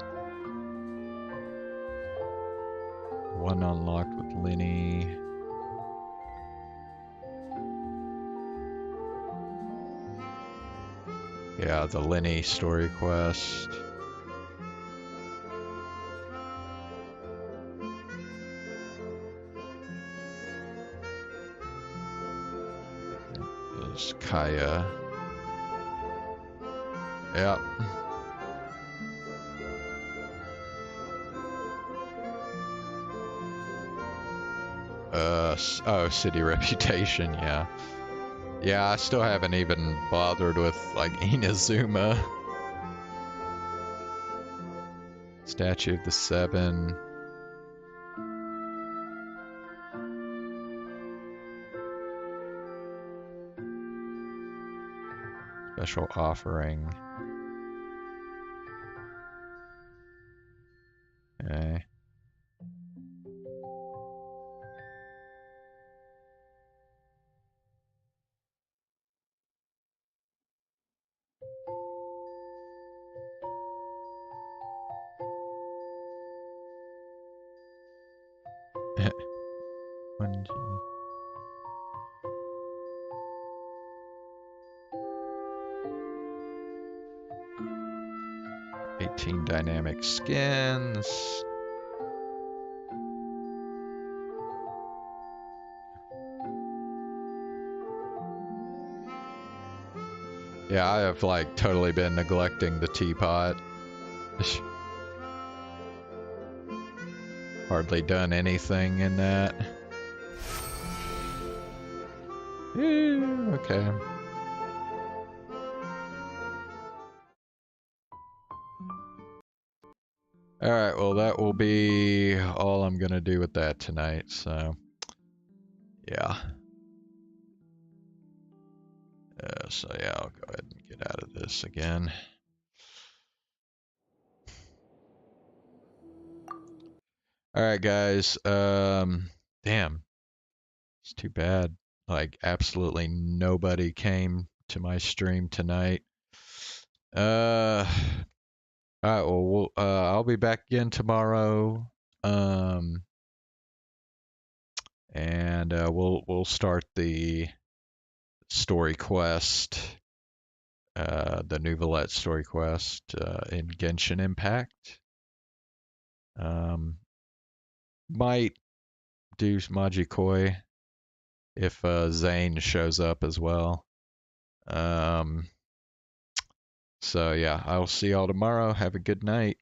One unlocked with Lenny. Yeah, the Lenny story quest. There's Kaya. Yep. Oh, city reputation, yeah. Yeah, I still haven't even bothered with, like, Inazuma. Statue of the Seven. Special offering. Okay. One, two. 18 dynamic skins. Yeah, I have like totally been neglecting the teapot. Hardly done anything in that. Okay. Alright, well that will be all I'm gonna do with that tonight, so yeah. So yeah, I'll go ahead and get out of this again. Alright guys, damn. It's too bad. Like absolutely nobody came to my stream tonight. Alright, well I'll be back again tomorrow. And we'll start the story quest, the Nouvellette story quest in Genshin Impact. Might do Majikoi if Zane shows up as well. So yeah, I'll see y'all tomorrow. Have a good night.